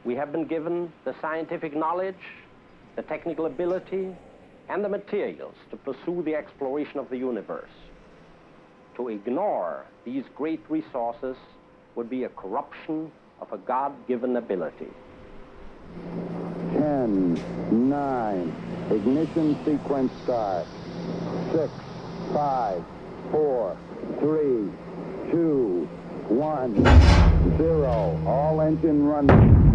We have been given the scientific knowledge, the technical ability, and the materials to pursue the exploration of the universe. To ignore these great resources would be a corruption of a God-given ability. 10, 9, ignition sequence start. 6, 5, 4, 3, 2, 1, 0. All engine running.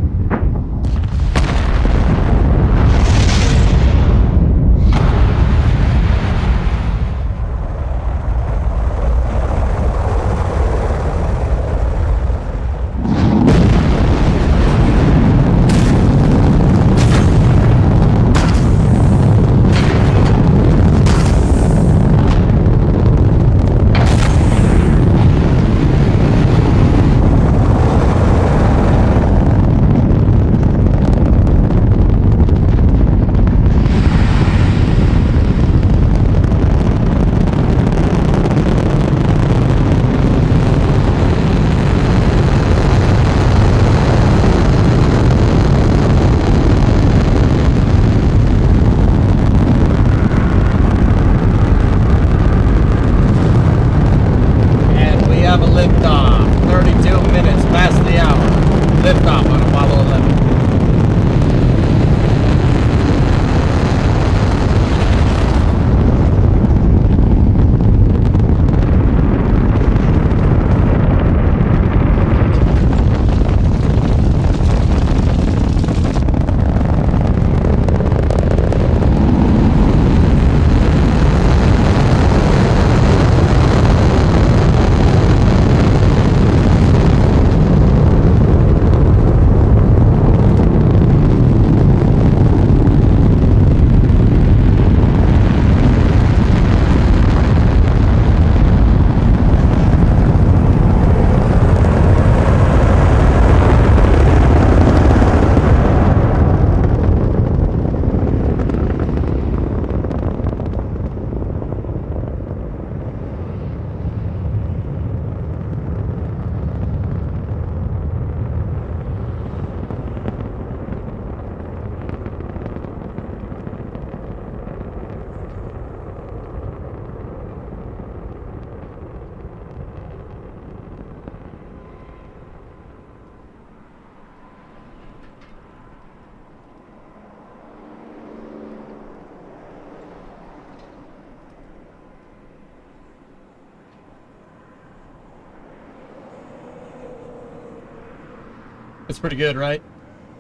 It's pretty good, right?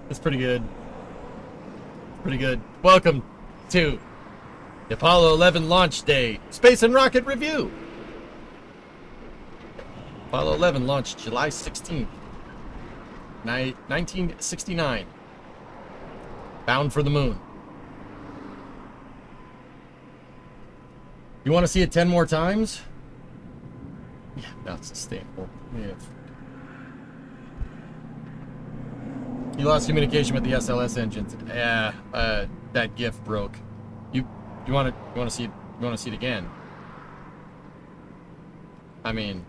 It's pretty good. Pretty good. Welcome to the Apollo 11 launch day Space and Rocket Review. Apollo 11 launched July 16th, 1969. Bound for the moon. You want to see it 10 more times? Yeah, that's sustainable. Yeah. You lost communication with the SLS engines. Yeah, that GIF broke. You want to see it again? I mean,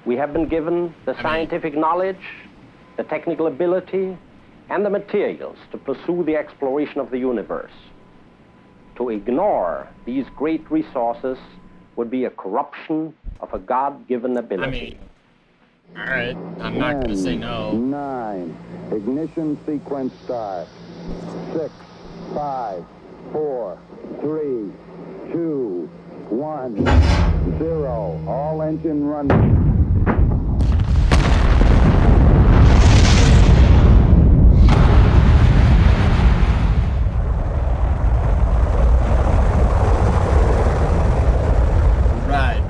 We have been given the scientific knowledge, the technical ability, and the materials to pursue the exploration of the universe. To ignore these great resources would be a corruption of a God-given ability. All right, I'm not going to say no. 9. Ignition sequence start. 6, 5, 4, 3, 2, 1, 0. All engine running. Right.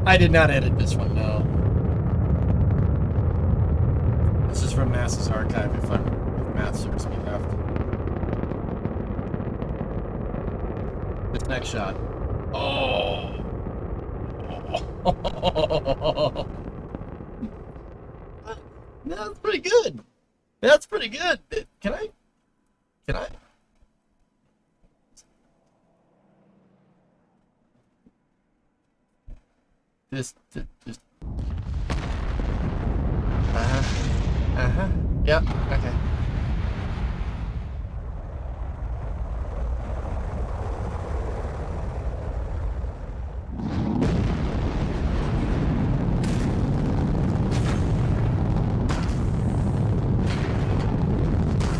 I did not edit this one, no. This is from NASA's archive, if math serves me left. This next shot. Oh! That's pretty good. That's pretty good. Can I? Just. Yep. Okay.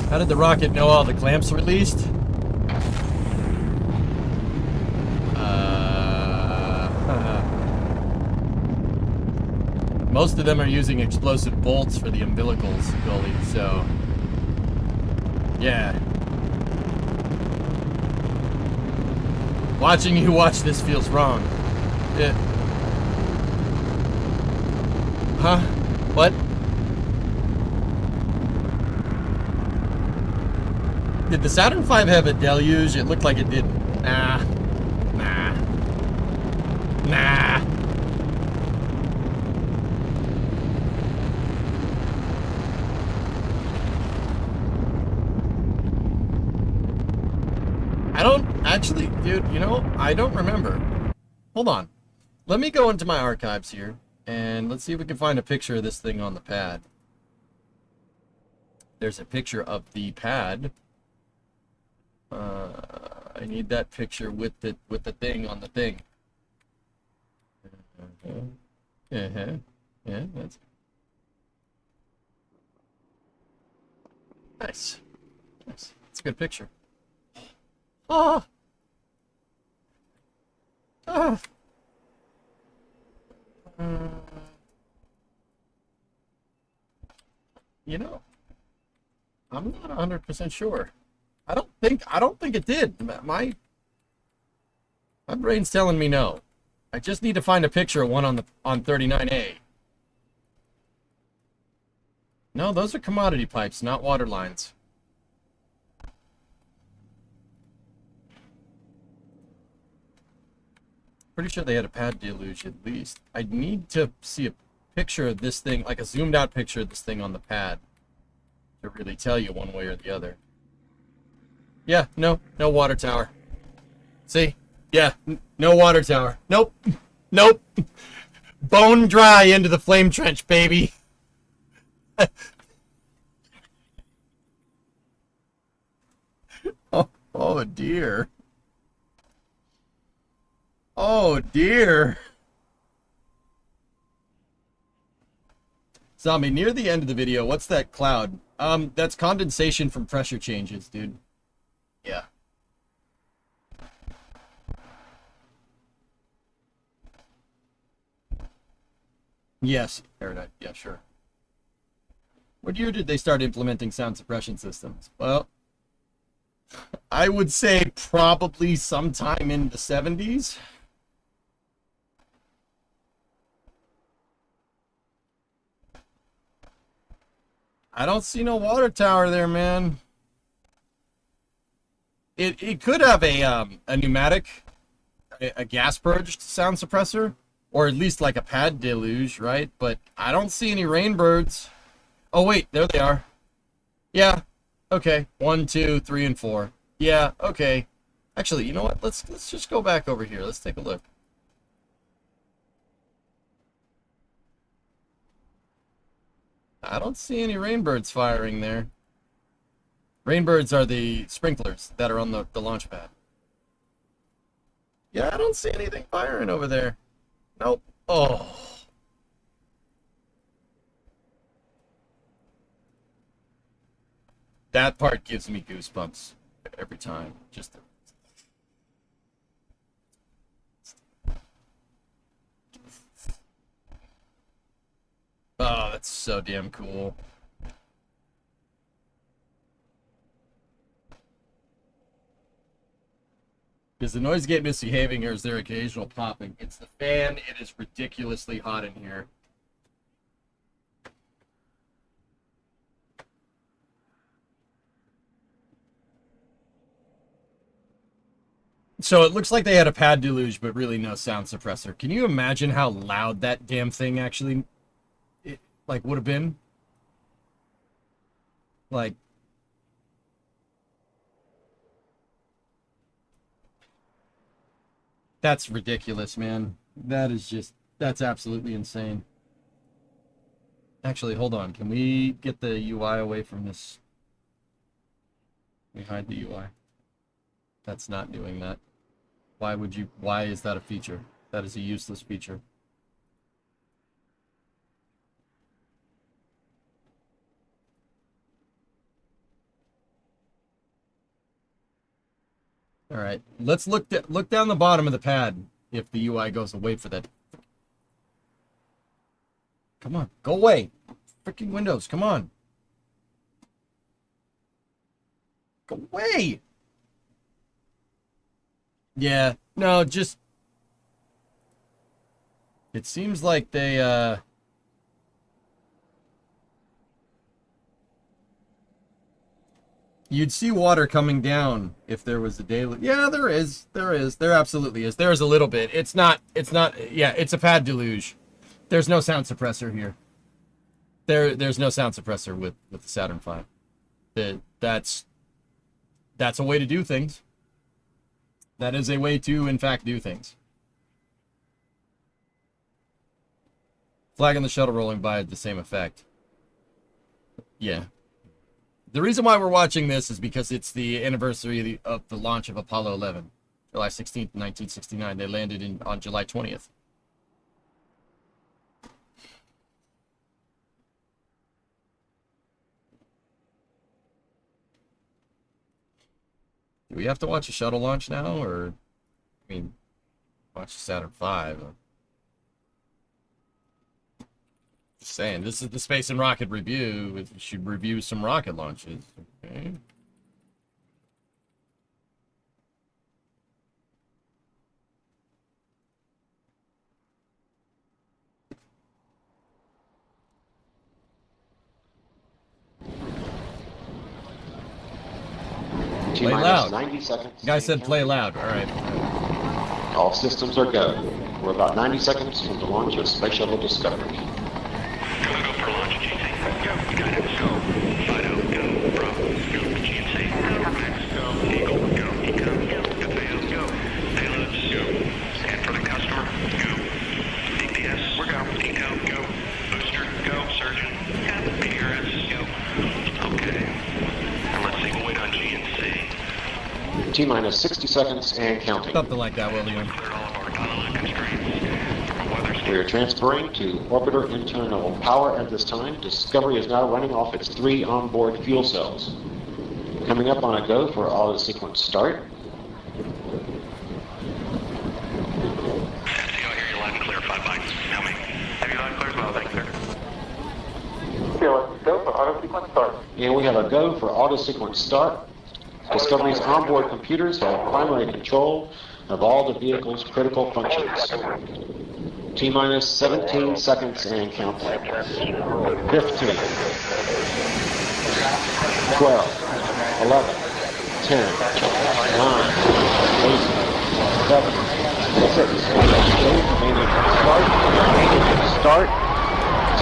How did the rocket know all the clamps released? Most of them are using explosive bolts for the umbilicals, Gully, so... yeah. Watching you watch this feels wrong. Yeah. Huh? What? Did the Saturn V have a deluge? It looked like it didn't. Nah. I don't actually, dude, you know, I don't remember. Hold on. Let me go into my archives here, and let's see if we can find a picture of this thing on the pad. There's a picture of the pad. I need that picture with the thing on the thing. Yeah, that's nice. Nice. It's a good picture. Ah. Ah. You know, I'm not 100% sure. I don't think it did. My brain's telling me no. I just need to find a picture of one on 39A. No, those are commodity pipes, not water lines. Pretty sure they had a pad deluge at least. I need to see a picture of this thing, like a zoomed out picture of this thing on the pad, to really tell you one way or the other. Yeah, no water tower. See? Yeah, no water tower. Nope. Nope. Bone dry into the flame trench, baby. Oh dear. Oh dear. Zombie, near the end of the video, what's that cloud? That's condensation from pressure changes, dude. Yeah. Yes, Paradise. Yeah, sure. What year did they start implementing sound suppression systems? Well, I would say probably sometime in the 70s. I don't see no water tower there, man. It could have a pneumatic, a gas purged sound suppressor, or at least like a pad deluge, right? But I don't see any rainbirds. Oh wait, there they are. Yeah. Okay. 1, 2, 3, and 4. Yeah. Okay. Actually, you know what? Let's just go back over here. Let's take a look. I don't see any rainbirds firing there. Rainbirds are the sprinklers that are on the launch pad. Yeah, I don't see anything firing over there. Nope. Oh. That part gives me goosebumps every time. Just oh, that's so damn cool. Is the noise gate misbehaving, or is there occasional popping? It's the fan. It is ridiculously hot in here. So it looks like they had a pad deluge, but really no sound suppressor. Can you imagine how loud that damn thing actually, like, would have been? Like, that's ridiculous, man. That is just, that's absolutely insane. Actually, hold on. Can we get the UI away from this? We hide the UI. That's not doing that. Why is that a feature? That is a useless feature. All right, let's look down the bottom of the pad if the UI goes away for that. Come on, go away. Freaking Windows, come on. Go away. Yeah, no, just it seems like they you'd see water coming down if there was a daily. Yeah, there is. There absolutely is. There's a little bit. It's not, yeah, it's a pad deluge. There's no sound suppressor here. There's no sound suppressor with the Saturn V. That's a way to do things. That is a way to, in fact, do things. Flag on the shuttle rolling by had the same effect. Yeah. The reason why we're watching this is because it's the anniversary of the launch of Apollo 11, July 16th, 1969. They landed on July 20th. Do we have to watch a shuttle launch now, or, I mean, watch Saturn V? Just saying, this is the Space and Rocket Review. We should review some rocket launches. Okay. Play loud. 90 seconds. Guy said play loud. All right. All systems are go. We're about 90 seconds from the launch of Space Shuttle Discovery. Go for launch, GNC. Go. You got it. Go. Fido. Go. Bravo. Go. GNC. Go. Max. Go. Eagle. Go. Eco. Go. FAO. Go. Payloads. Go. Scan for the customer. Go. DPS. We're go. Eco. Go. Booster. Go. Surgeon. Go. PRS. Go. Okay. And let's see. We'll wait on GNC. T-minus 60 seconds and counting. Something like that, William. Cleared all of our autoload constraints. Weather We are transferring to orbiter internal power at this time. Discovery is now running off its 3 onboard fuel cells. Coming up on a go for auto sequence start. FCO, I hear you loud and clear. 5 mics. Coming. Have you loud and clear as well? Thanks, sir. Go for auto sequence start. And we have a go for auto sequence start. Discovery's onboard computers have primary control of all the vehicle's critical functions. T-minus 17 seconds and counting. 15, 12, 11, 10, 9, 8, 7, 6, start,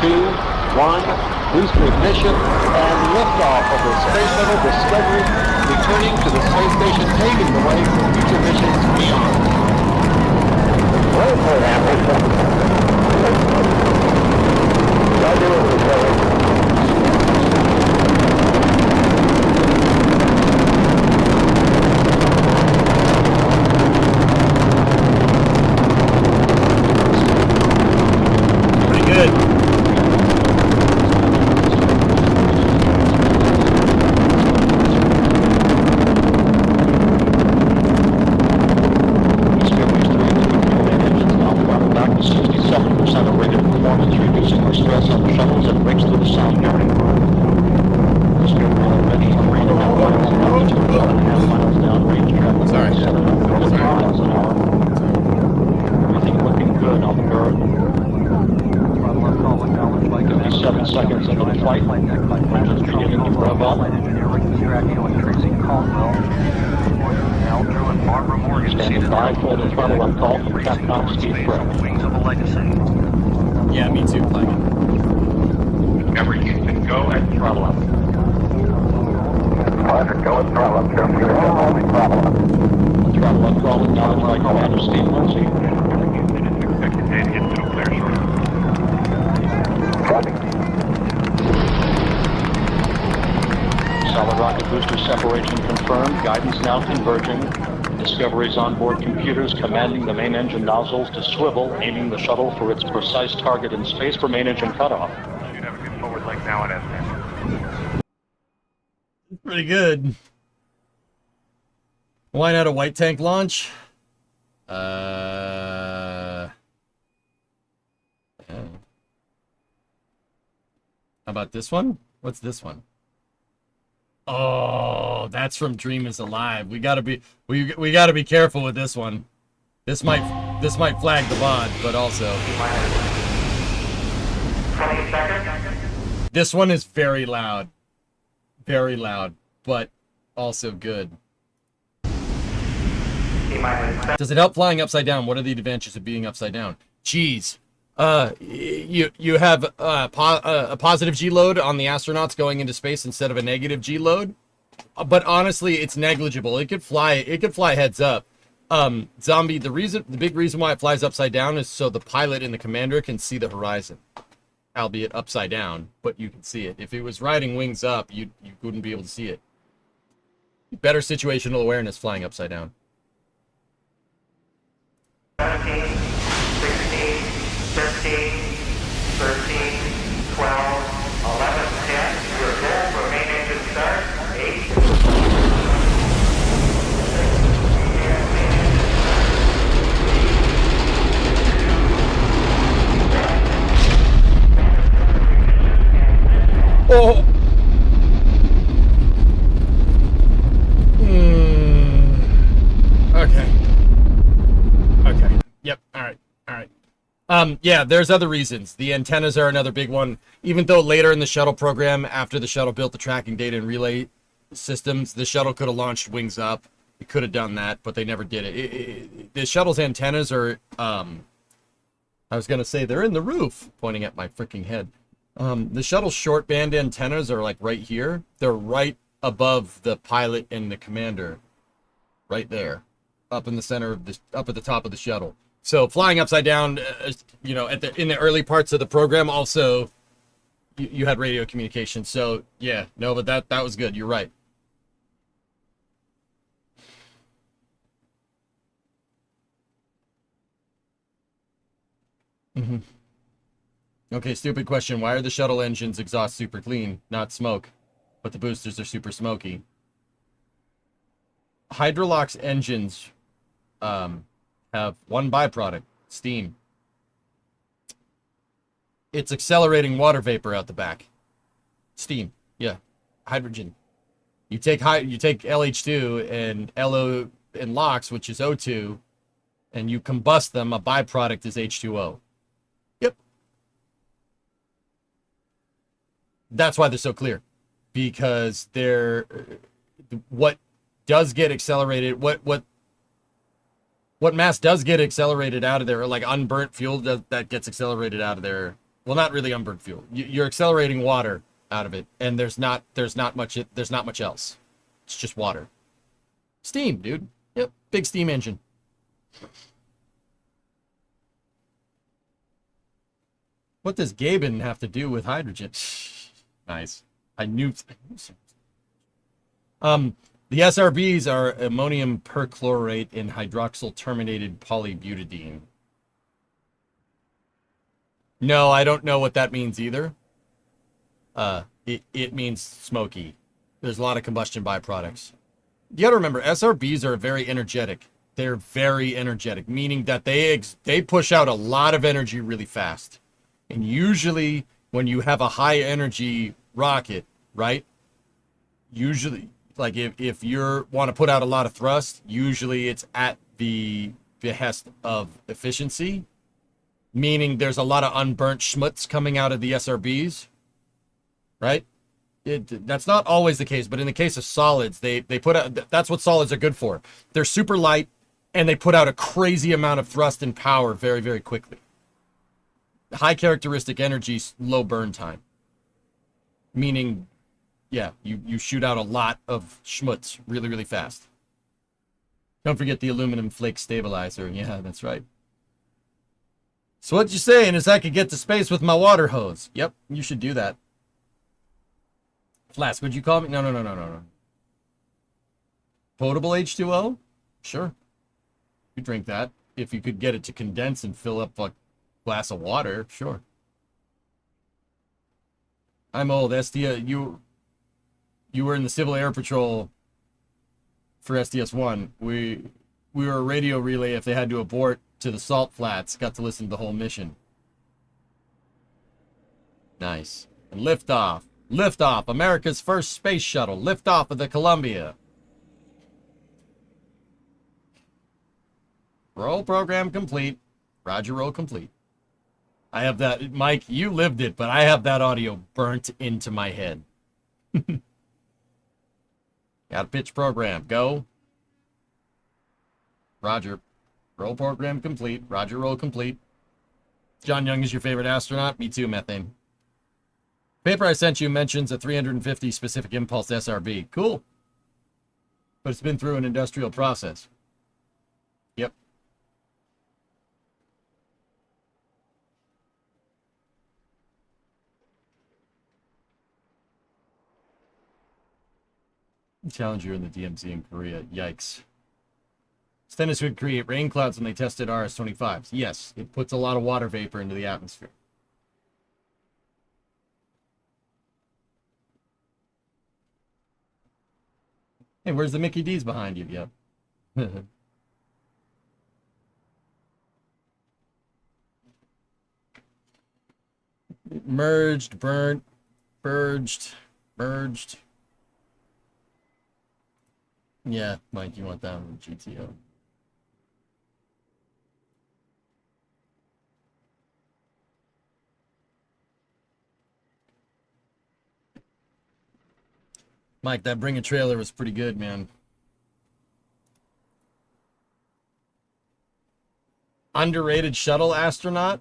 2, 1, booster ignition, and liftoff of the Space Shuttle Discovery, returning to the space station, paving the way for future missions beyond. Pretty good. Yeah, me too, Plague. Discovery, you can go at throttle up. Go at throttle up. Throttle up, throttle down, like Commander Steve Lindsay. Expected to get to a clear shortly. Solid rocket booster separation confirmed. Guidance now converging. Discovery's onboard computers commanding the main engine nozzles to swivel, aiming the shuttle for its precise target in space for main engine cutoff. Should have a good forward leg now at S10. Pretty good. Why not a white tank launch? Yeah. How about this one? What's this one? Oh, that's from Dream is Alive. We gotta be careful with this one. This might flag the VOD, but also this one is very loud, but also good. Does it help flying upside down? What are the advantages of being upside down? Geez. You have a positive G load on the astronauts going into space instead of a negative G load, but honestly, it's negligible. It could fly heads up. Zombie, the big reason why it flies upside down is so the pilot and the commander can see the horizon. albeit upside down, but you can see it. If it was riding wings up, you wouldn't be able to see it. Better situational awareness flying upside down. 17, 16, 15, 13, 12, 11, 10. You're good for main engine start. 8. Oh! Okay. Okay. Yep. All right. All right. Yeah, there's other reasons. The antennas are another big one. Even though later in the shuttle program, after the shuttle built the tracking data and relay systems, the shuttle could have launched wings up. It could have done that, but they never did it. The shuttle's antennas are, I was going to say they're in the roof, pointing at my freaking head. The shuttle's short band antennas are like right here. They're right above the pilot and the commander. Right there. Up in the center of this, up at the top of the shuttle. So flying upside down, you know, in the early parts of the program, also you had radio communication. So yeah, no, but that was good. You're right. Okay, stupid question. Why are the shuttle engines exhaust super clean, not smoke, but the boosters are super smoky? Hydrolox engines have one byproduct, steam. It's accelerating water vapor out the back. Steam, yeah, hydrogen. You take LH2 and LO and LOX, which is O2, and you combust them. A byproduct is H2O. Yep. That's why they're so clear, because they're what does get accelerated. What mass does get accelerated out of there, or like unburnt fuel that gets accelerated out of there. Well, not really unburnt fuel. You're accelerating water out of it, and there's not much else. It's just water. Steam, dude. Yep, big steam engine. What does Gaben have to do with hydrogen? Nice. I knew. The SRBs are ammonium perchlorate and hydroxyl terminated polybutadiene. No, I don't know what that means either. It means smoky. There's a lot of combustion byproducts. You got to remember, SRBs are very energetic. They're very energetic, meaning that they push out a lot of energy really fast. And usually, when you have a high energy rocket, right? Usually, like if you want to put out a lot of thrust, usually it's at the behest of efficiency, meaning there's a lot of unburnt schmutz coming out of the SRBs, right? That's not always the case, but in the case of solids, they put out, that's what solids are good for. They're super light, and they put out a crazy amount of thrust and power very, very quickly. High characteristic energy, low burn time. Meaning, yeah, you shoot out a lot of schmutz really, really fast. Don't forget the aluminum flake stabilizer. Yeah, that's right. So what you're saying is I could get to space with my water hose. Yep, you should do that. Flask, would you call me? No. Potable H2O? Sure. You drink that. If you could get it to condense and fill up a glass of water, sure. I'm old. SDS, you were in the Civil Air Patrol for SDS-1. We were a radio relay if they had to abort to the salt flats. Got to listen to the whole mission. Nice. And liftoff. Liftoff. America's first space shuttle. Liftoff of the Columbia. Roll program complete. Roger, roll complete. I have that. Mike, you lived it, but I have that audio burnt into my head. Got a pitch program. Go. Roger. Roll program complete. Roger, roll complete. John Young is your favorite astronaut? Me too, Methane. Paper I sent you mentions a 350 specific impulse SRB. Cool. But it's been through an industrial process. Yep. Challenger in the DMZ in Korea. Yikes. Stennis would create rain clouds when they tested RS-25s. Yes, it puts a lot of water vapor into the atmosphere. Hey, where's the Mickey D's behind you? Yep. Merged, burnt, merged. Yeah, Mike, you want that one, GTO. Mike, that Bring a Trailer was pretty good, man. Underrated shuttle astronaut?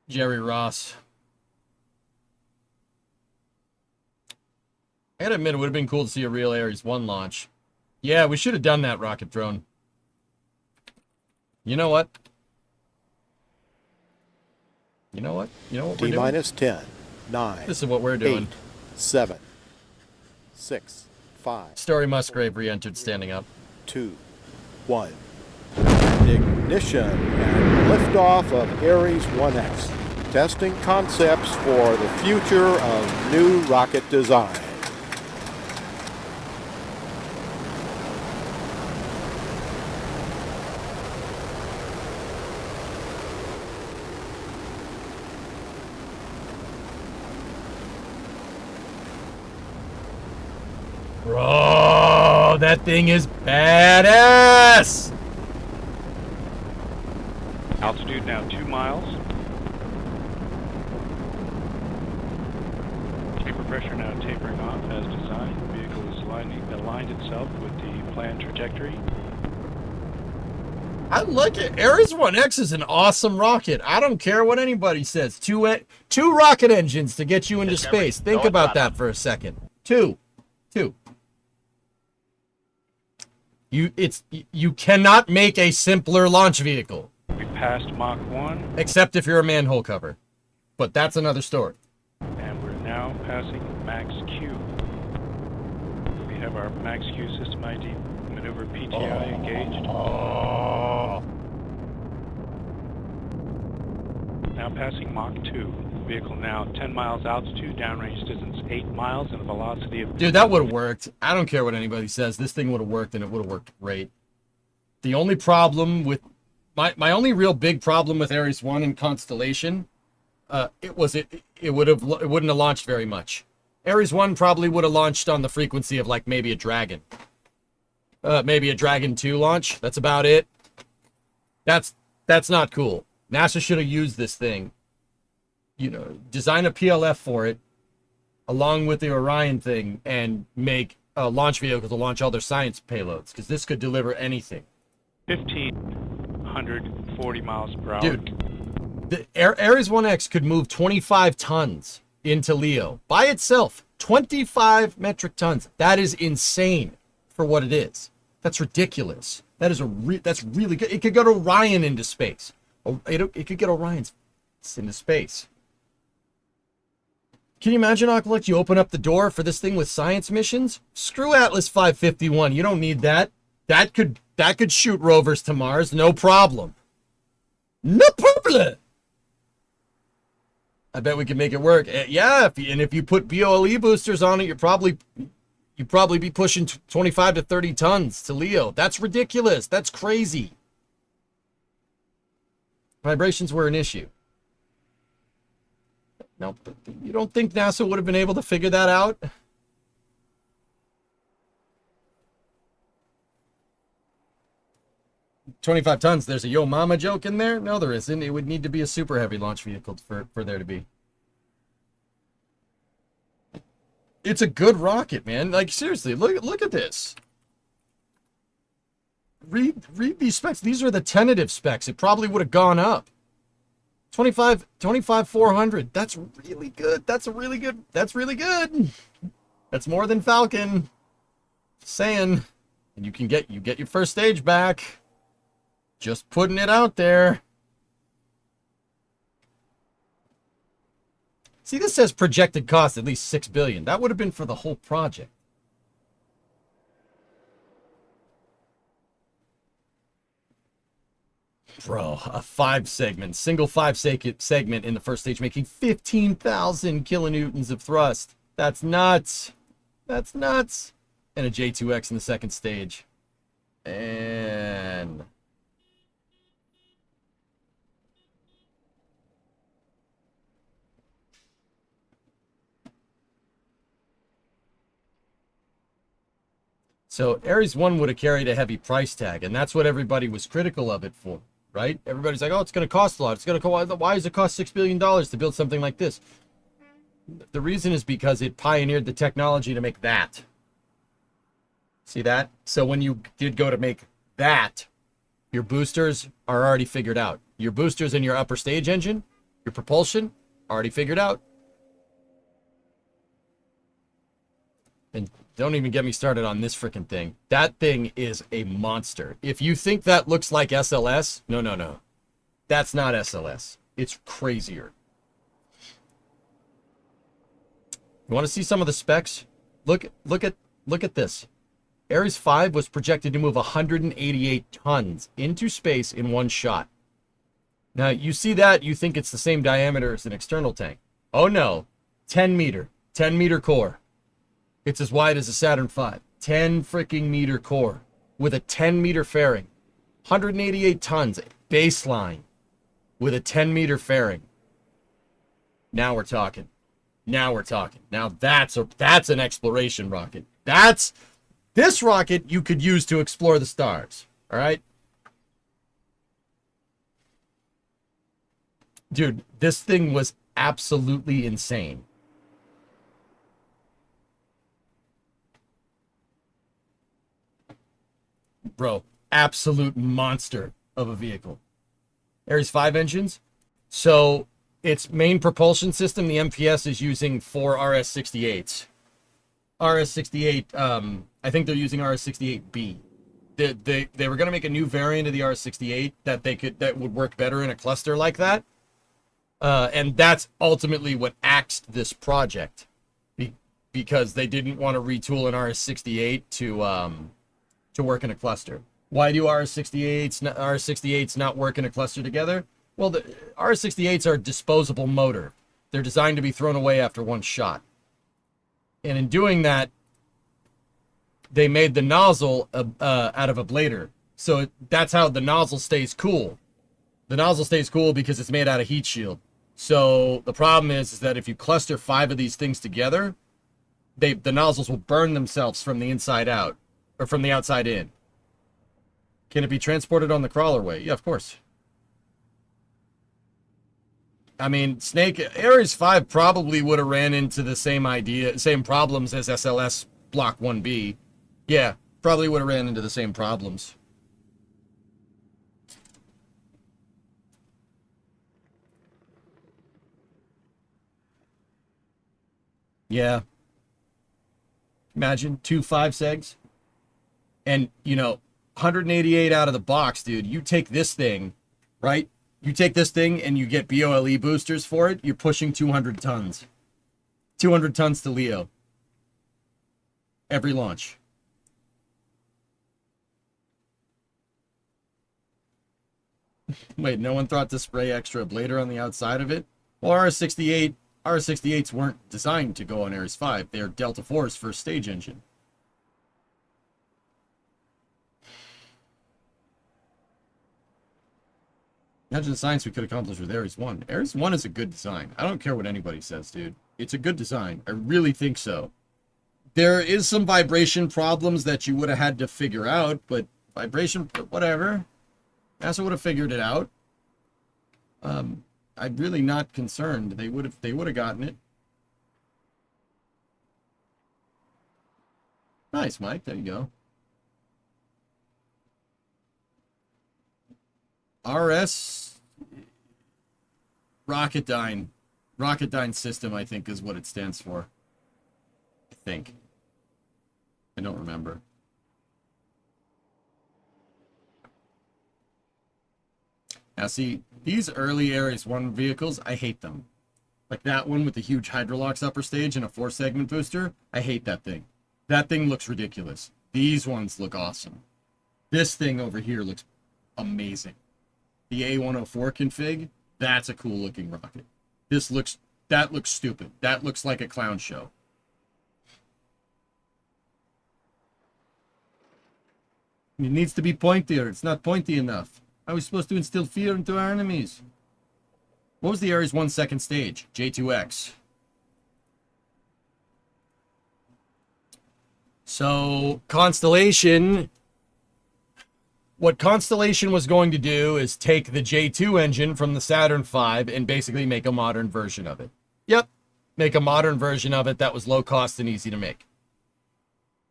Jerry Ross. I gotta admit, it would have been cool to see a real Ares 1 launch. Yeah, we should have done that, rocket drone. You know what? You know what we're doing? T-minus 10, 9. This is what we're doing. 8, 7, 6, 5. Story Musgrave re-entered standing up. 2, 1. And ignition and liftoff of Ares 1X. Testing concepts for the future of new rocket design. Bro, that thing is badass! Altitude now 2 miles. Vapor pressure now tapering off as designed. The vehicle is aligned itself with the planned trajectory. I like it. Ares 1X is an awesome rocket. I don't care what anybody says. Two rocket engines to get you into space. Think about that for a second. Two. You cannot make a simpler launch vehicle. We passed Mach 1. Except if you're a manhole cover. But that's another story. And we're now passing Max Q. We have our Max Q system ID maneuver PTI engaged. Now passing Mach 2. Vehicle now 10 miles altitude, downrange distance 8 miles, and a velocity of... Dude, that would have worked. I don't care what anybody says. This thing would have worked, and it would have worked great. The only problem with... My only real big problem with Ares 1 in Constellation, it wouldn't have launched very much. Ares 1 probably would have launched on the frequency of, like, maybe a Dragon. Maybe a Dragon 2 launch. That's about it. That's not cool. NASA should have used this thing. You know, design a PLF for it, along with the Orion thing, and make a launch vehicle to launch all their science payloads, because this could deliver anything. 1,540 miles per hour. Dude, the Ares 1X could move 25 tons into LEO by itself. 25 metric tons. That is insane for what it is. That's ridiculous. That's really good. It could go to Orion into space. It could get Orion's into space. Can you imagine, Oculus? You open up the door for this thing with science missions? Screw Atlas 551. You don't need that. That could shoot rovers to Mars, no problem. No problem. I bet we can make it work. Yeah, if you put BOLE boosters on it, you'd probably be pushing 25 to 30 tons to LEO. That's ridiculous. That's crazy. Vibrations were an issue. No, you don't think NASA would have been able to figure that out? $25 tons, there's a Yo Mama joke in there? No, there isn't. It would need to be a super heavy launch vehicle for there to be. It's a good rocket, man. Like, seriously, look at this. Read these specs. These are the tentative specs. It probably would have gone up. 25,400. That's really good. That's really good. That's more than Falcon. Just saying. And you get your first stage back. Just putting it out there. See, this says projected cost at least $6 billion. That would have been for the whole project. Bro, a single five segment in the first stage making 15,000 kilonewtons of thrust. That's nuts. That's nuts. And a J2X in the second stage. And so Ares 1 would have carried a heavy price tag, and that's what everybody was critical of it for, right? Everybody's like, oh, it's going to cost a lot. It's going to cost, why does it cost $6 billion to build something like this? The reason is because it pioneered the technology to make that. See that? So when you did go to make that, your boosters are already figured out. Your boosters in your upper stage engine, your propulsion, already figured out. And don't even get me started on this freaking thing. That thing is a monster. If you think that looks like SLS, no. That's not SLS. It's crazier. You want to see some of the specs? Look at this. Ares 5 was projected to move 188 tons into space in one shot. Now, you see that, you think it's the same diameter as an external tank. Oh no, 10 meter core. It's as wide as a Saturn V. 10 freaking meter core with a 10 meter fairing. 188 tons baseline with a 10 meter fairing. Now we're talking. Now that's an exploration rocket. This rocket you could use to explore the stars. All right? Dude, this thing was absolutely insane. Bro, absolute monster of a vehicle. Ares 5 engines. So its main propulsion system, the MPS, is using 4 RS-68s. RS-68, I think they're using RS-68B. They were going to make a new variant of the RS-68 that would work better in a cluster like that. And that's ultimately what axed this project, because they didn't want to retool an RS-68 to work in a cluster. Why do RS-68s not work in a cluster together? Well, the RS-68s are a disposable motor. They're designed to be thrown away after one shot. And in doing that, they made the nozzle out of a blader. So that's how the nozzle stays cool. The nozzle stays cool because it's made out of heat shield. So the problem is that if you cluster 5 of these things together, the nozzles will burn themselves from the inside out, or from the outside in. Can it be transported on the crawlerway? Yeah, of course. I mean, Ares 5 probably would have ran into the same problems as SLS Block 1B. Yeah, probably would have ran into the same problems. Yeah. Imagine 2 5-segs. And, 188 out of the box, dude. You take this thing, right? You take this thing and you get BOLE boosters for it, you're pushing 200 tons. 200 tons to Leo. Every launch. Wait, no one thought to spray extra blader on the outside of it? Well, RS-68s weren't designed to go on Ares 5. They're Delta IV's first stage engine. Imagine the science we could accomplish with Ares 1. Ares 1 is a good design. I don't care what anybody says, dude. It's a good design. I really think so. There is some vibration problems that you would have had to figure out, but vibration, whatever. NASA would have figured it out. I'm really not concerned. They would have gotten it. Nice, Mike. There you go. RS Rocketdyne system, I think, is what it stands for. I think. I don't remember. Now see, these early Ares 1 vehicles, I hate them. Like that one with the huge Hydrolox upper stage and a 4-segment booster. I hate that thing. That thing looks ridiculous. These ones look awesome. This thing over here looks amazing. The A104 config, that's a cool looking rocket. That looks stupid. That looks like a clown show. It needs to be pointier. It's not pointy enough. How are we supposed to instill fear into our enemies? What was the Ares 1 second stage? J2X. So, Constellation... What Constellation was going to do is take the J2 engine from the Saturn V and basically make a modern version of it. Yep. Make a modern version of it that was low cost and easy to make.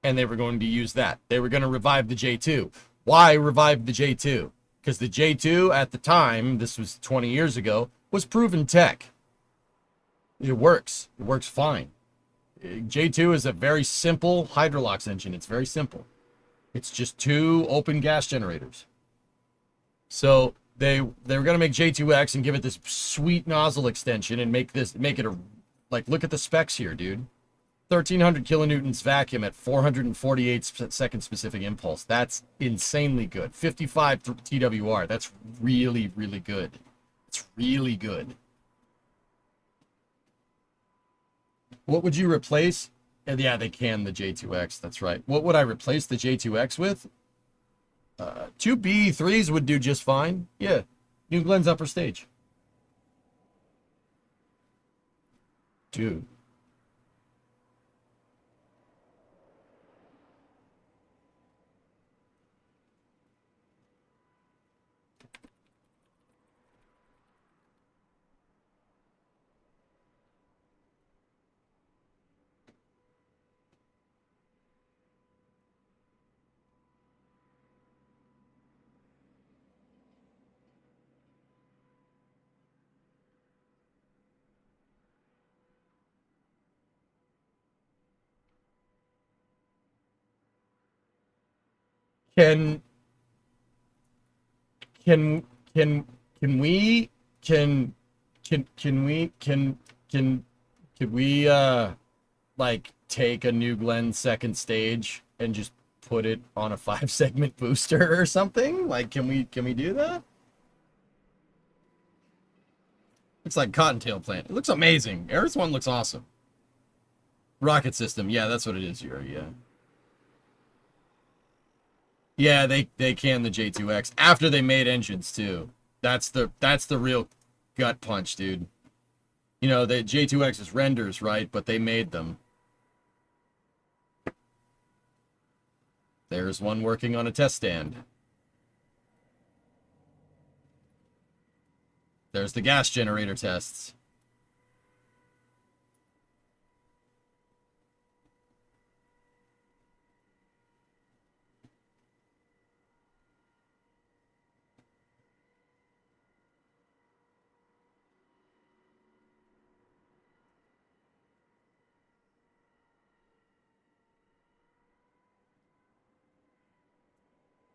And they were going to use that. They were going to revive the J2. Why revive the J2? Because the J2 at the time, this was 20 years ago, was proven tech. It works. It works fine. J2 is a very simple Hydrolox engine. It's very simple. It's just 2 open gas generators. So they were going to make J2X and give it this sweet nozzle extension and make it a, like, look at the specs here, dude. 1300 kilonewtons vacuum at 448 second specific impulse. That's insanely good. 55 TWR. That's really, really good. It's really good. What would you replace? Yeah, they can the J2X. That's right. What would I replace the J2X with? 2 BE3s would do just fine. Yeah. New Glenn's upper stage. Dude. Can we like take a New Glenn second stage and just put it on a 5-segment booster or something? Like, can we do that? It's like Cottontail plant. It looks amazing. Ares 1 looks awesome. Rocket system. Yeah, that's what it is, Yuri. Yeah. Yeah, they canned the J2X after they made engines too. That's the real gut punch, dude. You know, the J2X is renders, right? But they made them. There's one working on a test stand. There's the gas generator tests.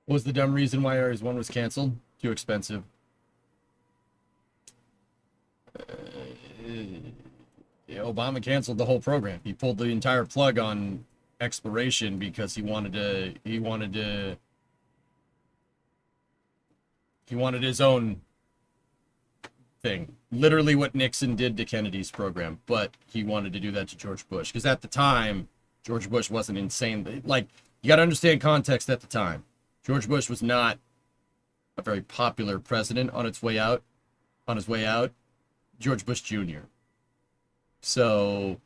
What was the dumb reason why Ares 1 was canceled? Too expensive. Yeah, Obama canceled the whole program. He pulled the entire plug on exploration because he wanted his own thing. Literally what Nixon did to Kennedy's program, but he wanted to do that to George Bush because at the time George Bush wasn't insane. Like, you got to understand context at the time. George Bush was not a very popular president on his way out. George Bush Jr. So,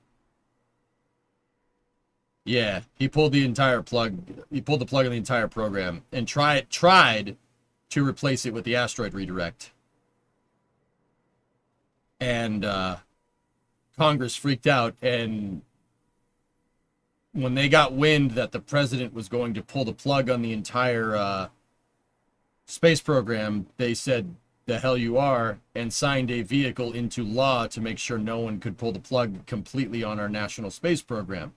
yeah, he pulled the plug on the entire program and tried to replace it with the asteroid redirect. And Congress freaked out, and when they got wind that the president was going to pull the plug on the entire space program, they said, "The hell you are," and signed a vehicle into law to make sure no one could pull the plug completely on our national space program.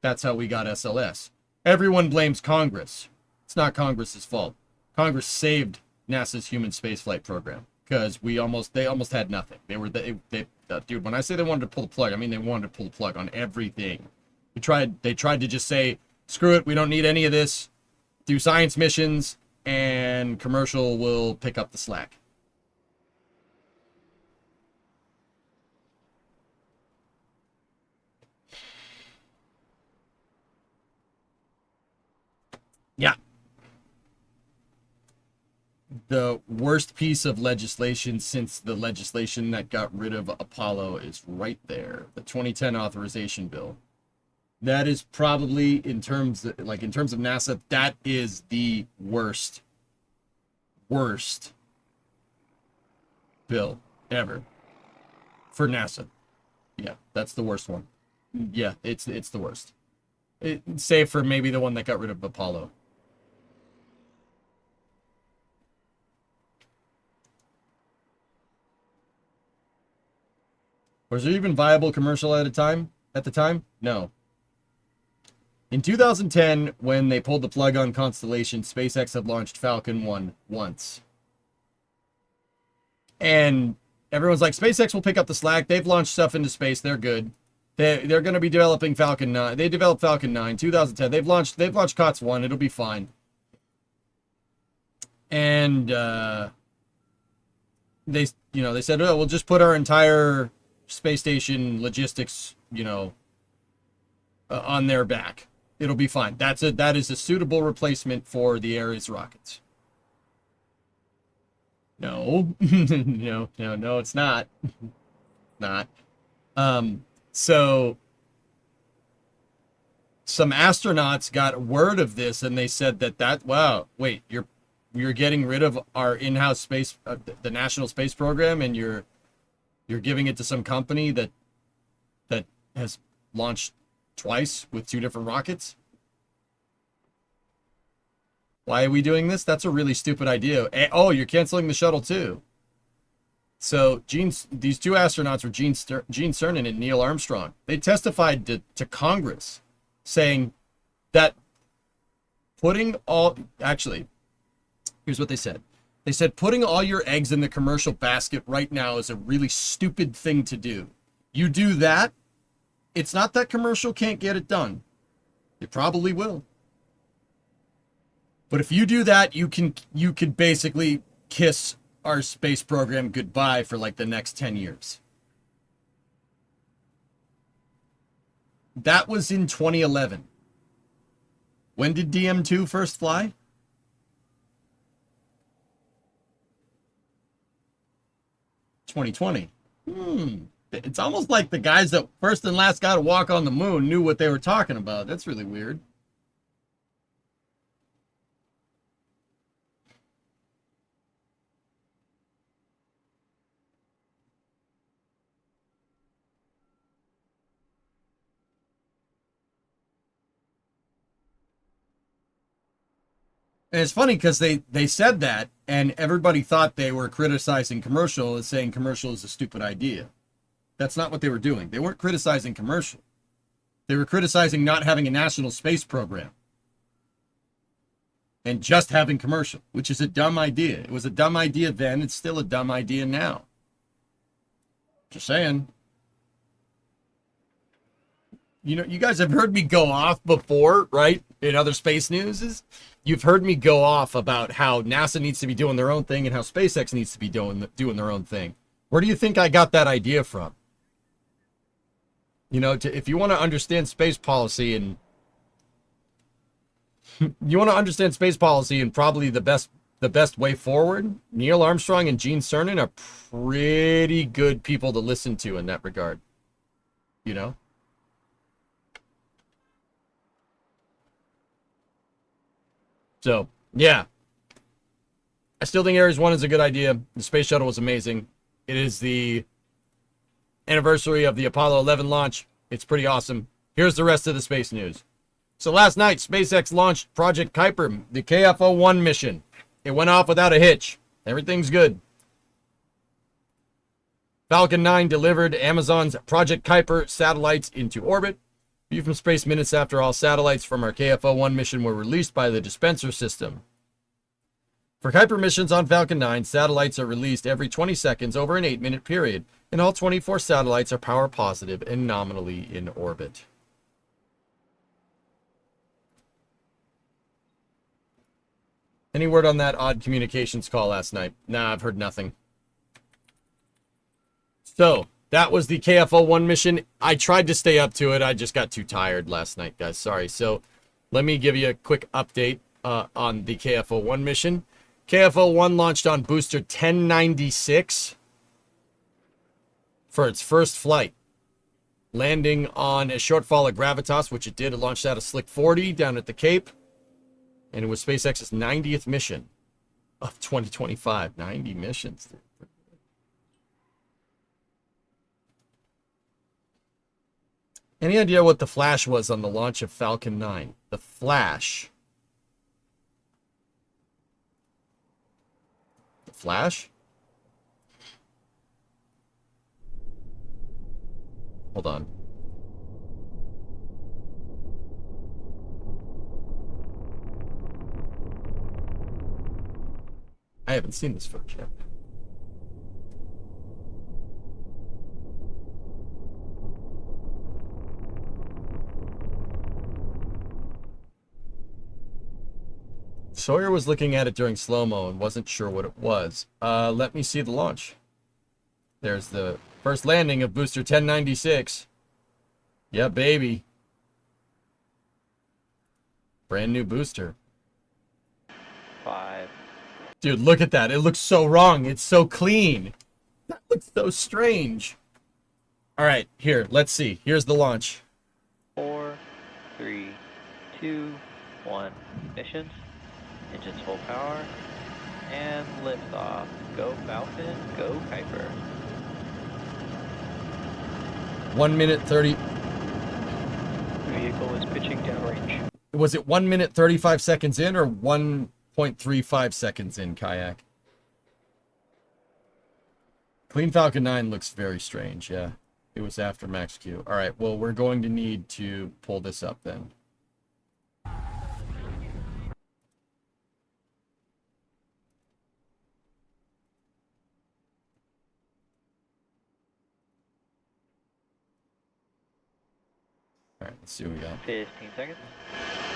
That's how we got SLS. Everyone blames Congress. It's not Congress's fault. Congress saved NASA's human spaceflight program. because they almost had nothing. Dude, when I say they wanted to pull the plug, I mean they wanted to pull the plug on everything. They tried to just say, screw it, we don't need any of this. Do science missions, and commercial will pick up the slack. Yeah. The worst piece of legislation since the legislation that got rid of Apollo is right there. The 2010 authorization bill. That is probably, in terms of NASA, that is the worst bill ever for NASA. Yeah, that's the worst one. Yeah, it's the worst. Save for maybe the one that got rid of Apollo. Was there even viable commercial at the time? No. In 2010, when they pulled the plug on Constellation, SpaceX had launched Falcon 1 once. And everyone's like, SpaceX will pick up the slack. They've launched stuff into space. They're good. They're going to be developing Falcon 9. They developed Falcon 9, 2010. They've launched COTS 1. It'll be fine. And they said, oh, we'll just put our entire space station logistics, on their back. It'll be fine. That is a suitable replacement for the Ares rockets. No, no, it's not. Not. So some astronauts got word of this, and they said wow, wait, you're getting rid of our in-house space, the National Space Program, and you're giving it to some company that has launched twice with 2 different rockets? Why are we doing this? That's a really stupid idea. Oh, you're canceling the shuttle too. So these 2 astronauts were Gene Cernan and Neil Armstrong. They testified to Congress saying that here's what they said. They said, putting all your eggs in the commercial basket right now is a really stupid thing to do. You do that, it's not that commercial can't get it done. It probably will. But if you do that, you can basically kiss our space program goodbye for like the next 10 years. That was in 2011. When did DM2 first fly? 2020. It's almost like the guys that first and last got to walk on the moon knew what they were talking about. That's really weird. And it's funny because they said that, and everybody thought they were criticizing commercial and saying commercial is a stupid idea. That's not what they were doing. They weren't criticizing commercial. They were criticizing not having a national space program and just having commercial, which is a dumb idea. It was a dumb idea then. It's still a dumb idea now. Just saying. You guys have heard me go off before, right? In other space news, you've heard me go off about how NASA needs to be doing their own thing and how SpaceX needs to be doing their own thing. Where do you think I got that idea from? If you want to understand space policy and probably the best way forward, Neil Armstrong and Gene Cernan are pretty good people to listen to in that regard. So, yeah. I still think Ares 1 is a good idea. The space shuttle was amazing. It is the anniversary of the Apollo 11 launch. It's pretty awesome. Here's the rest of the space news. So last night, SpaceX launched Project Kuiper, the KF-01 mission. It went off without a hitch. Everything's good. Falcon 9 delivered Amazon's Project Kuiper satellites into orbit. View from space minutes after all satellites from our KF-01 mission were released by the dispenser system. For Kuiper missions on Falcon 9, satellites are released every 20 seconds over an 8-minute period, and all 24 satellites are power positive and nominally in orbit. Any word on that odd communications call last night? Nah, I've heard nothing. So, that was the KFO-1 mission. I tried to stay up to it. I just got too tired last night, guys. Sorry. So, let me give you a quick update on the KFO-1 mission. KFO-1 launched on booster 1096 for its first flight, landing on a shortfall of gravitas, which it did. It launched out of Slick 40 down at the Cape, and it was SpaceX's 90th mission of 2025. 90 missions. Any idea what the flash was on the launch of Falcon 9? The flash. The flash? Hold on. I haven't seen this footage yet. Sawyer was looking at it during slow-mo and wasn't sure what it was. Let me see the launch. There's the first landing of booster 1096. Yeah, baby. Brand new booster. 5. Dude, look at that. It looks so wrong. It's so clean. That looks so strange. All right, here, let's see. Here's the launch. 4, 3, 2, 1. Ignitions. Engines full power. And liftoff. Go Falcon, go Kuiper. 1 minute 30. Vehicle is pitching downrange. Was it 1 minute 35 seconds in or 1.35 seconds in, Kayak? Clean Falcon 9 looks very strange, yeah. It was after Max Q. All right, well, we're going to need to pull this up then. All right, let's see what we got. 15 seconds.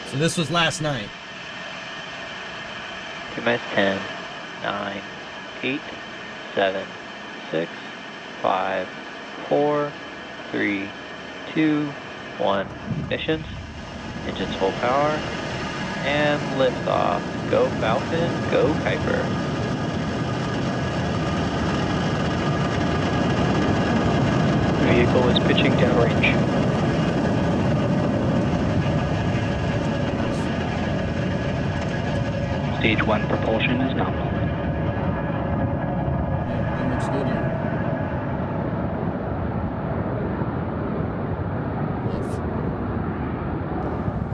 So this was last night. 2 10, 9, 8, 7, 6, 5, 4, 3, 2, 1. Ignitions. Engines full power. And liftoff. Go Falcon, go Kuiper. Vehicle is pitching downrange. Stage 1 propulsion is nominal. Yeah, looks good here.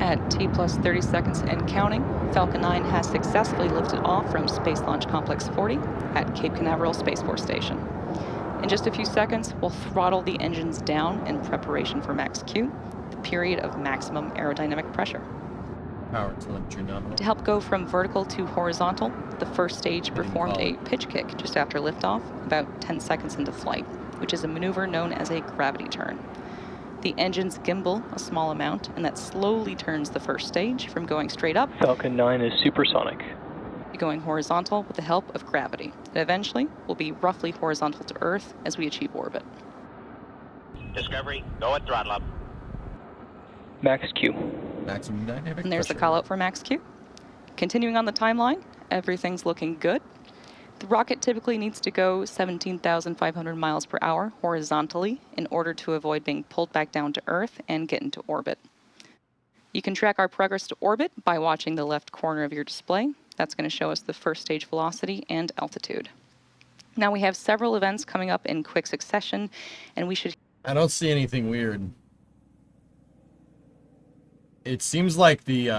At T plus 30 seconds and counting, Falcon 9 has successfully lifted off from Space Launch Complex 40 at Cape Canaveral Space Force Station. In just a few seconds, we'll throttle the engines down in preparation for Max Q, the period of maximum aerodynamic pressure. Power telemetry nominal. To help go from vertical to horizontal, the first stage performed a pitch kick just after liftoff, about 10 seconds into flight, which is a maneuver known as a gravity turn. The engines gimbal a small amount, and that slowly turns the first stage from going straight up. Falcon 9 is supersonic. Going horizontal with the help of gravity. And eventually, we'll be roughly horizontal to Earth as we achieve orbit. Discovery, go at throttle up. Max Q. Maximum dynamic And there's the pressure. call out for Max Q. Continuing on the timeline, everything's looking good. The rocket typically needs to go 17,500 miles per hour horizontally in order to avoid being pulled back down to Earth and get into orbit. You can track our progress to orbit by watching the left corner of your display. That's going to show us the first stage velocity and altitude. Now we have several events coming up in quick succession, and we should... I don't see anything weird. It seems like the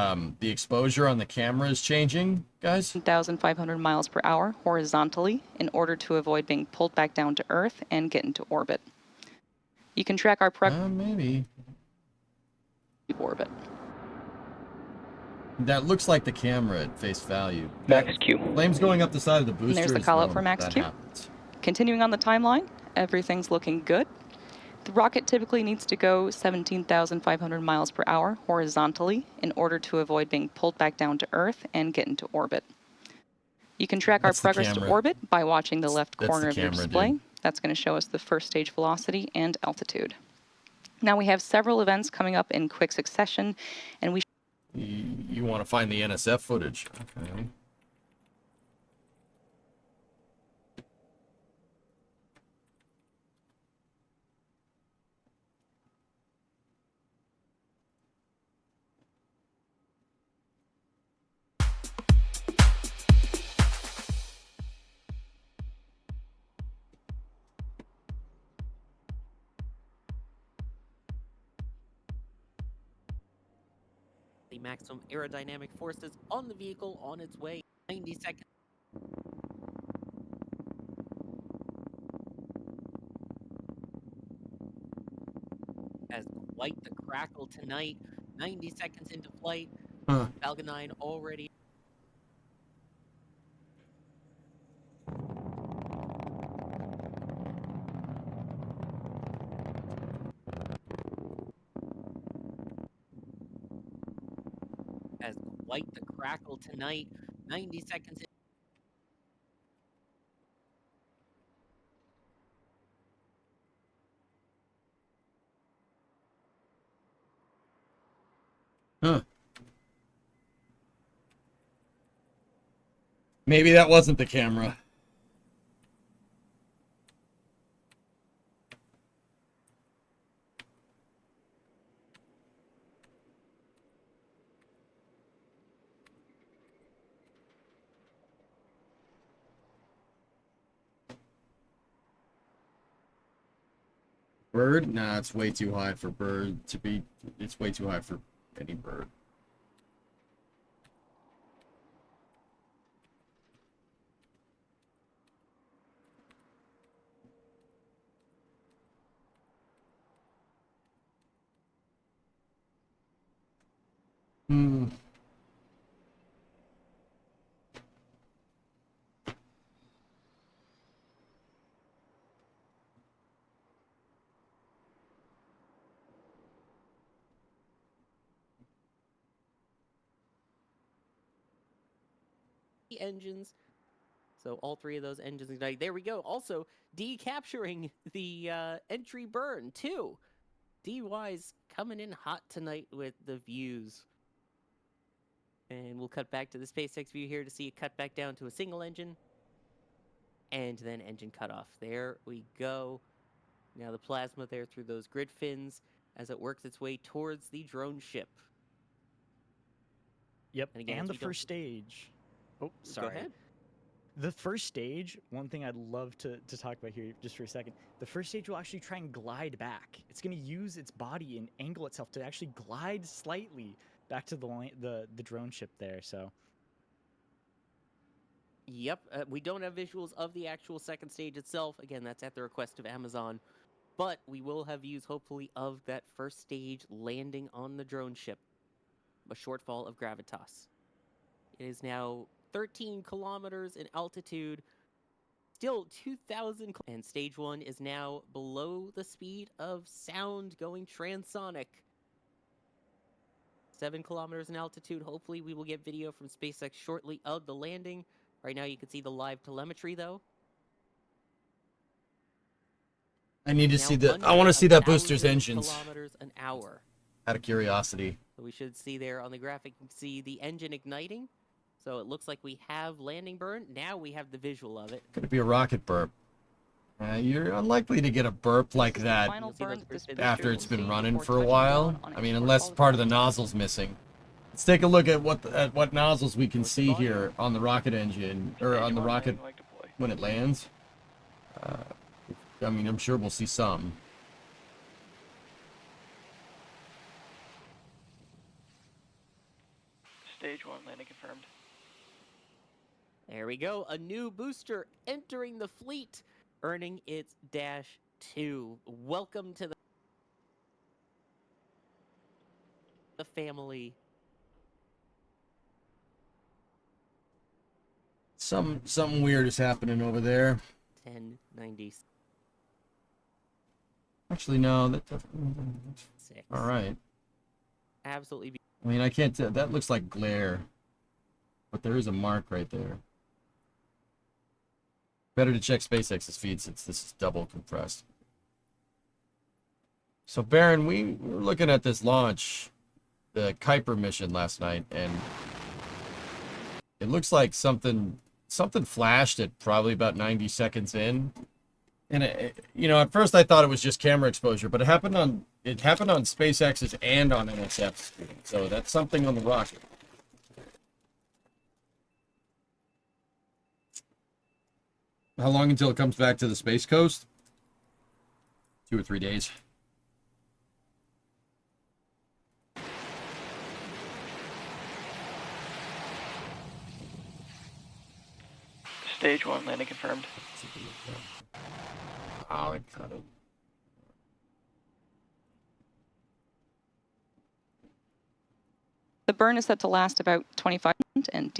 exposure on the camera is changing, guys. 1,500 miles per hour horizontally in order to avoid being pulled back down to Earth and get into orbit. You can track our progress... Maybe. Orbit. That looks like the camera at face value. Max Q. Flames going up the side of the And booster there's the is call out normal. for Max That Q. happens. Continuing on the timeline, everything's looking good. The rocket typically needs to go 17,500 miles per hour horizontally in order to avoid being pulled back down to Earth and get into orbit. You can track That's the our progress to camera. orbit by watching the left That's corner the of your camera, display. dude. That's going to show us the first stage velocity and altitude. Now we have several events coming up in quick succession, and we You want to find the NSF footage. Okay. The maximum aerodynamic forces on the vehicle on its way. 90 seconds. As quite the crackle tonight. 90 seconds into flight. Huh. Falcon 9 already. As quite the crackle tonight. 90 seconds in. Huh. Maybe that wasn't the camera. Bird? Nah, it's way too high for bird to be. It's way too high for any bird. Hmm. Engines. So all three of those engines ignite. There we go. Also, decapturing the entry burn, too. DY's coming in hot tonight with the views. And we'll cut back to the SpaceX view here to see it cut back down to a single engine. And then engine cutoff. There we go. Now the plasma there through those grid fins as it works its way towards the drone ship. Yep, And, again, and as the we go- first stage. Oh, sorry. Go ahead. The first stage, one thing I'd love to talk about here just for a second, the first stage will actually try and glide back. It's going to use its body and angle itself to actually glide slightly back to the drone ship there, so. Yep, we don't have visuals of the actual second stage itself. Again, that's at the request of Amazon. But we will have views, hopefully, of that first stage landing on the drone ship. A shortfall of gravitas. It is now 13 kilometers in altitude. Still 2,000. And stage 1 is now below the speed of sound going transonic. 7 kilometers in altitude. Hopefully we will get video from SpaceX shortly of the landing. Right now you can see the live telemetry though. I need to Now see the. I under want to see that booster's 1,000 engines. kilometers an hour. Out of curiosity. So we should see there on the graphic, you can see the engine igniting. So it looks like we have landing burn. Now we have the visual of it. Could it be a rocket burp? You're unlikely to get a burp like that after it's been running for a while. I mean, unless part of the nozzle's missing. Let's take a look at what nozzles we can see here on the rocket engine, or on the rocket when it lands. I mean, I'm sure we'll see some. Stage 1 landing confirmed. There we go. A new booster entering the fleet, earning its Dash 2. Welcome to the family. Something weird is happening over there. 1090. Actually, no. All right. Absolutely. I mean, I can't tell. That looks like glare. But there is a mark right there. Better to check SpaceX's feed since this is double compressed. So, Baron, we were looking at this launch, the Kuiper mission last night, and it looks like something flashed at probably about 90 seconds in. And you know, at first I thought it was just camera exposure, but it happened on SpaceX's and on NSF's. So that's something on the rocket. How long until it comes back to the Space Coast? 2 or 3 days. Stage 1 landing confirmed. Oh, it cut it. The burn is set to last about 25 minutes and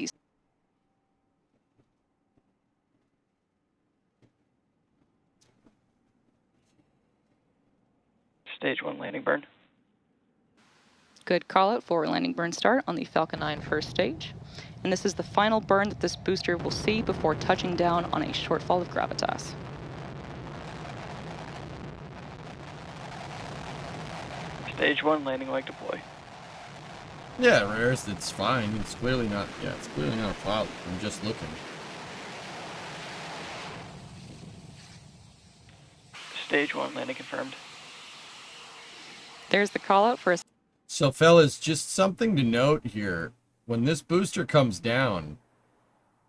Stage 1 landing burn. Good call out for landing burn start on the Falcon 9 first stage. And this is the final burn that this booster will see before touching down on a shortfall of gravitas. Stage 1 landing leg deploy. Yeah, Rarest, it's fine. It's clearly not, it's clearly not a problem. I'm just looking. Stage 1 landing confirmed. There's the call out for a... So, fellas, just something to note here. When this booster comes down,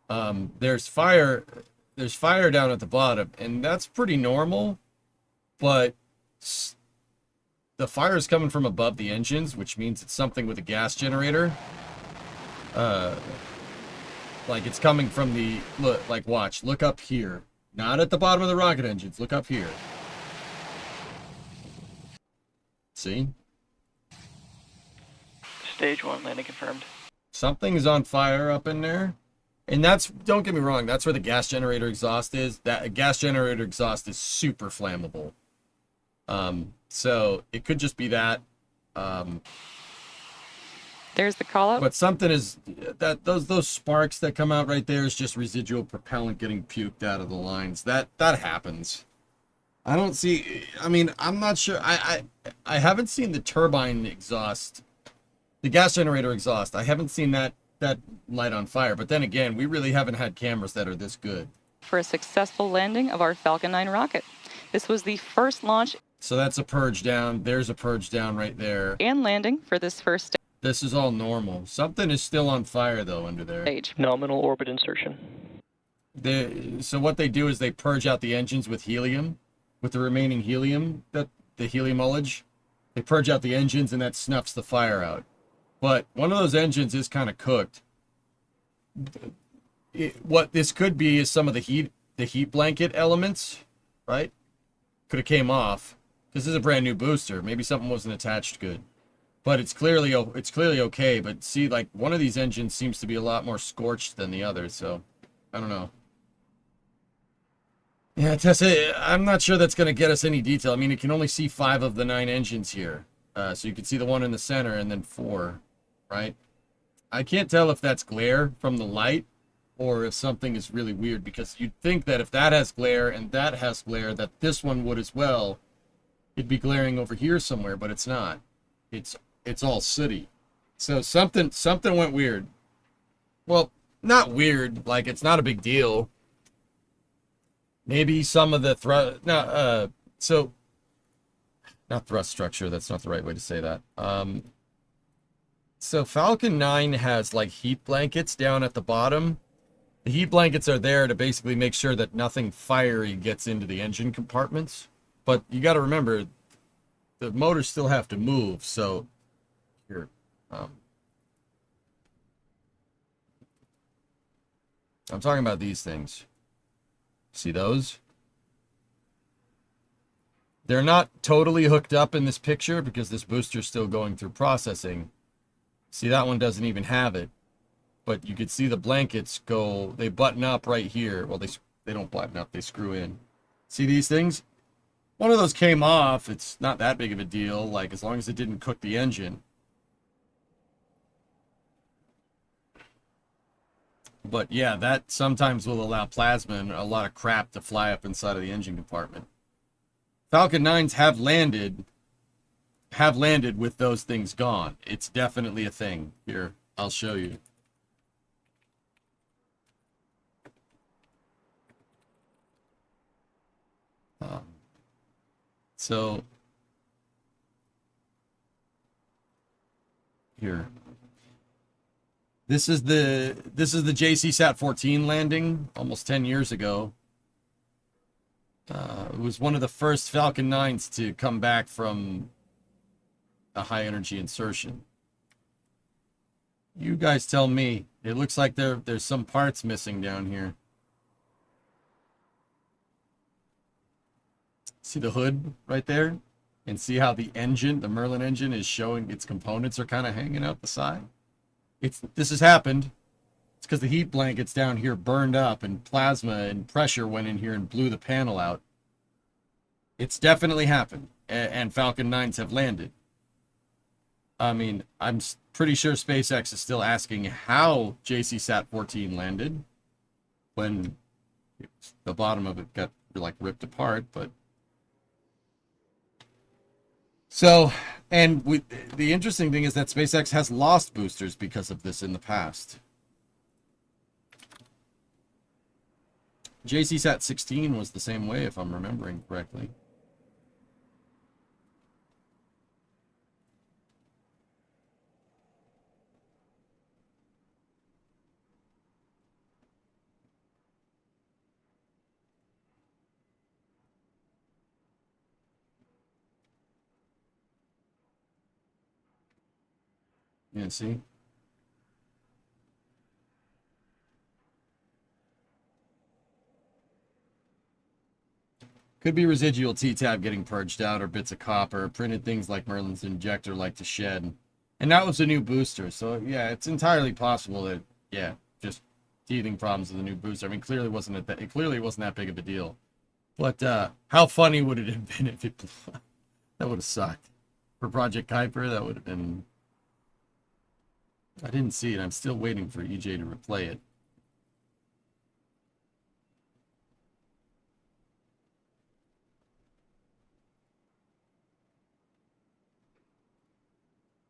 there's fire down at the bottom, and that's pretty normal, but the fire is coming from above the engines, which means it's something with a gas generator. Like it's coming from the, look up here. Not at the bottom of the rocket engines, look up here. See? Stage 1 landing confirmed. Something is on fire up in there. And that's, don't get me wrong, that's where the gas generator exhaust is. That gas generator exhaust is super flammable. So it could just be that. There's the call out. But something is that those sparks that come out right there is just residual propellant getting puked out of the lines. That happens. I don't see, I mean, I'm not sure. I haven't seen the turbine exhaust, the gas generator exhaust. I haven't seen that light on fire. But then again, we really haven't had cameras that are this good. For a successful landing of our Falcon 9 rocket. This was the first launch. So that's a purge down. There's a purge down right there. And landing for this first stage. This is all normal. Something is still on fire though under there. Nominal orbit insertion. So what they do is they purge out the engines with helium, with the remaining helium, the helium ullage. They purge out the engines and that snuffs the fire out. But one of those engines is kind of cooked. What this could be is some of the heat blanket elements, right? Could have came off. This is a brand new booster. Maybe something wasn't attached good. But it's clearly okay. But see, like, one of these engines seems to be a lot more scorched than the other, so I don't know. Yeah, Tessa, I'm not sure that's going to get us any detail. I mean, you can only see 5 of the 9 engines here. So you can see the one in the center and then 4, right? I can't tell if that's glare from the light or if something is really weird, because you'd think that if that has glare and that has glare, that this one would as well. It'd be glaring over here somewhere, but it's not. It's all sooty. So something went weird. Well, not weird, like it's not a big deal. Maybe some of the not thrust structure, that's not the right way to say that. So Falcon 9 has like heat blankets down at the bottom. The heat blankets are there to basically make sure that nothing fiery gets into the engine compartments. But you got to remember, the motors still have to move, so here. I'm talking about these things. See those? They're not totally hooked up in this picture because this booster's still going through processing. See, that one doesn't even have it. but you could see the blankets go, they button up right here. Well, they don't button up, they screw in. See these things? One of those came off. It's not that big of a deal, like as long as it didn't cook the engine. But yeah, that sometimes will allow plasma and a lot of crap to fly up inside of the engine compartment. Falcon 9s have landed with those things gone. It's definitely a thing. Here, I'll show you. So here. This is the JCSat 14 landing almost 10 years ago. It was one of the first Falcon 9s to come back from a high energy insertion. You guys tell me. It looks like there's some parts missing down here. See the hood right there? And see how the engine, the Merlin engine, is showing its components are kind of hanging out the side? This has happened. It's because the heat blankets down here burned up and plasma and pressure went in here and blew the panel out. It's definitely happened. And Falcon 9s have landed. I mean, I'm pretty sure SpaceX is still asking how JCSat 14 landed when the bottom of it got like ripped apart, but so, and the interesting thing is that SpaceX has lost boosters because of this in the past. JCSat 16 was the same way, if I'm remembering correctly. Yeah, see? Could be residual T-tab getting purged out or bits of copper, printed things like Merlin's injector like to shed. And that was a new booster, so yeah, it's entirely possible that, yeah, just teething problems with the new booster. I mean, clearly it wasn't that big of a deal. But how funny would it have been if it blew up? That would have sucked. For Project Kuiper, that would have been... I didn't see it. I'm still waiting for EJ to replay it.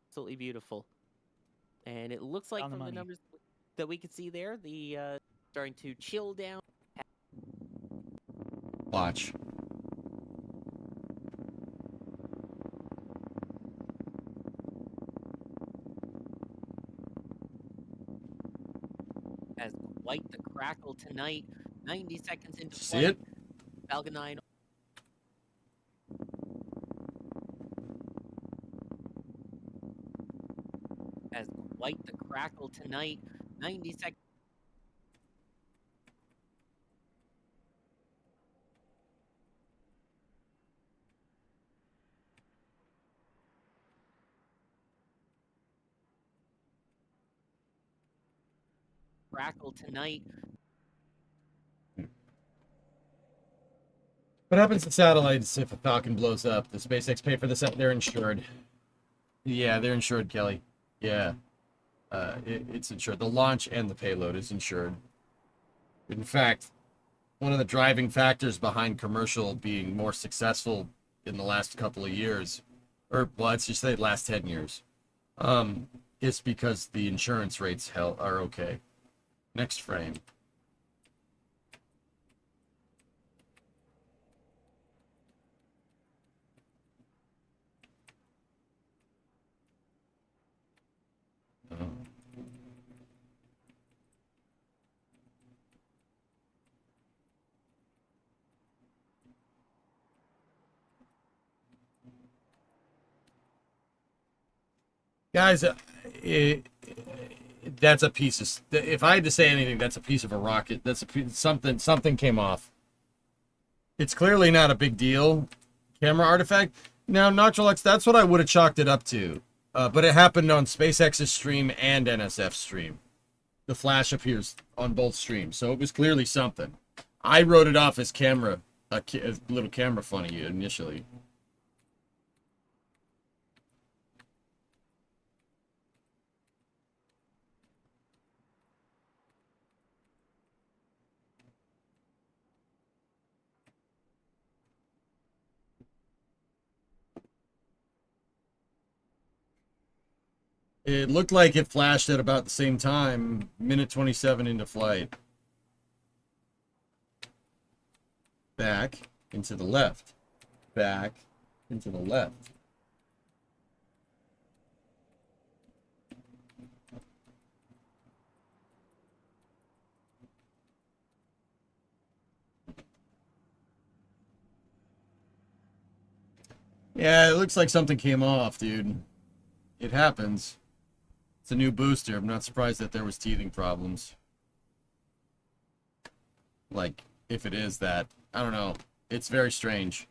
Absolutely beautiful. And it looks like from the numbers that we could see there, the starting to chill down. Watch. As quite the crackle tonight, 90 seconds into See flight. it? Falcon 9. As quite the crackle tonight, 90 seconds. Crackle tonight. What happens to satellites if a Falcon blows up? Does SpaceX pay for this? They're insured. Yeah, they're insured, Kelly. Yeah. It's insured. The launch and the payload is insured. In fact, one of the driving factors behind commercial being more successful in the last couple of years, or well, let's just say the last 10 years, is because the insurance rates are okay. Next frame. Guys, that's a piece of... If I had to say anything, that's a piece of a rocket. That's a piece, something came off. It's clearly not a big deal. Camera artifact. Now, Notrolux, that's what I would have chalked it up to. But it happened on SpaceX's stream and NSF's stream. the flash appears on both streams. So it was clearly something. I wrote it off as a little camera funny initially. It looked like it flashed at about the same time, minute 27 into flight. Back, into the left. Back, into the left. Yeah, it looks like something came off, dude. It happens. It's a new booster. I'm not surprised that there was teething problems. Like, if it is that. I don't know. It's very strange.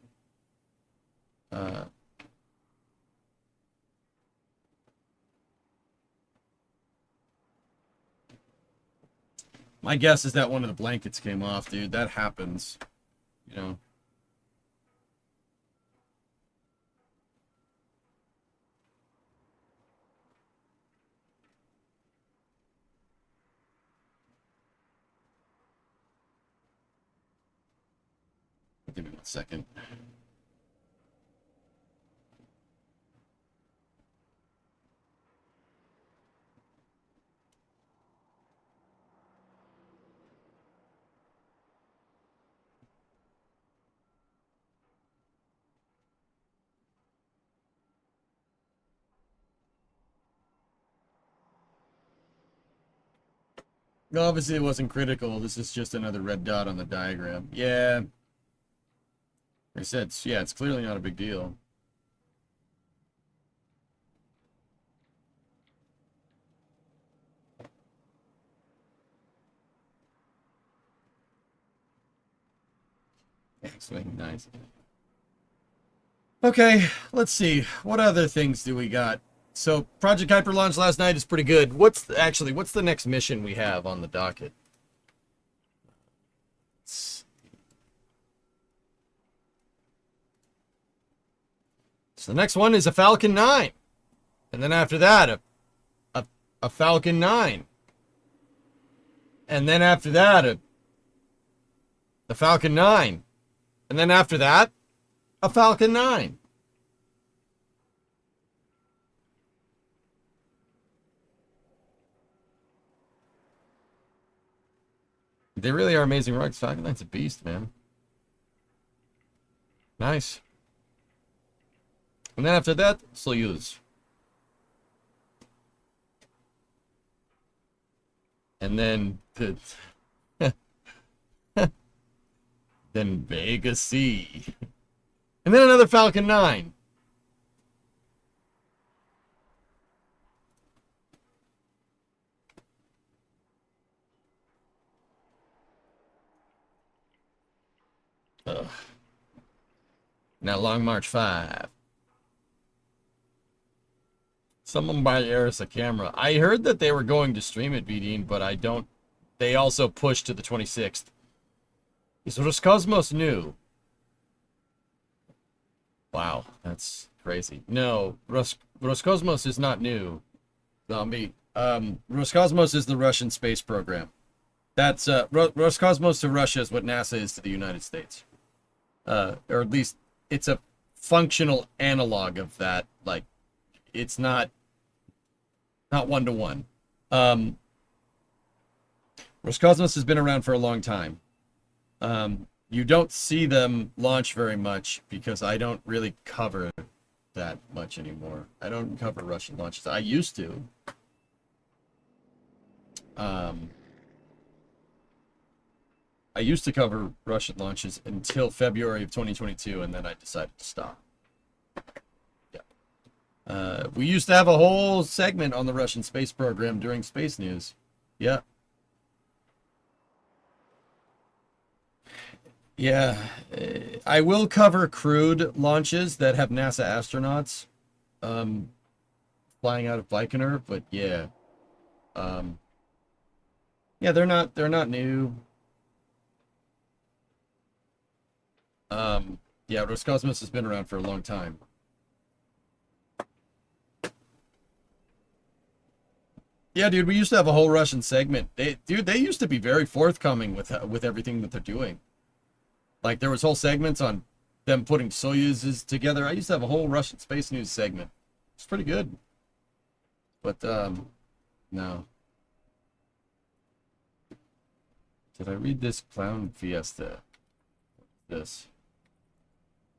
My guess is that one of the blankets came off, dude. That happens. You know. Give me 1 second. No, obviously it wasn't critical. This is just another red dot on the diagram. Yeah. Like I said, yeah, it's clearly not a big deal. X-Wing, nice. Okay, let's see. What other things do we got? So, Project Kuiper launch last night is pretty good. What's the next mission we have on the docket? So the next one is a Falcon 9. And then after that, a Falcon 9. And then after that, a Falcon 9. And then after that, a Falcon 9. They really are amazing rugs. Falcon 9's a beast, man. Nice. And then after that, Soyuz. And then then Vega C. And then another Falcon 9. Ugh. Now Long March 5. Someone buy Eris a camera. I heard that they were going to stream it, BD, but I don't. They also pushed to the 26th. Is Roscosmos new? Wow, that's crazy. No, Roscosmos is not new. Zombie. Roscosmos is the Russian space program. That's Roscosmos to Russia is what NASA is to the United States. Or at least it's a functional analog of that. Like, it's not one-to-one. Roscosmos has been around for a long time. You don't see them launch very much because I don't really cover that much anymore. I don't cover Russian launches. I used to. I used to cover Russian launches until February of 2022, and then I decided to stop. Yeah. We used to have a whole segment on the Russian space program during Space News. Yeah. Yeah. I will cover crewed launches that have NASA astronauts flying out of Baikonur, but yeah. Yeah, they're not new. Yeah, Roscosmos has been around for a long time. Yeah, dude, we used to have a whole Russian segment. They used to be very forthcoming with everything that they're doing. Like there was whole segments on them putting Soyuzes together. I used to have a whole Russian space news segment. It's pretty good. But no. Did I read this Clown Fiesta? This.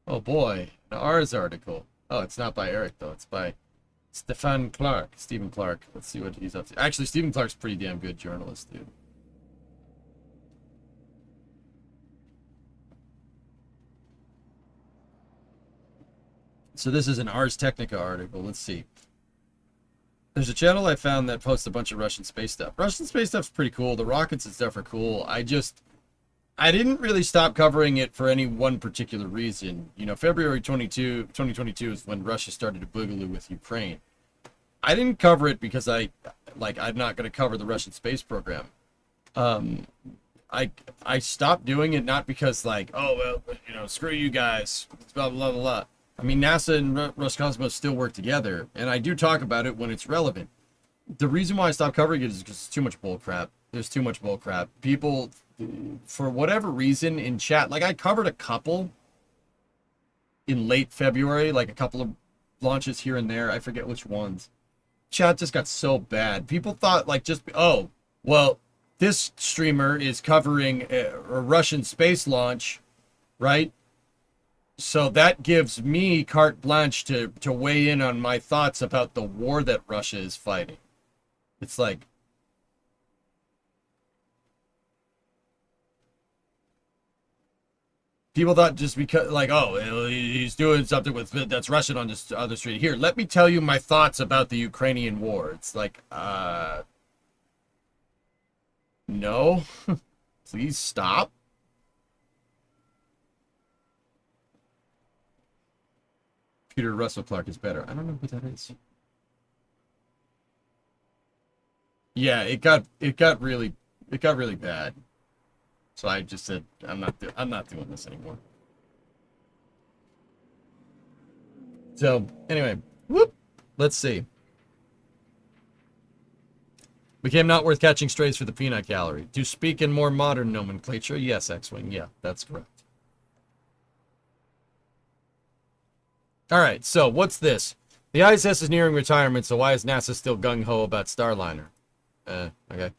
Oh boy, an Ars article. Oh, it's not by Eric though. It's by Stephen Clark. Let's see what he's up to. Actually, Stephen Clark's a pretty damn good journalist, dude. So this is an Ars Technica article. Let's see. There's a channel I found that posts a bunch of Russian space stuff. Russian space stuff's pretty cool. The rockets and stuff are cool. I didn't really stop covering it for any one particular reason. You know, February 2022 is when Russia started to boogaloo with Ukraine. I didn't cover it because I'm not going to cover the Russian space program. I stopped doing it not because like, oh, well, you know, screw you guys, blah, blah, blah, blah. I mean, NASA and Roscosmos still work together, and I do talk about it when it's relevant. The reason why I stopped covering it is because it's too much bull crap. There's too much bull crap. People, for whatever reason, in chat, like I covered a couple in late February, like a couple of launches here and there. I forget which ones. Chat just got so bad. People thought like just, oh, well, this streamer is covering a Russian space launch, right? So that gives me carte blanche to weigh in on my thoughts about the war that Russia is fighting. It's like, people thought just because, like, oh, he's doing something with that's Russian on this other street. Here, let me tell you my thoughts about the Ukrainian war. It's like, no, please stop. Peter Russell Clark is better. I don't know who that is. Yeah, it got really bad. So I just said I'm not doing this anymore. So anyway, whoop. Let's see. Became not worth catching strays for the peanut gallery. To speak in more modern nomenclature, yes, X-Wing. Yeah, that's correct. All right, so what's this? The ISS is nearing retirement, so why is NASA still gung-ho about Starliner? Okay.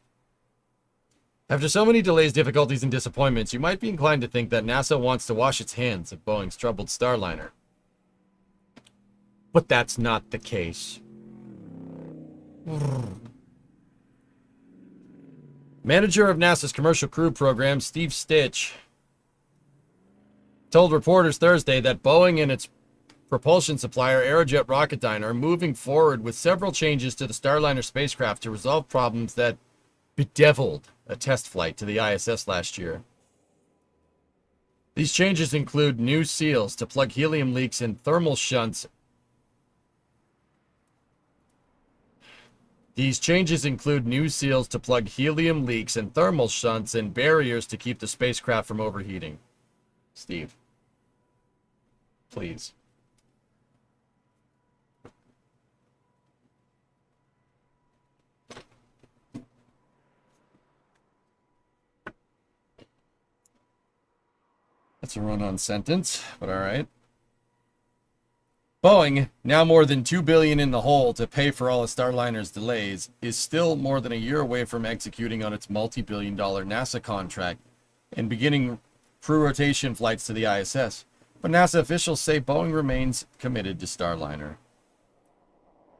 After so many delays, difficulties, and disappointments, you might be inclined to think that NASA wants to wash its hands of Boeing's troubled Starliner. But that's not the case. Manager of NASA's Commercial Crew Program, Steve Stitch, told reporters Thursday that Boeing and its propulsion supplier Aerojet Rocketdyne are moving forward with several changes to the Starliner spacecraft to resolve problems that bedeviled a test flight to the ISS last year. These changes include new seals to plug helium leaks and thermal shunts. These changes include new seals to plug helium leaks and thermal shunts and barriers to keep the spacecraft from overheating. Steve, please. That's a run-on sentence, but all right. Boeing, now more than $2 billion in the hole to pay for all of Starliner's delays, is still more than a year away from executing on its multi-billion-dollar NASA contract and beginning crew rotation flights to the ISS. But NASA officials say Boeing remains committed to Starliner.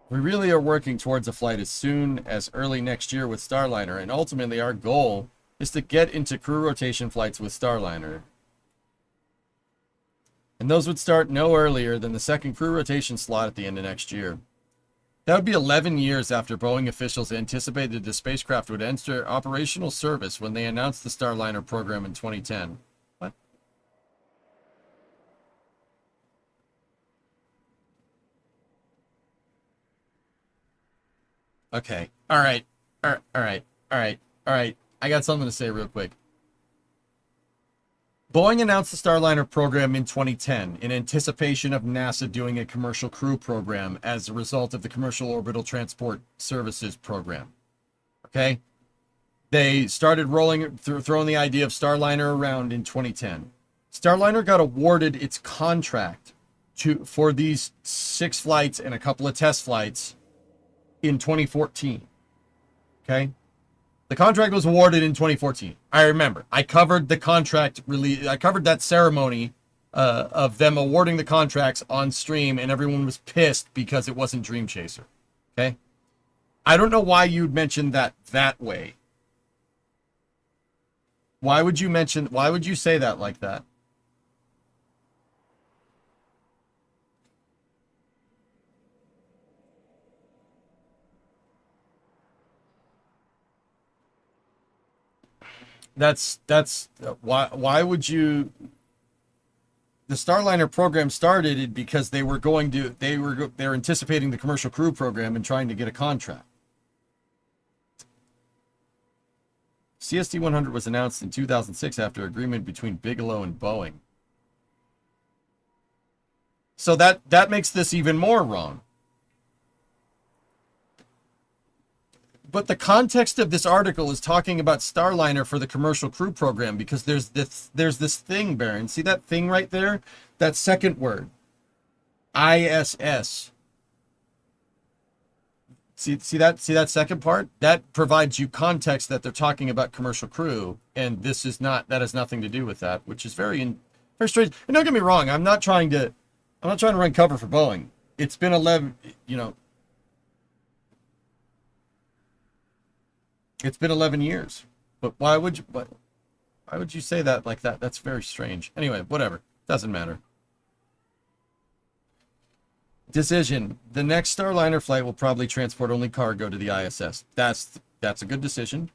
We really are working towards a flight as soon as early next year with Starliner, and ultimately our goal is to get into crew rotation flights with Starliner. And those would start no earlier than the second crew rotation slot at the end of next year. That would be 11 years after Boeing officials anticipated the spacecraft would enter operational service when they announced the Starliner program in 2010. What? Okay. All right. I got something to say real quick. Boeing announced the Starliner program in 2010 in anticipation of NASA doing a commercial crew program as a result of the Commercial Orbital Transport Services program. Okay? They started throwing the idea of Starliner around in 2010. Starliner got awarded its contract for these 6 flights and a couple of test flights in 2014. Okay? The contract was awarded in 2014. I remember. I covered the contract release. I covered that ceremony of them awarding the contracts on stream, and everyone was pissed because it wasn't Dream Chaser. Okay? I don't know why you'd mention that way. Why would you say that like that? That's why would you? The Starliner program started because they were anticipating the commercial crew program and trying to get a contract. CST-100 was announced in 2006 after agreement between Bigelow and Boeing. So that makes this even more wrong. But the context of this article is talking about Starliner for the commercial crew program because there's this thing, Baron. See that thing right there? That second word. ISS. See that second part? That provides you context that they're talking about commercial crew, and that has nothing to do with that, which is very strange. And don't get me wrong, I'm not trying to run cover for Boeing. It's been 11, it's been 11 years. But why would you say that like that? That's very strange. Anyway, whatever. Doesn't matter. Decision. The next Starliner flight will probably transport only cargo to the ISS. That's a good decision.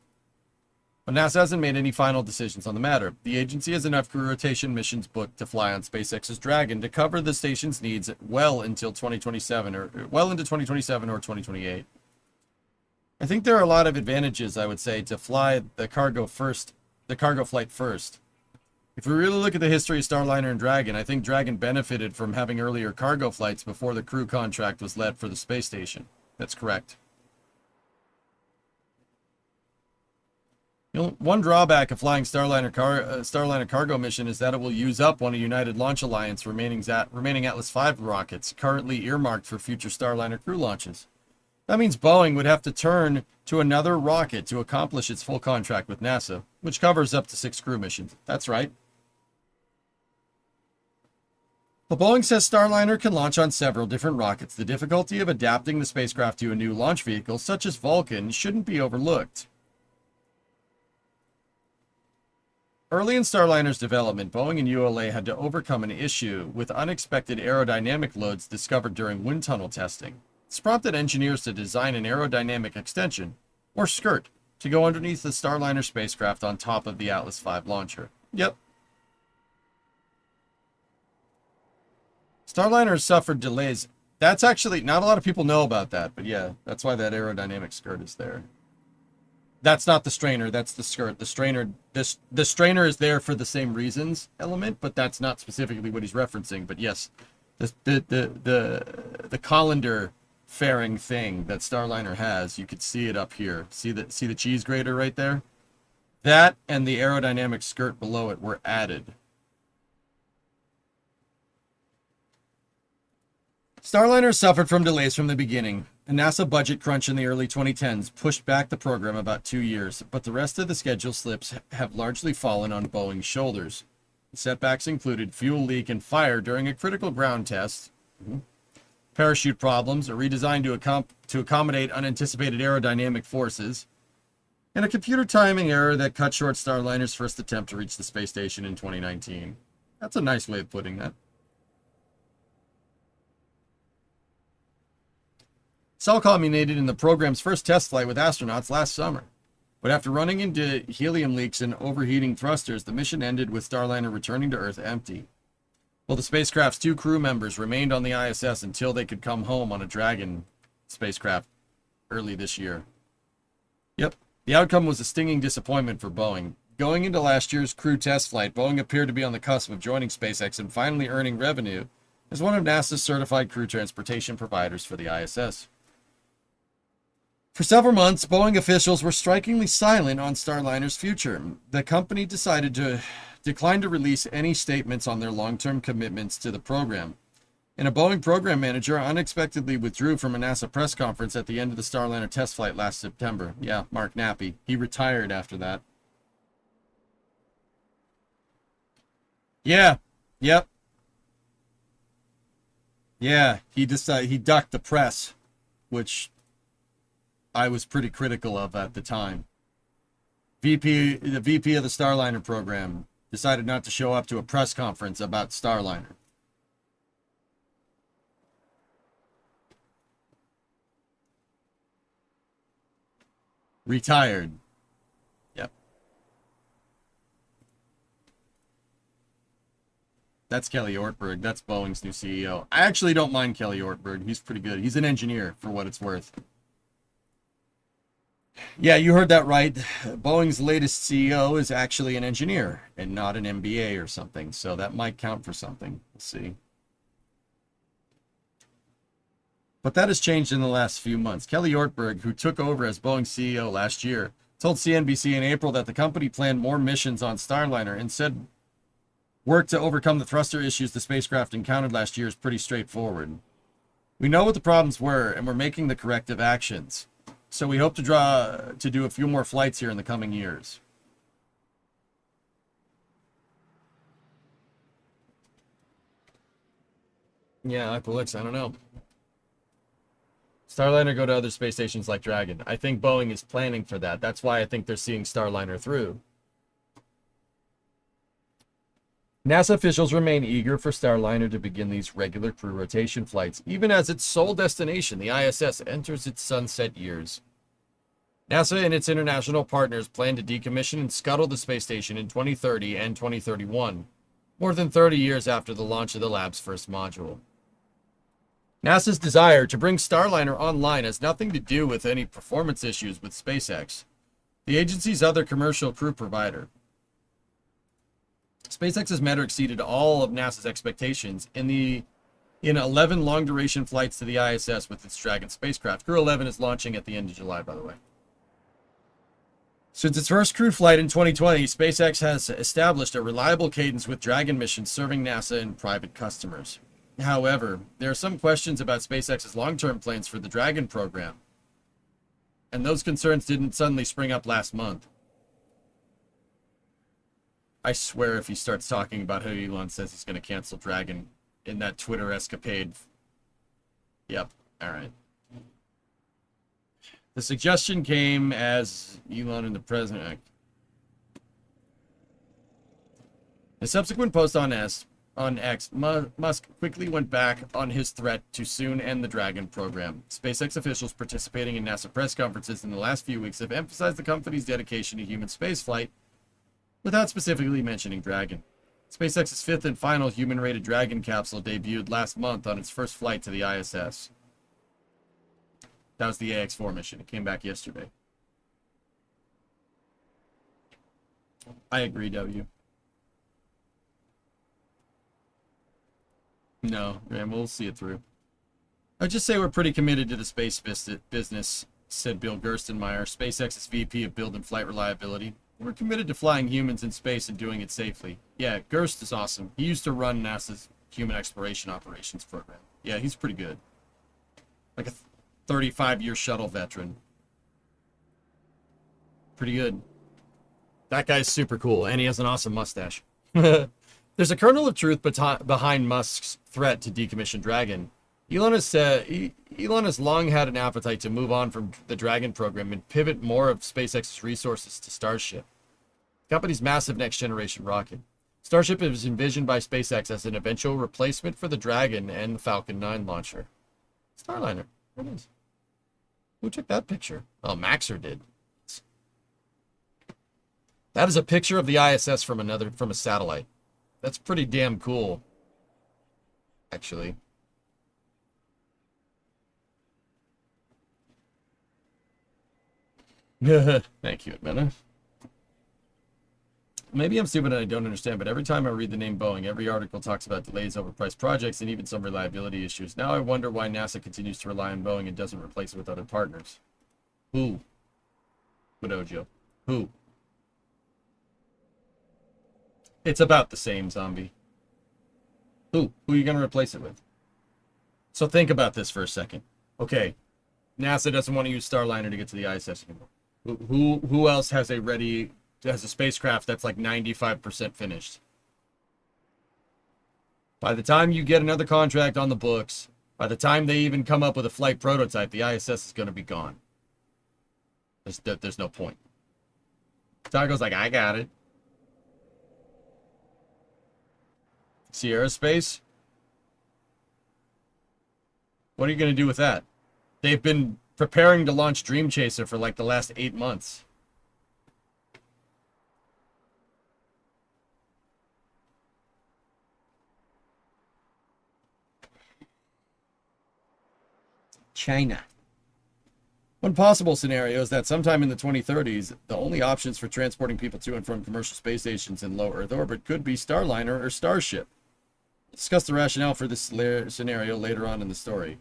But NASA hasn't made any final decisions on the matter. The agency has enough crew rotation missions booked to fly on SpaceX's Dragon to cover the station's needs well until 2027 or 2028. I think there are a lot of advantages, I would say, to fly the cargo flight first. If we really look at the history of Starliner and Dragon, I think Dragon benefited from having earlier cargo flights before the crew contract was let for the space station. That's correct. One drawback of flying Starliner cargo mission is that it will use up one of United Launch Alliance remaining Atlas V rockets currently earmarked for future Starliner crew launches. That means Boeing would have to turn to another rocket to accomplish its full contract with NASA, which covers up to 6 crew missions. That's right. But Boeing says Starliner can launch on several different rockets. The difficulty of adapting the spacecraft to a new launch vehicle, such as Vulcan, shouldn't be overlooked. Early in Starliner's development, Boeing and ULA had to overcome an issue with unexpected aerodynamic loads discovered during wind tunnel testing. This prompted engineers to design an aerodynamic extension, or skirt, to go underneath the Starliner spacecraft on top of the Atlas V launcher. Yep. Starliner has suffered delays. That's actually, not a lot of people know about that, but yeah, that's why that aerodynamic skirt is there. That's not the strainer, that's the skirt. The strainer is there for the same reasons element, but that's not specifically what he's referencing. But yes, the colander fairing thing that Starliner has, you could see it up here. See the cheese grater right there? That and the aerodynamic skirt below it were added. Starliner suffered from delays from the beginning. A NASA budget crunch in the early 2010s pushed back the program about 2 years, but the rest of the schedule slips have largely fallen on Boeing's shoulders. Setbacks included fuel leak and fire during a critical ground test, parachute problems, a redesign to accommodate unanticipated aerodynamic forces, and a computer timing error that cut short Starliner's first attempt to reach the space station in 2019. That's a nice way of putting that. This all culminated in the program's first test flight with astronauts last summer. But after running into helium leaks and overheating thrusters, the mission ended with Starliner returning to Earth empty. Well, the spacecraft's 2 crew members remained on the ISS until they could come home on a Dragon spacecraft early this year. Yep. The outcome was a stinging disappointment for Boeing. Going into last year's crew test flight, Boeing appeared to be on the cusp of joining SpaceX and finally earning revenue as one of NASA's certified crew transportation providers for the ISS. For several months, Boeing officials were strikingly silent on Starliner's future. The company decided to decline to release any statements on their long-term commitments to the program. And a Boeing program manager unexpectedly withdrew from a NASA press conference at the end of the Starliner test flight last September. Yeah, Mark Nappy. He retired after that. Yeah. Yep. Yeah, he ducked the press, which I was pretty critical of at the time. The VP of the Starliner program decided not to show up to a press conference about Starliner. Retired. Yep. That's Kelly Ortberg. That's Boeing's new CEO. I actually don't mind Kelly Ortberg. He's pretty good. He's an engineer, for what it's worth. Yeah, you heard that right. Boeing's latest CEO is actually an engineer and not an MBA or something. So that might count for something. We'll see. But that has changed in the last few months. Kelly Ortberg, who took over as Boeing's CEO last year, told CNBC in April that the company planned more missions on Starliner and said work to overcome the thruster issues the spacecraft encountered last year is pretty straightforward. We know what the problems were, and we're making the corrective actions. So we hope to do a few more flights here in the coming years. Yeah, Aqualix, I don't know. Starliner go to other space stations like Dragon. I think Boeing is planning for that. That's why I think they're seeing Starliner through. NASA officials remain eager for Starliner to begin these regular crew rotation flights, even as its sole destination, the ISS, enters its sunset years. NASA and its international partners plan to decommission and scuttle the space station in 2030 and 2031, more than 30 years after the launch of the lab's first module. NASA's desire to bring Starliner online has nothing to do with any performance issues with SpaceX, the agency's other commercial crew provider. SpaceX has met or exceeded all of NASA's expectations in 11 long-duration flights to the ISS with its Dragon spacecraft. Crew 11 is launching at the end of July, by the way. Since its first crewed flight in 2020, SpaceX has established a reliable cadence with Dragon missions serving NASA and private customers. However, there are some questions about SpaceX's long-term plans for the Dragon program, and those concerns didn't suddenly spring up last month. I swear if he starts talking about how Elon says he's going to cancel Dragon in that Twitter escapade. Yep, alright. The suggestion came as Elon and the president. A subsequent post on X, Musk quickly went back on his threat to soon end the Dragon program. SpaceX officials participating in NASA press conferences in the last few weeks have emphasized the company's dedication to human spaceflight without specifically mentioning Dragon. SpaceX's fifth and final human-rated Dragon capsule debuted last month on its first flight to the ISS. That was the AX-4 mission. It came back yesterday. I agree, W. No, man, we'll see it through. I'd just say we're pretty committed to the space business, said Bill Gerstenmaier, SpaceX's VP of Build and Flight Reliability. We're committed to flying humans in space and doing it safely. Yeah, Gerst is awesome. He used to run NASA's Human Exploration Operations program. Yeah, he's pretty good. Like a 35-year shuttle veteran. Pretty good. That guy's super cool, and he has an awesome mustache. There's a kernel of truth behind Musk's threat to decommission Dragon. Elon has long had an appetite to move on from the Dragon program and pivot more of SpaceX's resources to Starship, the company's massive next-generation rocket. Starship is envisioned by SpaceX as an eventual replacement for the Dragon and the Falcon 9 launcher. Starliner. There it is. Who took that picture? Oh, Maxer did. That is a picture of the ISS from a satellite. That's pretty damn cool, actually. Thank you, Admina. Maybe I'm stupid and I don't understand, but every time I read the name Boeing, every article talks about delays, overpriced projects, and even some reliability issues. Now I wonder why NASA continues to rely on Boeing and doesn't replace it with other partners. Who? Widojo. Who? It's about the same, zombie. Who? Who are you going to replace it with? So think about this for a second. Okay, NASA doesn't want to use Starliner to get to the ISS anymore. Who else has a spacecraft that's like 95% finished? By the time you get another contract on the books, by the time they even come up with a flight prototype, the ISS is going to be gone. There's no point. Tago's like, I got it. Sierra Space? What are you going to do with that? They've been preparing to launch Dream Chaser for like the last 8 months. China. One possible scenario is that sometime in the 2030s, the only options for transporting people to and from commercial space stations in low Earth orbit could be Starliner or Starship. We'll discuss the rationale for this scenario later on in the story.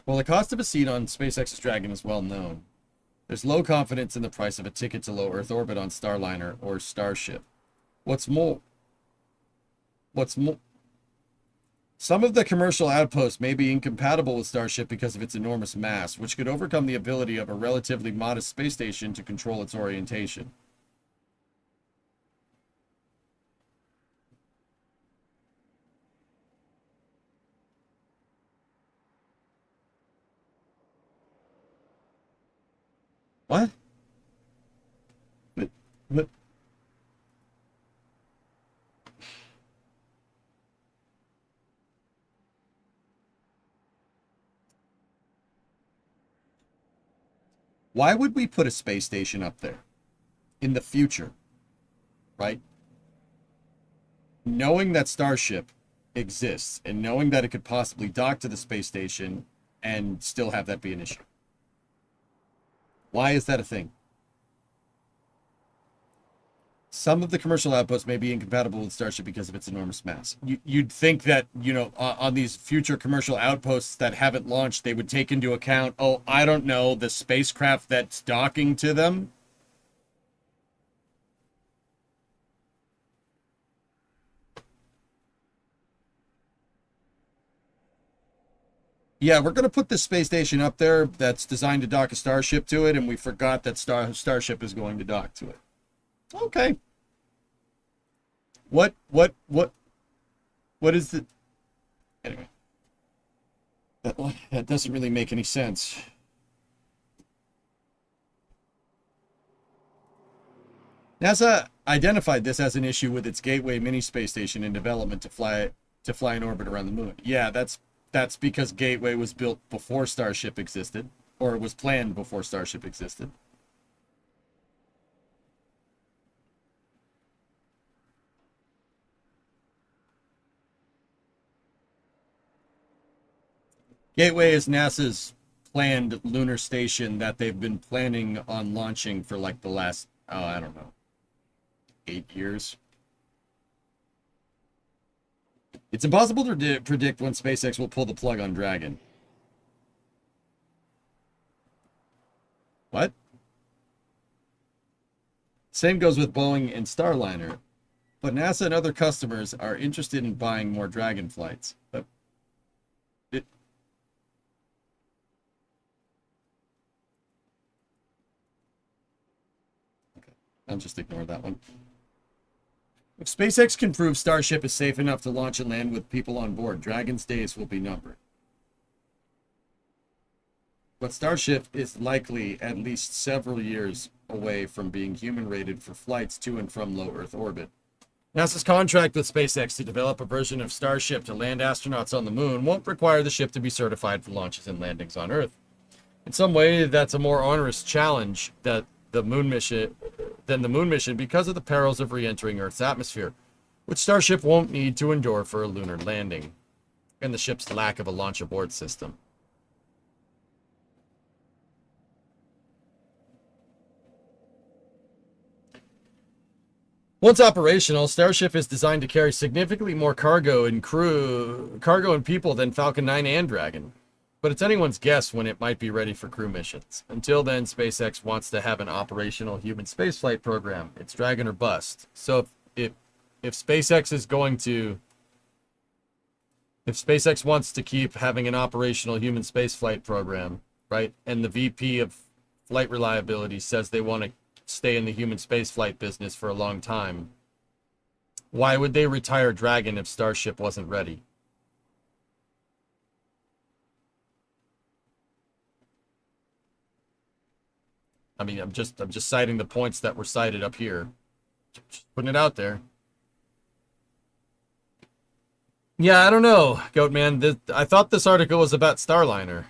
While the cost of a seat on SpaceX's Dragon is well known, there's low confidence in the price of a ticket to low Earth orbit on Starliner or Starship. What's more, some of the commercial outposts may be incompatible with Starship because of its enormous mass, which could overcome the ability of a relatively modest space station to control its orientation. What? What? Why would we put a space station up there in the future, right? Knowing that Starship exists and knowing that it could possibly dock to the space station and still have that be an issue. Why is that a thing? Some of the commercial outposts may be incompatible with Starship because of its enormous mass. You'd think that, you know, on these future commercial outposts that haven't launched, they would take into account, oh, I don't know, the spacecraft that's docking to them. Yeah, we're going to put this space station up there that's designed to dock a Starship to it, and we forgot that Starship is going to dock to it. Okay. What is the... Anyway. That doesn't really make any sense. NASA identified this as an issue with its Gateway mini space station in development to fly in orbit around the moon. Yeah, that's because Gateway was built before Starship existed, or was planned before Starship existed. Gateway is NASA's planned lunar station that they've been planning on launching for like the last, I don't know, 8 years. It's impossible to predict when SpaceX will pull the plug on Dragon. What? Same goes with Boeing and Starliner. But NASA and other customers are interested in buying more Dragon flights. But okay, I'll just ignore that one. If SpaceX can prove Starship is safe enough to launch and land with people on board, Dragon's days will be numbered. But Starship is likely at least several years away from being human-rated for flights to and from low Earth orbit. NASA's contract with SpaceX to develop a version of Starship to land astronauts on the moon won't require the ship to be certified for launches and landings on Earth. In some way, that's a more onerous challenge than the moon mission because of the perils of re-entering Earth's atmosphere. which Starship won't need to endure for a lunar landing, and the ship's lack of a launch abort system. Once operational, Starship is designed to carry significantly more cargo and people than Falcon 9 and Dragon. But it's anyone's guess when it might be ready for crew missions. Until then, SpaceX wants to have an operational human spaceflight program. It's Dragon or bust. So if SpaceX is going to... If SpaceX wants to keep having an operational human spaceflight program, right, and the VP of flight reliability says they want to stay in the human spaceflight business for a long time, why would they retire Dragon if Starship wasn't ready? I mean, I'm just citing the points that were cited up here. Just putting it out there. Yeah, I don't know, Goatman. I thought this article was about Starliner.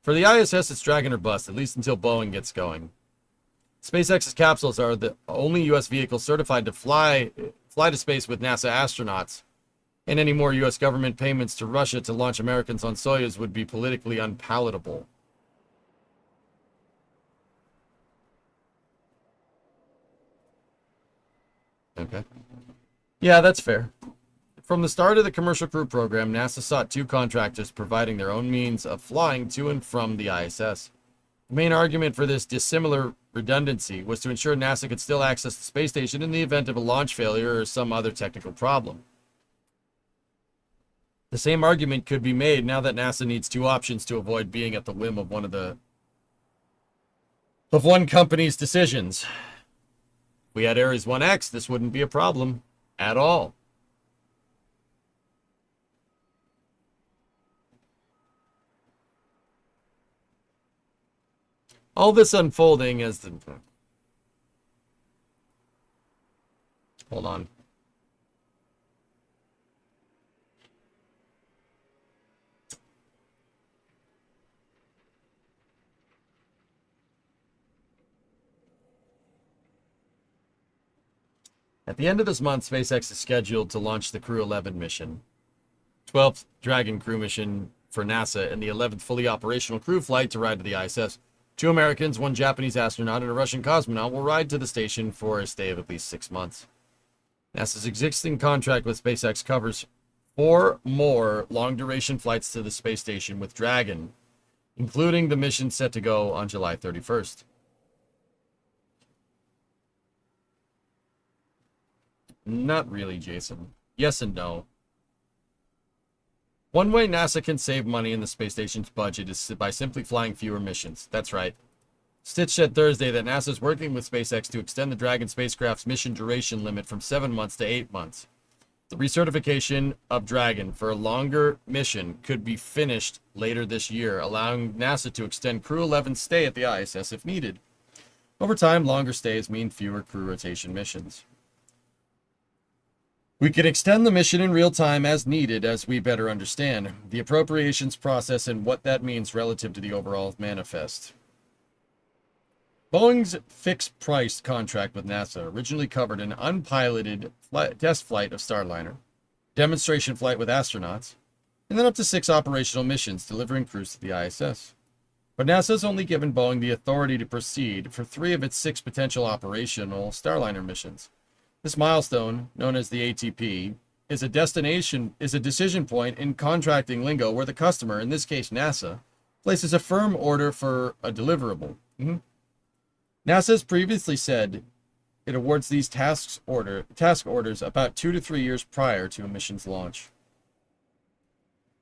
For the ISS, it's Dragon or bust, at least until Boeing gets going. SpaceX's capsules are the only U.S. vehicles certified to fly to space with NASA astronauts, and any more U.S. government payments to Russia to launch Americans on Soyuz would be politically unpalatable. Okay. Yeah, that's fair. From the start of the Commercial Crew Program, NASA sought two contractors providing their own means of flying to and from the ISS. The main argument for this dissimilar redundancy was to ensure NASA could still access the space station in the event of a launch failure or some other technical problem. The same argument could be made now that NASA needs two options to avoid being at the whim of one company's decisions. If we had Ares 1X, this wouldn't be a problem at all. All this unfolding as the... Hold on. At the end of this month, SpaceX is scheduled to launch the Crew 11 mission, 12th Dragon crew mission for NASA, and the 11th fully operational crew flight to ride to the ISS. 2 Americans, 1 Japanese astronaut, and a Russian cosmonaut will ride to the station for a stay of at least 6 months. NASA's existing contract with SpaceX covers 4 more long-duration flights to the space station with Dragon, including the mission set to go on July 31st. Not really, Jason. Yes and no. One way NASA can save money in the space station's budget is by simply flying fewer missions. That's right. Stitch said Thursday that NASA is working with SpaceX to extend the Dragon spacecraft's mission duration limit from 7 months to 8 months. The recertification of Dragon for a longer mission could be finished later this year, allowing NASA to extend Crew 11's stay at the ISS if needed. Over time, longer stays mean fewer crew rotation missions. We can extend the mission in real time as needed as we better understand the appropriations process and what that means relative to the overall manifest. Boeing's fixed-price contract with NASA originally covered an unpiloted test flight of Starliner, demonstration flight with astronauts, and then up to 6 operational missions delivering crews to the ISS. But NASA has only given Boeing the authority to proceed for 3 of its 6 potential operational Starliner missions. This milestone, known as the ATP, is a decision point in contracting lingo where the customer, in this case NASA, places a firm order for a deliverable. NASA has previously said it awards these task orders about 2 to 3 years prior to a mission's launch.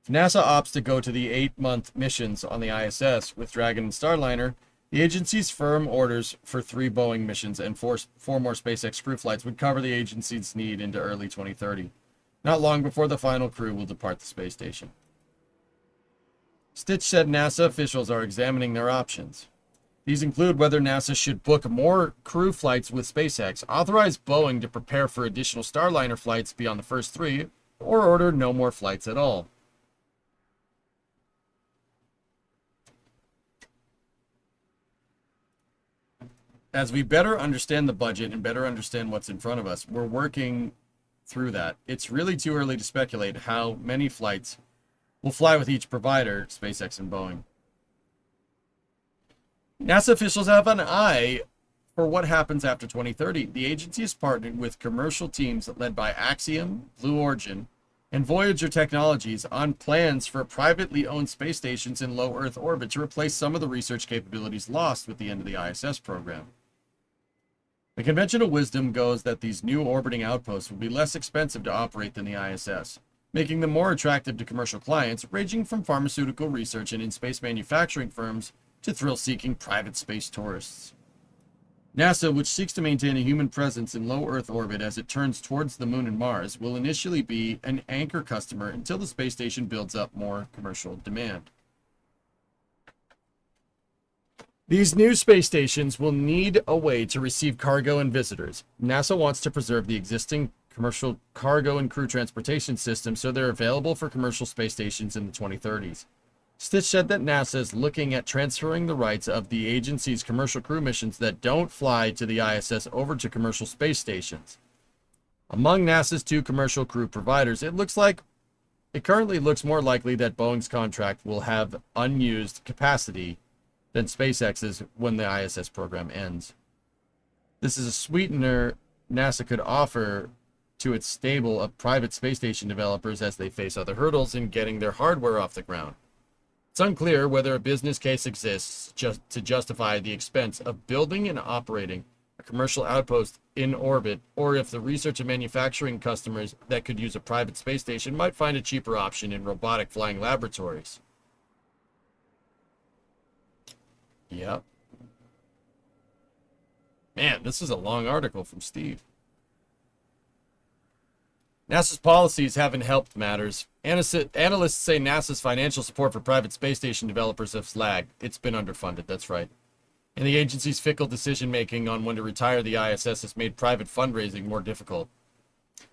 If NASA opts to go to the 8-month missions on the ISS with Dragon and Starliner, the agency's firm orders for 3 Boeing missions and 4 more SpaceX crew flights would cover the agency's need into early 2030, not long before the final crew will depart the space station. Stitch said NASA officials are examining their options. These include whether NASA should book more crew flights with SpaceX, authorize Boeing to prepare for additional Starliner flights beyond the first 3, or order no more flights at all. as we better understand the budget and better understand what's in front of us, we're working through that. It's really too early to speculate how many flights will fly with each provider, SpaceX and Boeing. NASA officials have an eye for what happens after 2030. The agency has partnered with commercial teams led by Axiom, Blue Origin, and Voyager Technologies on plans for privately owned space stations in low Earth orbit to replace some of the research capabilities lost with the end of the ISS program. The conventional wisdom goes that these new orbiting outposts will be less expensive to operate than the ISS, making them more attractive to commercial clients, ranging from pharmaceutical research and in-space manufacturing firms to thrill-seeking private space tourists. NASA, which seeks to maintain a human presence in low Earth orbit as it turns towards the Moon and Mars, will initially be an anchor customer until the space station builds up more commercial demand. These new space stations will need a way to receive cargo and visitors. NASA wants to preserve the existing commercial cargo and crew transportation system so they're available for commercial space stations in the 2030s. Stitch said that NASA is looking at transferring the rights of the agency's commercial crew missions that don't fly to the ISS over to commercial space stations. Among NASA's two commercial crew providers, it currently looks more likely that Boeing's contract will have unused capacity than SpaceX's when the ISS program ends. This is a sweetener NASA could offer to its stable of private space station developers as they face other hurdles in getting their hardware off the ground. It's unclear whether a business case exists just to justify the expense of building and operating a commercial outpost in orbit, or if the research and manufacturing customers that could use a private space station might find a cheaper option in robotic flying laboratories. Yep. Man, this is a long article from Steve. NASA's policies haven't helped matters. Analysts say NASA's financial support for private space station developers has lagged. It's been underfunded, that's right. And the agency's fickle decision-making on when to retire the ISS has made private fundraising more difficult.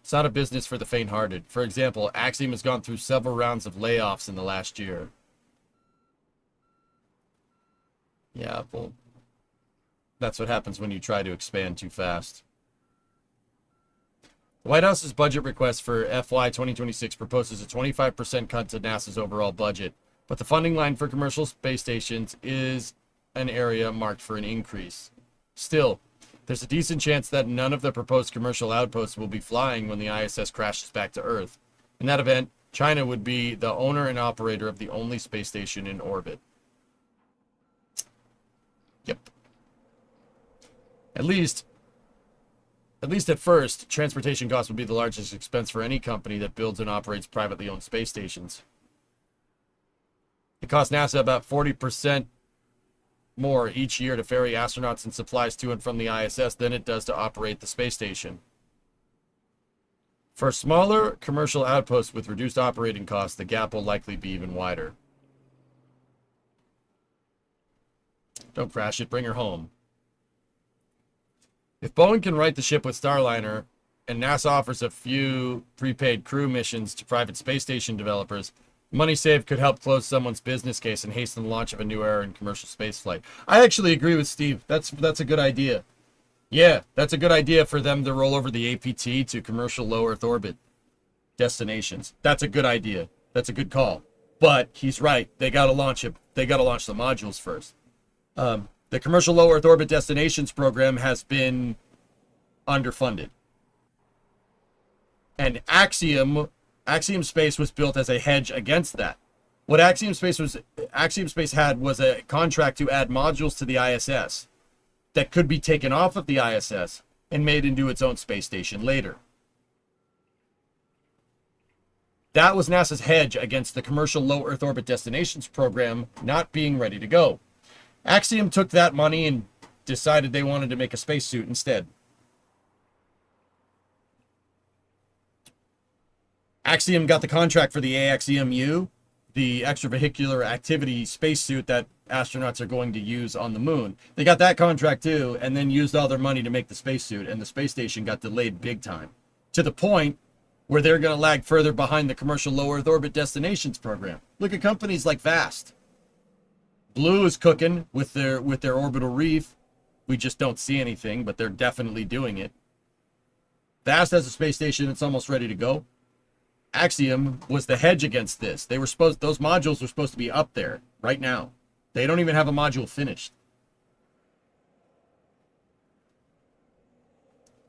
It's not a business for the faint-hearted. For example, Axiom has gone through several rounds of layoffs in the last year. Yeah, well, that's what happens when you try to expand too fast. The White House's budget request for FY 2026 proposes a 25% cut to NASA's overall budget, but the funding line for commercial space stations is an area marked for an increase. Still, there's a decent chance that none of the proposed commercial outposts will be flying when the ISS crashes back to Earth. In that event, China would be the owner and operator of the only space station in orbit. Yep. At least at first, transportation costs would be the largest expense for any company that builds and operates privately owned space stations. It costs NASA about 40% more each year to ferry astronauts and supplies to and from the ISS than it does to operate the space station. For smaller commercial outposts with reduced operating costs, the gap will likely be even wider. Don't crash it, bring her home. If Boeing can right the ship with Starliner, and NASA offers a few prepaid crew missions to private space station developers, money saved could help close someone's business case and hasten the launch of a new era in commercial spaceflight. I actually agree with Steve. That's a good idea. Yeah, that's a good idea for them to roll over the APT to commercial low Earth orbit destinations. That's a good idea. That's a good call. But he's right. They got to launch it. They got to launch the modules first. The commercial low Earth orbit destinations program has been underfunded. And Axiom Space was built as a hedge against that. What Axiom Space had was a contract to add modules to the ISS that could be taken off of the ISS and made into its own space station later. That was NASA's hedge against the commercial low Earth orbit destinations program not being ready to go. Axiom took that money and decided they wanted to make a spacesuit instead. Axiom got the contract for the AXEMU, the extravehicular activity spacesuit that astronauts are going to use on the moon. They got that contract too, and then used all their money to make the spacesuit, and the space station got delayed big time. To the point where they're going to lag further behind the commercial low Earth orbit destinations program. Look at companies like Vast. Blue is cooking with their orbital reef. We just don't see anything, but they're definitely doing it. VAST has a space station that's almost ready to go. Axiom was the hedge against this. Those modules were supposed to be up there right now. They don't even have a module finished.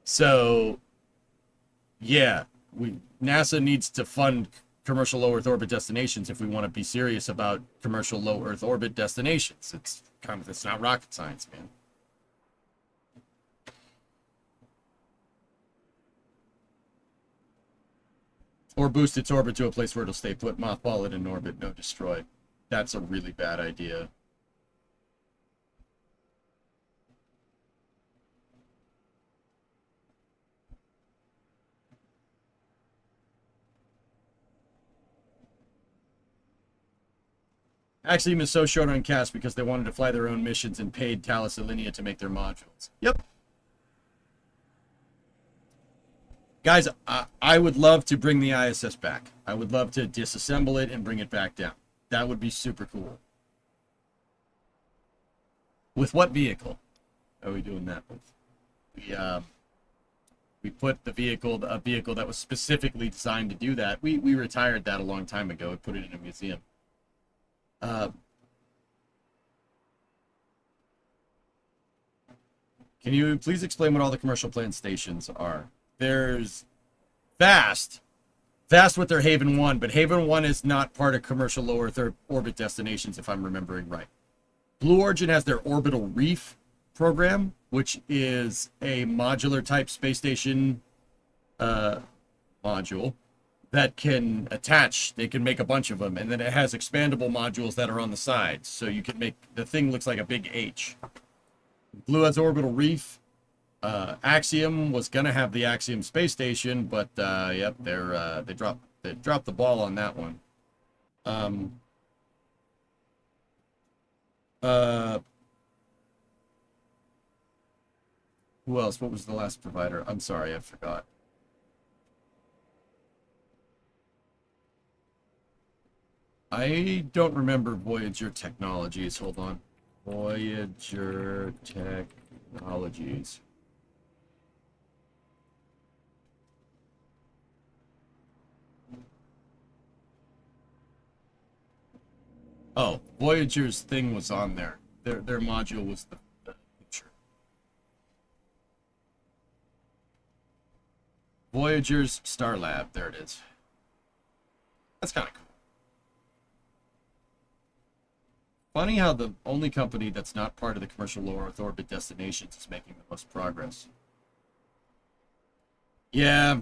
So, yeah, NASA needs to fund commercial low Earth orbit destinations if we want to be serious about commercial low Earth orbit destinations. It's not rocket science, man. Or boost its orbit to a place where it'll stay put, mothball it in orbit, no destroy. That's a really bad idea. Axiom is so short on cash because they wanted to fly their own missions and paid Thales Alinea to make their modules. Yep. Guys, I would love to bring the ISS back. I would love to disassemble it and bring it back down. That would be super cool. With what vehicle are we doing that with? We put a vehicle that was specifically designed to do that. We retired that a long time ago and put it in a museum. Can you please explain what all the commercial planned stations are? There's VAST with their Haven 1, but Haven 1 is not part of commercial low Earth orbit destinations, if I'm remembering right. Blue Origin has their Orbital Reef program, which is a modular type space station module that can attach. They can make a bunch of them, and then it has expandable modules that are on the sides, so you can make the thing looks like a big H. Blue has Orbital Reef. Axiom was gonna have the Axiom space station, but yep, they dropped the ball on that one. Who else? What was the last provider? I'm sorry, I forgot. I don't remember Voyager Technologies. Hold on. Voyager Technologies. Oh, Voyager's thing was on there. Their module was the picture. Voyager's Star Lab. There it is. That's kind of cool. Funny how the only company that's not part of the commercial low Earth orbit destinations is making the most progress. Yeah.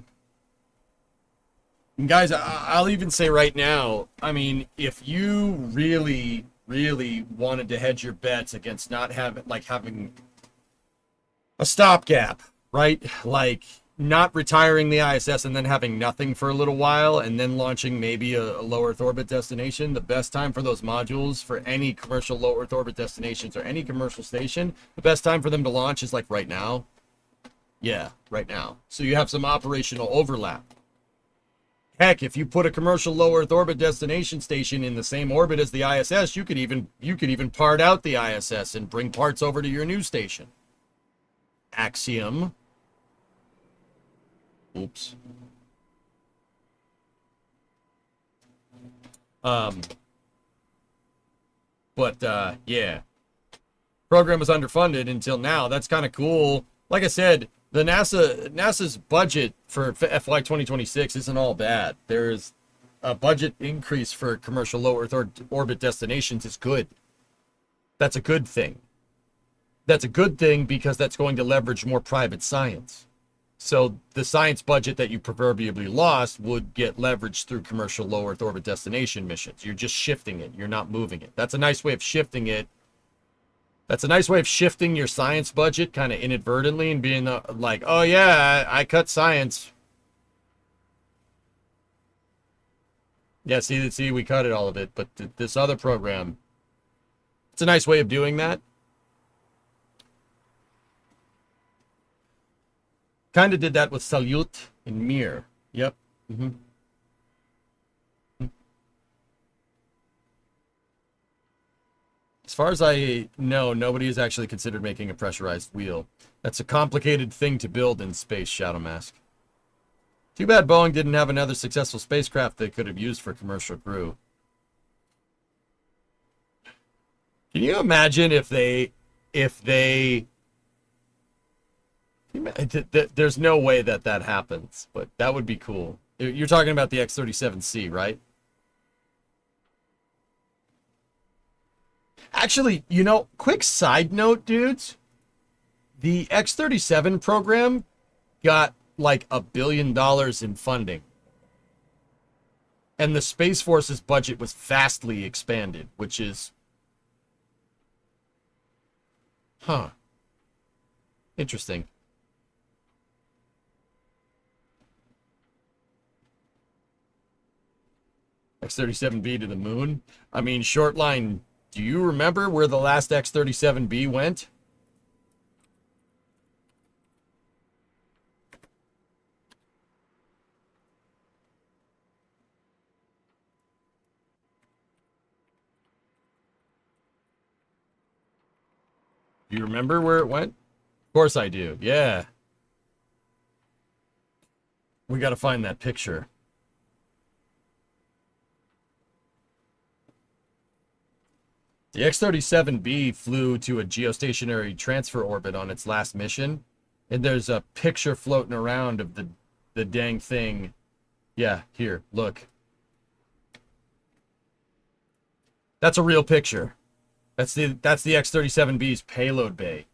And guys, I'll even say right now, I mean, if you really, really wanted to hedge your bets against not having a stopgap, right? Like not retiring the ISS and then having nothing for a little while and then launching maybe a low Earth orbit destination, the best time for those modules for any commercial low Earth orbit destinations or any commercial station, the best time for them to launch is like right now. Yeah, right now. So you have some operational overlap. Heck, if you put a commercial low Earth orbit destination station in the same orbit as the ISS, you could even part out the ISS and bring parts over to your new station. Axiom. Oops. Yeah. Program was underfunded until now. That's kind of cool. Like I said, the NASA's budget for FY 2026 isn't all bad. There's a budget increase for commercial low Earth orbit destinations is good. That's a good thing. That's a good thing because that's going to leverage more private science. So the science budget that you proverbially lost would get leveraged through commercial low Earth orbit destination missions. You're just shifting it. You're not moving it. That's a nice way of shifting it. That's a nice way of shifting your science budget kind of inadvertently and being like, oh yeah, I cut science. Yeah, see, we cut it all of it. But this other program, it's a nice way of doing that. Kind of did that with Salyut and Mir. Yep. far as I know, nobody has actually considered making a pressurized wheel. That's a complicated thing to build in space, Shadow Mask. Too bad Boeing didn't have another successful spacecraft they could have used for commercial crew. Can you imagine if they there's no way that happens, but that would be cool. You're talking about the X-37C, right? Actually, you know, quick side note, dudes. The X-37 program got like $1 billion in funding. And the Space Force's budget was vastly expanded, which is... Huh. Interesting. X-37B to the moon? I mean, short line, do you remember where the last X-37B went? Do you remember where it went? Of course I do, yeah. We gotta find that picture. The X-37B flew to a geostationary transfer orbit on its last mission, and there's a picture floating around of the dang thing. Yeah, here, look. That's a real picture. That's the X-37B's payload bay.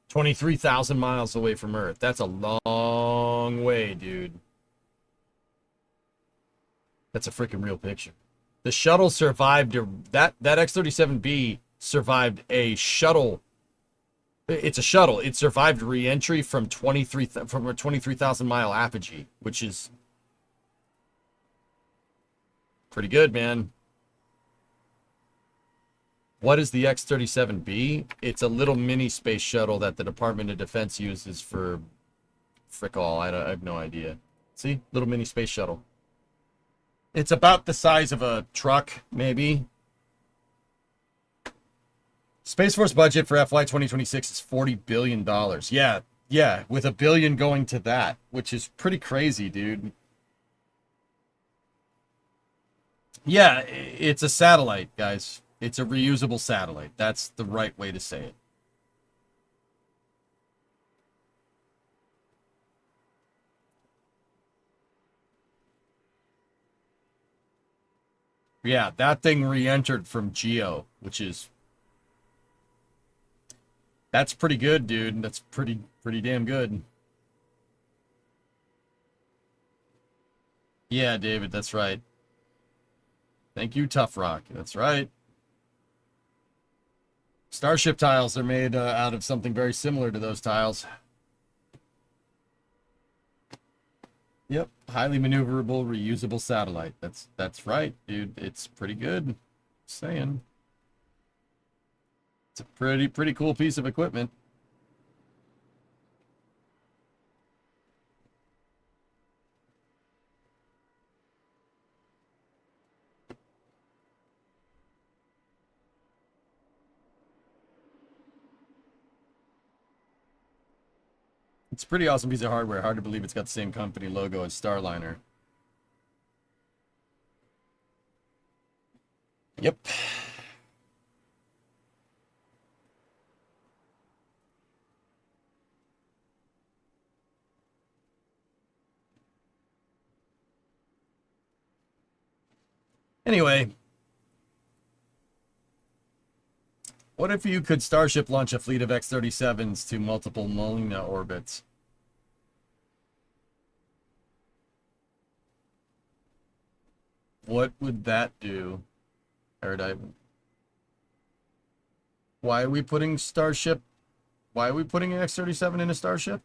23,000 miles away from Earth. That's a long way, dude. That's a freaking real picture. The shuttle survived that X-37B survived a shuttle. It's a shuttle. It survived re-entry from a 23,000 mile apogee, which is pretty good, man. What is the X-37B? It's a little mini space shuttle that the Department of Defense uses for frick all. I have no idea. See? Little mini space shuttle. It's about the size of a truck, maybe. Space Force budget for FY 2026 is $40 billion. Yeah, with $1 billion going to that, which is pretty crazy, dude. Yeah, it's a satellite, guys. It's a reusable satellite. That's the right way to say it. Yeah, that thing re-entered from Geo, which is... That's pretty good, dude. That's pretty damn good. Yeah, David, that's right. Thank you, Tough Rock. That's right. Starship tiles are made out of something very similar to those tiles. Yep, highly maneuverable, reusable satellite. That's right, dude. It's pretty good. Just saying. It's a pretty cool piece of equipment. It's a pretty awesome piece of hardware. Hard to believe it's got the same company logo as Starliner. Yep. Anyway. What if you could Starship launch a fleet of X-37s to multiple Molina orbits? What would that do? Paradigm. Why are we putting Starship? Why are we putting an X-37 in a Starship?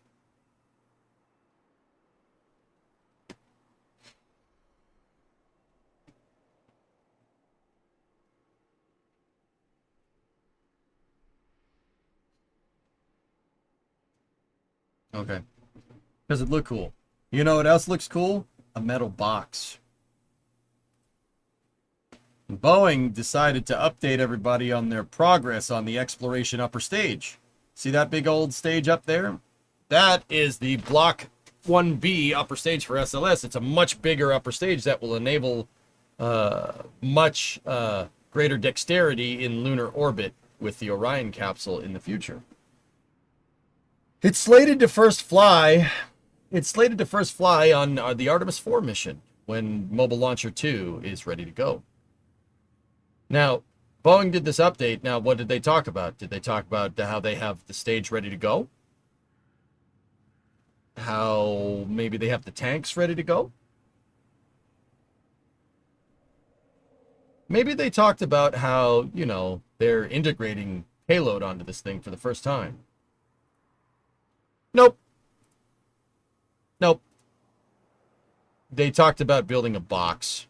Okay. Does it look cool? You know what else looks cool? A metal box. Boeing decided to update everybody on their progress on the exploration upper stage. See that big old stage up there? That is the Block 1B upper stage for SLS. It's a much bigger upper stage that will enable much greater dexterity in lunar orbit with the Orion capsule in the future. It's slated to first fly. It's slated to first fly on the Artemis 4 mission when Mobile Launcher 2 is ready to go. Now, Boeing did this update. Now, what did they talk about? Did they talk about how they have the stage ready to go? How maybe they have the tanks ready to go? Maybe they talked about how, you know, they're integrating payload onto this thing for the first time. Nope. Nope. They talked about building a box.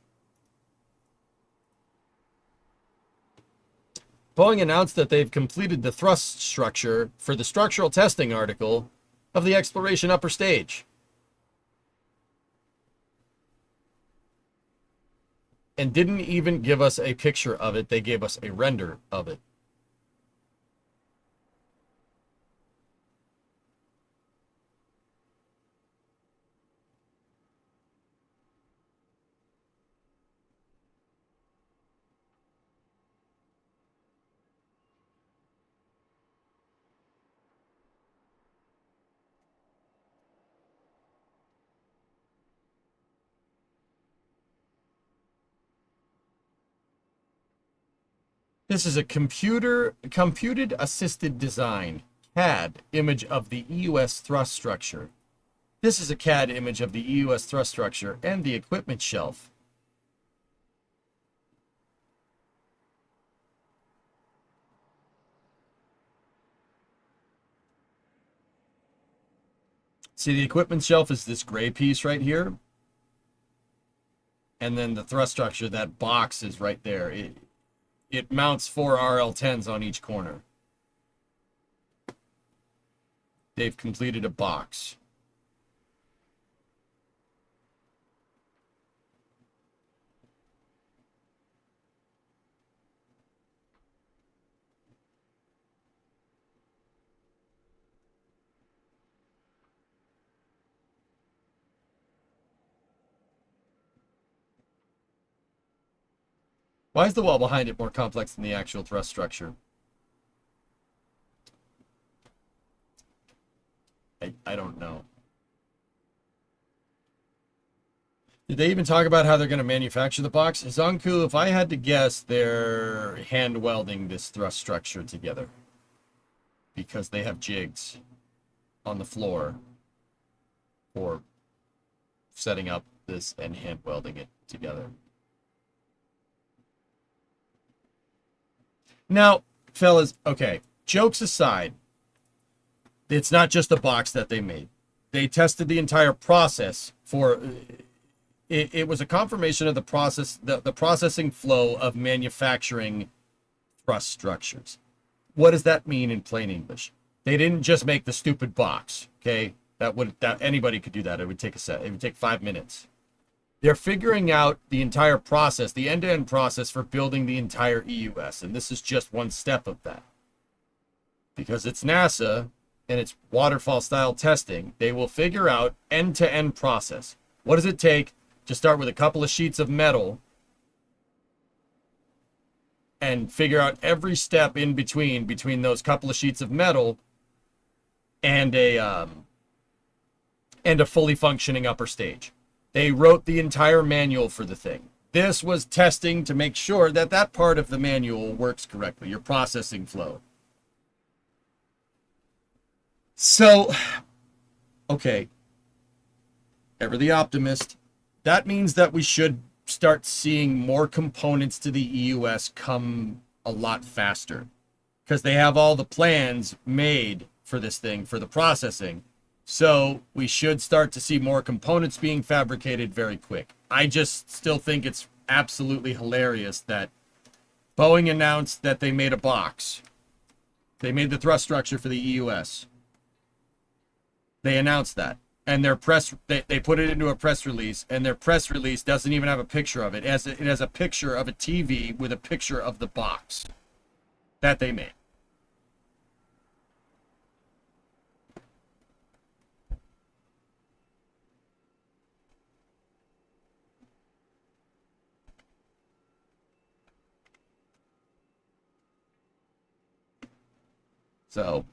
Boeing announced that they've completed the thrust structure for the structural testing article of the exploration upper stage. And didn't even give us a picture of it. They gave us a render of it. This is a computed assisted design, CAD image of the EUS thrust structure. This is a CAD image of the EUS thrust structure and the equipment shelf. See, the equipment shelf is this gray piece right here. And then the thrust structure, that box is right there. It mounts 4 RL-10s on each corner. They've completed a box. Why is the wall behind it more complex than the actual thrust structure? I don't know. Did they even talk about how they're going to manufacture the box? Zonku, if I had to guess, they're hand welding this thrust structure together. Because they have jigs on the floor for setting up this and hand welding it together. Now, fellas, okay, jokes aside, it's not just a box that they made. They tested the entire process for, it was a confirmation of the process, the processing flow of manufacturing thrust structures. What does that mean in plain English? They didn't just make the stupid box, okay? That anybody could do that. It would take it would take 5 minutes. They're figuring out the entire process, the end-to-end process for building the entire EUS, and this is just one step of that. Because it's NASA and it's waterfall-style testing, they will figure out end-to-end process. What does it take to start with a couple of sheets of metal and figure out every step in between those couple of sheets of metal and a fully functioning upper stage? They wrote the entire manual for the thing. This was testing to make sure that that part of the manual works correctly, your processing flow. So, okay, ever the optimist, that means that we should start seeing more components to the EUS come a lot faster because they have all the plans made for this thing, for the processing. So we should start to see more components being fabricated very quick. I just still think it's absolutely hilarious that Boeing announced that they made a box. They made the thrust structure for the EUS. They announced that. And their they put it into a press release, and their press release doesn't even have a picture of it. It has a picture of a TV with a picture of the box that they made. So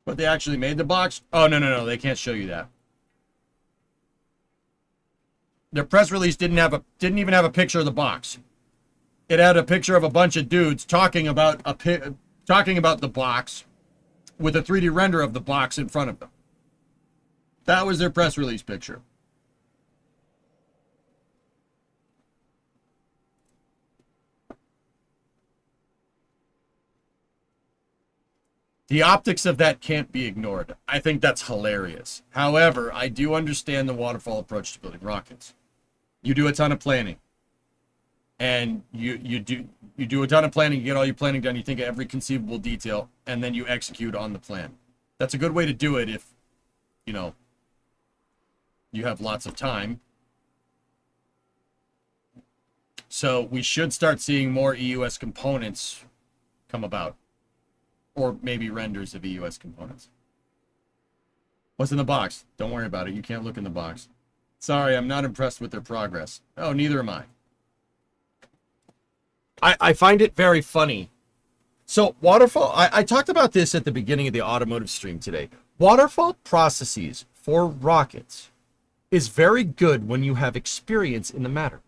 but they actually made the box? Oh, no, they can't show you that. Their press release didn't even have a picture of the box. It had a picture of a bunch of dudes talking about the box with a 3D render of the box in front of them. That was their press release picture. The optics of that can't be ignored. I think that's hilarious. However, I do understand the waterfall approach to building rockets. You do a ton of planning. And you do a ton of planning, you get all your planning done, you think of every conceivable detail, and then you execute on the plan. That's a good way to do it if, you know, you have lots of time. So we should start seeing more EUS components come about. Or maybe renders of EUS components. What's in the box? Don't worry about it. You can't look in the box. Sorry, I'm not impressed with their progress. Oh, neither am I. I find it very funny. So waterfall, I talked about this at the beginning of the automotive stream today. Waterfall processes for rockets is very good when you have experience in the matter.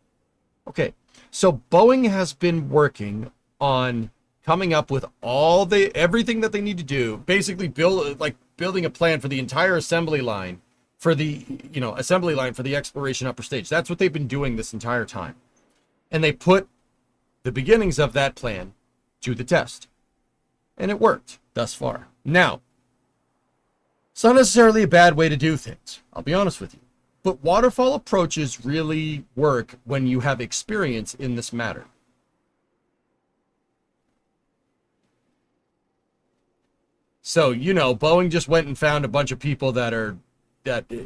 Okay, so Boeing has been working on coming up with everything that they need to do, basically building a plan for the entire assembly line for the exploration upper stage. That's what they've been doing this entire time. And they put the beginnings of that plan to the test. And it worked thus far. Now, it's not necessarily a bad way to do things, I'll be honest with you. But waterfall approaches really work when you have experience in this matter. So, you know, Boeing just went and found a bunch of people that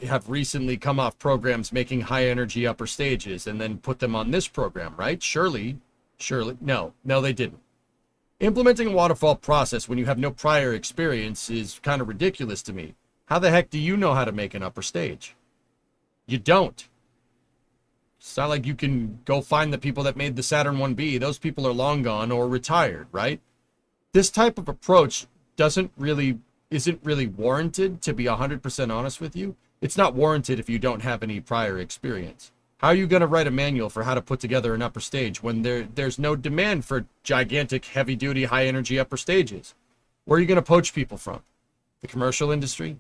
have recently come off programs making high energy upper stages and then put them on this program, right? Surely, no, they didn't. Implementing a waterfall process when you have no prior experience is kind of ridiculous to me. How the heck do you know how to make an upper stage? You don't. It's not like you can go find the people that made the Saturn 1B. Those people are long gone or retired, right? This type of approach isn't really warranted, to be 100% honest with you. It's not warranted if you don't have any prior experience. How are you going to write a manual for how to put together an upper stage when there's no demand for gigantic, heavy-duty, high-energy upper stages? Where are you going to poach people from? The commercial industry?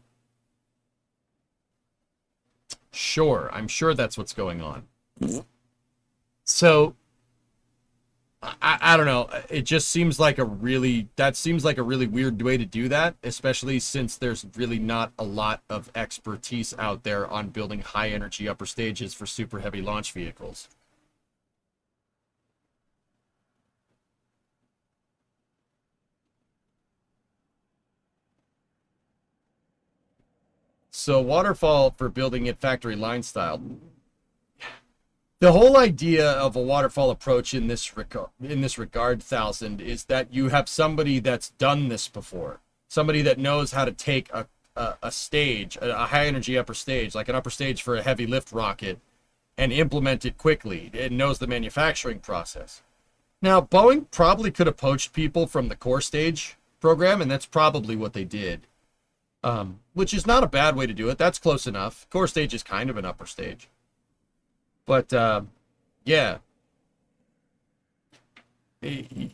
Sure, I'm sure that's what's going on. So I don't know. It just seems like a really weird way to do that, especially since there's really not a lot of expertise out there on building high energy upper stages for super heavy launch vehicles. So waterfall for building it factory line style. The whole idea of a waterfall approach in this regard, Thousand, is that you have somebody that's done this before. Somebody that knows how to take a stage, a high energy upper stage, like an upper stage for a heavy lift rocket, and implement it quickly. It knows the manufacturing process. Now, Boeing probably could have poached people from the core stage program, and that's probably what they did. Which is not a bad way to do it. That's close enough. Core stage is kind of an upper stage. But, yeah. If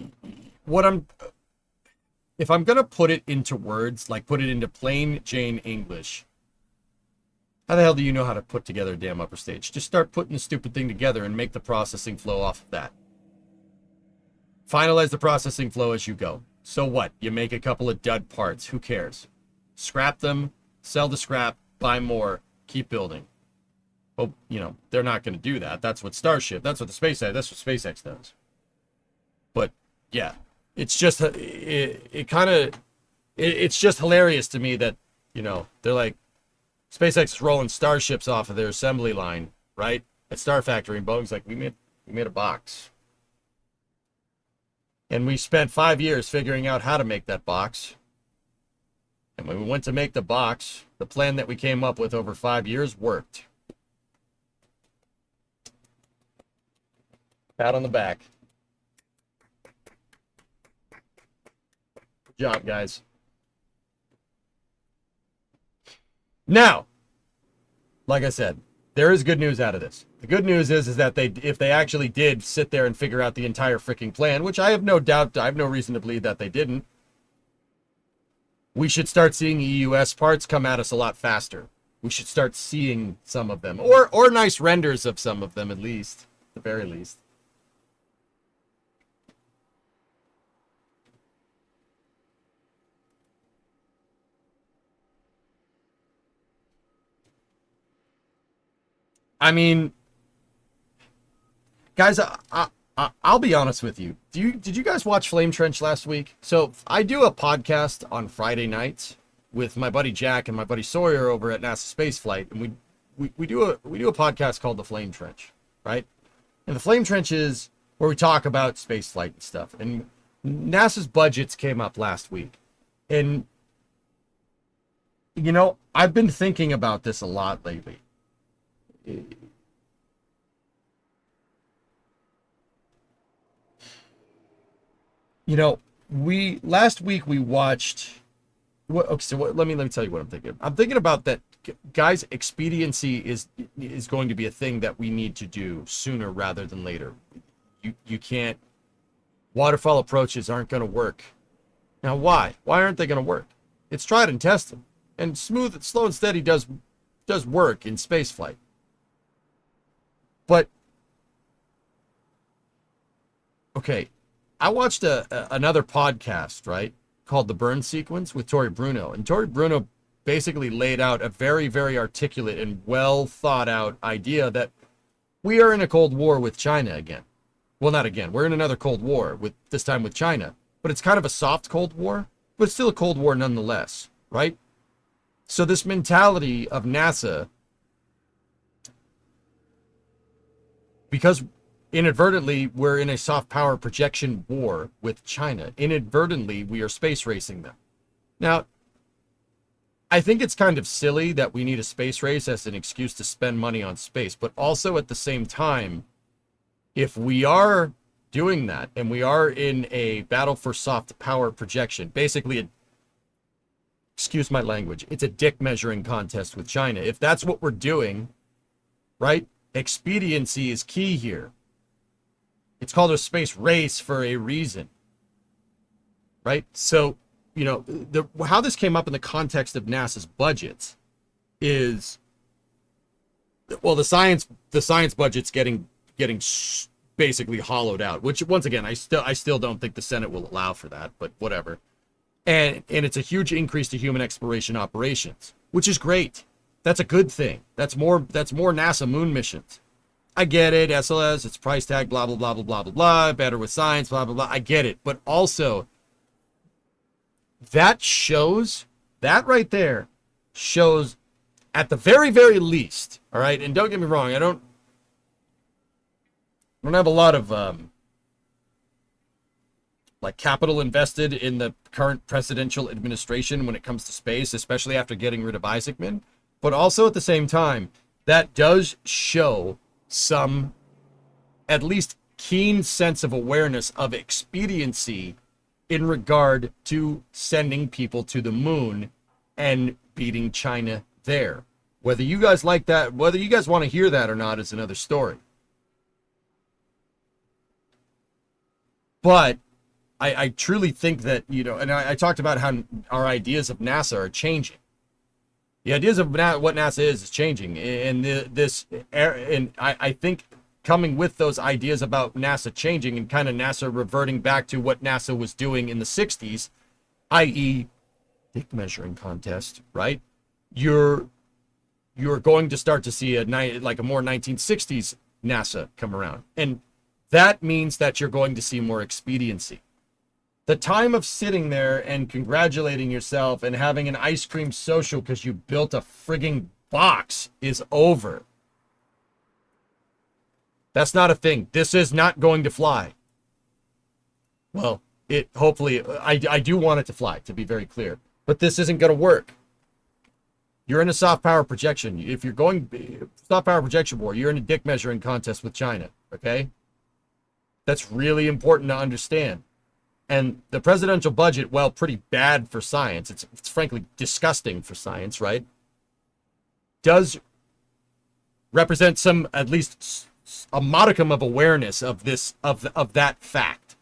I'm going to put it into words, like put it into plain Jane English, how the hell do you know how to put together a damn upper stage? Just start putting the stupid thing together and make the processing flow off of that. Finalize the processing flow as you go. So what? You make a couple of dud parts. Who cares? Scrap them, sell the scrap, buy more, keep building. Well, you know, they're not going to do that. That's what SpaceX does. But, yeah, it's just it's just hilarious to me that, you know, they're like, SpaceX is rolling starships off of their assembly line, right, at Star Factory, and Boeing's like, we made a box, and we spent 5 years figuring out how to make that box. And when we went to make the box, the plan that we came up with over 5 years worked. Pat on the back. Good job, guys. Now, like I said, there is good news out of this. The good news is that if they actually did sit there and figure out the entire freaking plan, which I have no doubt, I have no reason to believe that they didn't, we should start seeing EUS parts come at us a lot faster. We should start seeing some of them, or nice renders of some of them, at least, at the very least. I mean, guys, I'll be honest with you. Did you guys watch Flame Trench last week? So I do a podcast on Friday nights with my buddy Jack and my buddy Sawyer over at NASA Spaceflight, and we do a podcast called The Flame Trench, right? And the Flame Trench is where we talk about spaceflight and stuff. And NASA's budgets came up last week, and you know, I've been thinking about this a lot lately. You know, last week we watched. Let me tell you what I'm thinking. I'm thinking about that, guys. Expediency is going to be a thing that we need to do sooner rather than later. You can't. Waterfall approaches aren't going to work. Now, why? Why aren't they going to work? It's tried and tested, and slow and steady does work in spaceflight. But okay, I watched another podcast, right, called The Burn Sequence with Tori Bruno. And Tori Bruno basically laid out a very, very articulate and well thought out idea that we are in a Cold War with China again. Well, not again. We're in another Cold War, this time with China. But it's kind of a soft Cold War, but it's still a Cold War nonetheless, right? So this mentality of NASA, because inadvertently we're in a soft power projection war with China. Inadvertently, we are space racing them. Now, I think it's kind of silly that we need a space race as an excuse to spend money on space, but also at the same time, if we are doing that and we are in a battle for soft power projection, basically, excuse my language, it's a dick measuring contest with China. If that's what we're doing, right? Expediency is key here. It's called a space race for a reason, right? So, you know, how this came up in the context of NASA's budgets is, well, the science budget's getting basically hollowed out, which once again, I still don't think the Senate will allow for that, but whatever. And it's a huge increase to human exploration operations, which is great. That's a good thing. That's more NASA moon missions. I get it, SLS, it's price tag, blah, blah, blah, blah, blah, blah, blah, better with science, blah, blah, blah. I get it. But also, that right there shows, at the very, very least, all right, and don't get me wrong, I don't have a lot of like capital invested in the current presidential administration when it comes to space, especially after getting rid of Isaacman. But also at the same time, that does show some, at least, keen sense of awareness of expediency in regard to sending people to the moon and beating China there. Whether you guys like that, whether you guys want to hear that or not is another story. But I truly think that, you know, and I talked about how our ideas of NASA are changing. The ideas of what NASA is changing, and I think coming with those ideas about NASA changing and kind of NASA reverting back to what NASA was doing in the 60s, i.e. dick measuring contest, right? You're going to start to see a more 1960s NASA come around. And that means that you're going to see more expediency. The time of sitting there and congratulating yourself and having an ice cream social because you built a frigging box is over. That's not a thing. This is not going to fly. Well, hopefully, I do want it to fly, to be very clear. But this isn't going to work. You're in a soft power projection. If you're going soft power projection war, you're in a dick measuring contest with China, okay? That's really important to understand. And the presidential budget, while pretty bad for science, it's frankly disgusting for science, right? Does represent some, at least a modicum of awareness of this, of that fact,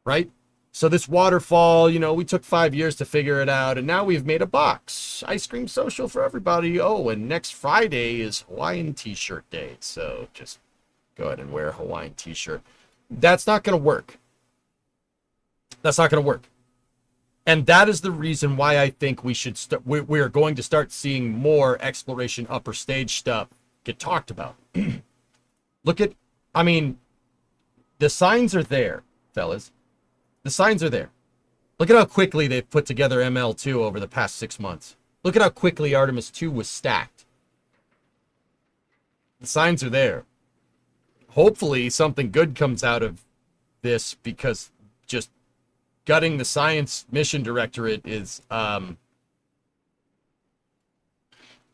right? So this waterfall, you know, we took 5 years to figure it out, and now we've made a box. Ice cream social for everybody. Oh, and next Friday is Hawaiian t-shirt day. So just go ahead and wear a Hawaiian t-shirt. That's not going to work. That's not going to work. And that is the reason why I think we should start. We're going to start seeing more exploration upper stage stuff get talked about. Look at, I mean, the signs are there, fellas. The signs are there. Look at how quickly they've put together ML2 over the past 6 months. Look at how quickly Artemis 2 was stacked. The signs are there. Hopefully something good comes out of this, because just gutting the science mission directorate is,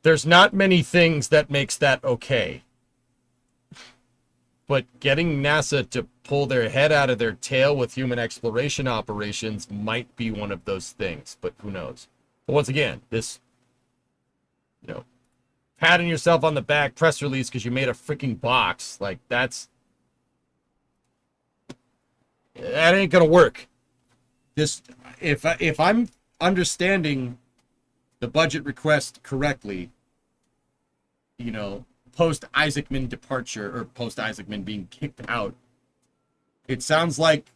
there's not many things that makes that okay. But getting NASA to pull their head out of their tail with human exploration operations might be one of those things, but who knows? But once again, this, you know, patting yourself on the back press release because you made a freaking box, like that ain't gonna work. This, if I'm understanding the budget request correctly, you know, post Isaacman departure, or post Isaacman being kicked out, it sounds like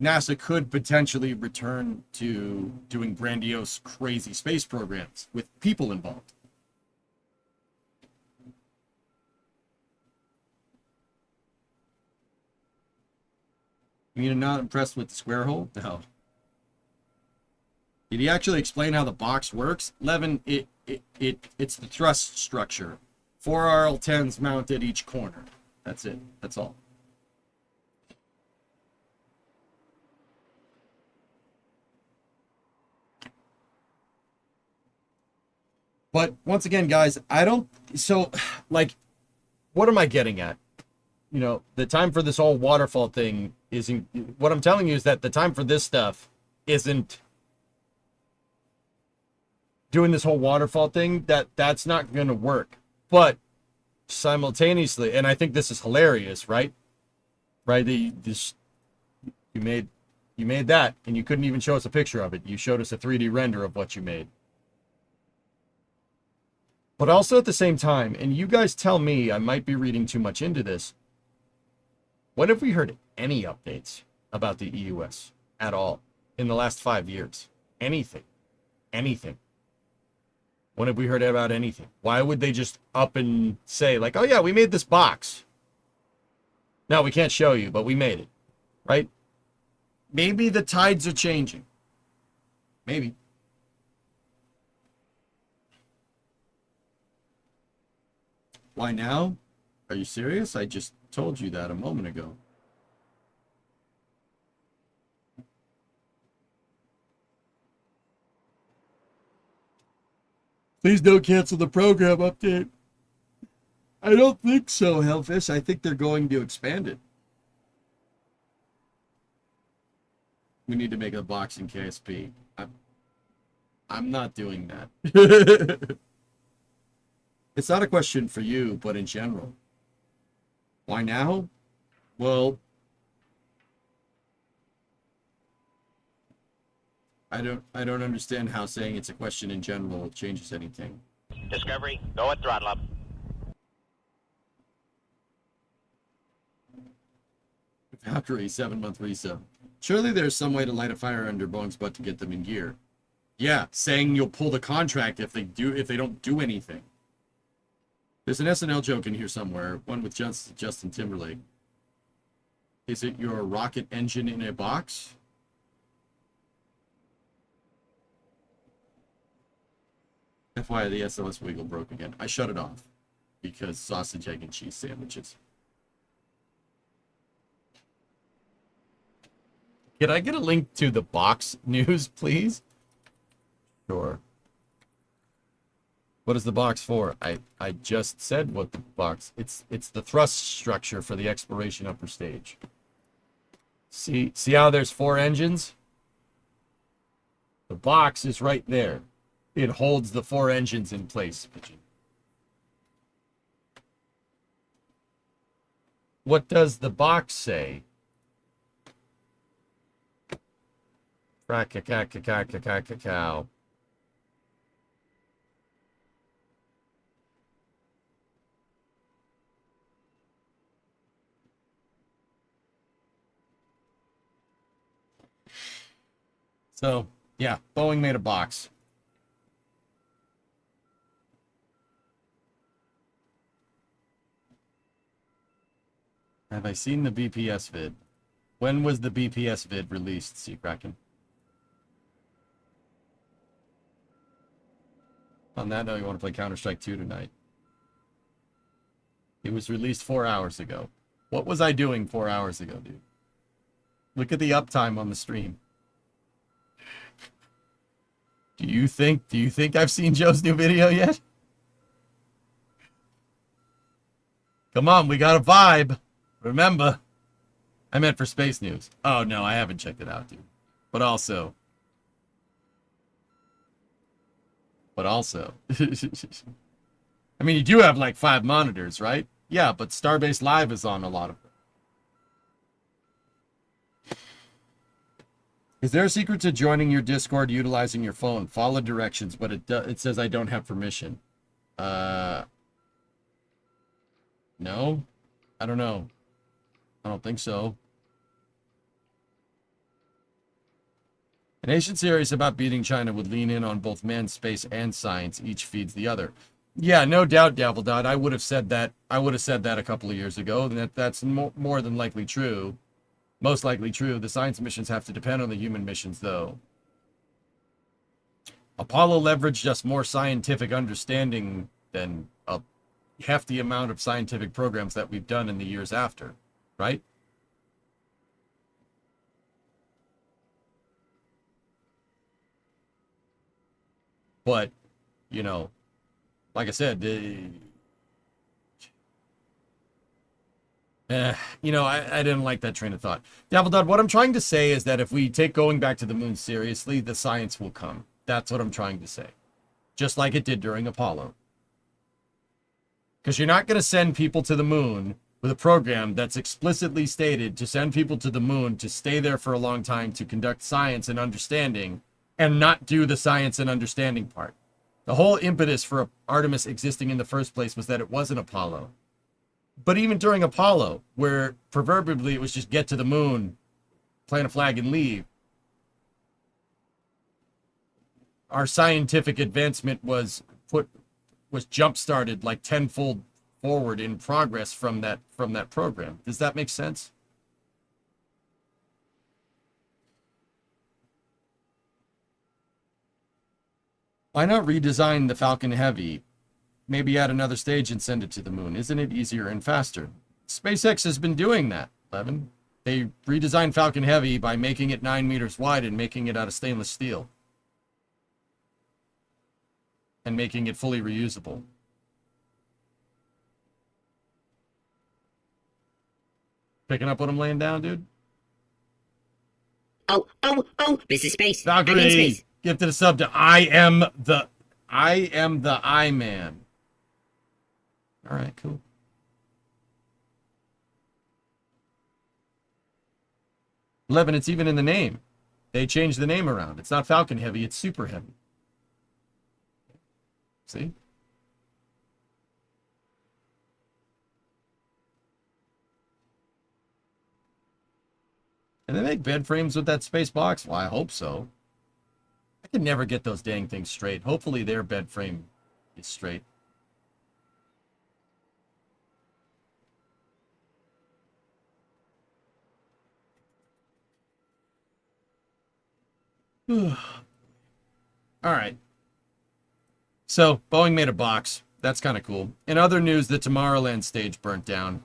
NASA could potentially return to doing grandiose, crazy space programs with people involved. You're not impressed with the square hole? No. Did he actually explain how the box works? Levin, it's the thrust structure. 4 RL-10s mounted each corner. That's it. That's all. But once again, guys, so, like, what am I getting at? You know, the time for this whole waterfall thing isn't, what I'm telling you is that the time for this stuff isn't doing this whole waterfall thing. That's not going to work. But simultaneously, and I think this is hilarious, right? Right? You made that, and you couldn't even show us a picture of it. You showed us a 3D render of what you made. But also at the same time, and you guys tell me, I might be reading too much into this, when have we heard any updates about the EUS at all in the last 5 years? Anything. Anything. When have we heard about anything? Why would they just up and say, like, oh yeah, we made this box. No, we can't show you, but we made it. Right? Maybe the tides are changing. Maybe. Why now? Are you serious? I just told you that a moment ago. Please don't cancel the program update. I don't think so, Hellfish. I think they're going to expand it. We need to make a box in KSP. I'm not doing that. It's not a question for you, but in general. Why now? Well, I don't understand how saying it's a question in general changes anything. Discovery, go at throttle up. Valkyrie, 7-month resub. Surely there's some way to light a fire under Boeing's butt to get them in gear. Yeah, saying you'll pull the contract if they don't do anything. There's an SNL joke in here somewhere, one with Justin Timberlake. Is it your rocket engine in a box? FYI, the SLS wiggle broke again. I shut it off because sausage, egg, and cheese sandwiches. Can I get a link to the box news, please? Sure. What is the box for? I just said what the box. It's the thrust structure for the exploration upper stage. See how there's 4 engines? The box is right there. It holds the 4 engines in place, Pigeon. What does the box say? Cow. So, yeah, Boeing made a box. Have I seen the BPS vid? When was the BPS vid released, Seakraken? On that note, you want to play Counter-Strike 2 tonight? It was released 4 hours ago. What was I doing 4 hours ago, dude? Look at the uptime on the stream. Do you think I've seen Joe's new video yet? Come on, we got a vibe. Remember, I meant for space news. Oh no, I haven't checked it out, dude. But also, I mean, you do have like 5 monitors, right? Yeah, but Starbase Live is on a lot of them. Is there a secret to joining your Discord utilizing your phone? Follow directions, but it says I don't have permission. No? I don't know. I don't think so. An Asian series about beating China would lean in on both man, space, and science. Each feeds the other. Yeah, no doubt, Dabbledot. I would have said that. I would have said that a couple of years ago, and that's more than likely true. Most likely true. The science missions have to depend on the human missions, though. Apollo leveraged just more scientific understanding than a hefty amount of scientific programs that we've done in the years after, right? But, you know, like I said, you know, I didn't like that train of thought. Dabbledot, what I'm trying to say is that if we take going back to the moon seriously, the science will come. That's what I'm trying to say. Just like it did during Apollo. Because you're not going to send people to the moon with a program that's explicitly stated to send people to the moon to stay there for a long time to conduct science and understanding and not do the science and understanding part. The whole impetus for Artemis existing in the first place was that it wasn't Apollo. But even during Apollo, where proverbially it was just get to the moon, plant a flag, and leave, our scientific advancement was jump-started like tenfold forward in progress from that program. Does that make sense? Why not redesign the Falcon Heavy? Maybe add another stage and send it to the moon. Isn't it easier and faster? SpaceX has been doing that, Levin. They redesigned Falcon Heavy by making it 9 meters wide and making it out of stainless steel. And making it fully reusable. Picking up what I'm laying down, dude? Oh, this is Space. Valkyrie, I'm in space. gifted a sub to I am the I-Man. All right, cool. Levin, it's even in the name. They changed the name around. It's not Falcon Heavy, it's Super Heavy. See? And they make bed frames with that space box? Well, I hope so. I can never get those dang things straight. Hopefully their bed frame is straight. All right. So, Boeing made a box. That's kind of cool. In other news, the Tomorrowland stage burnt down.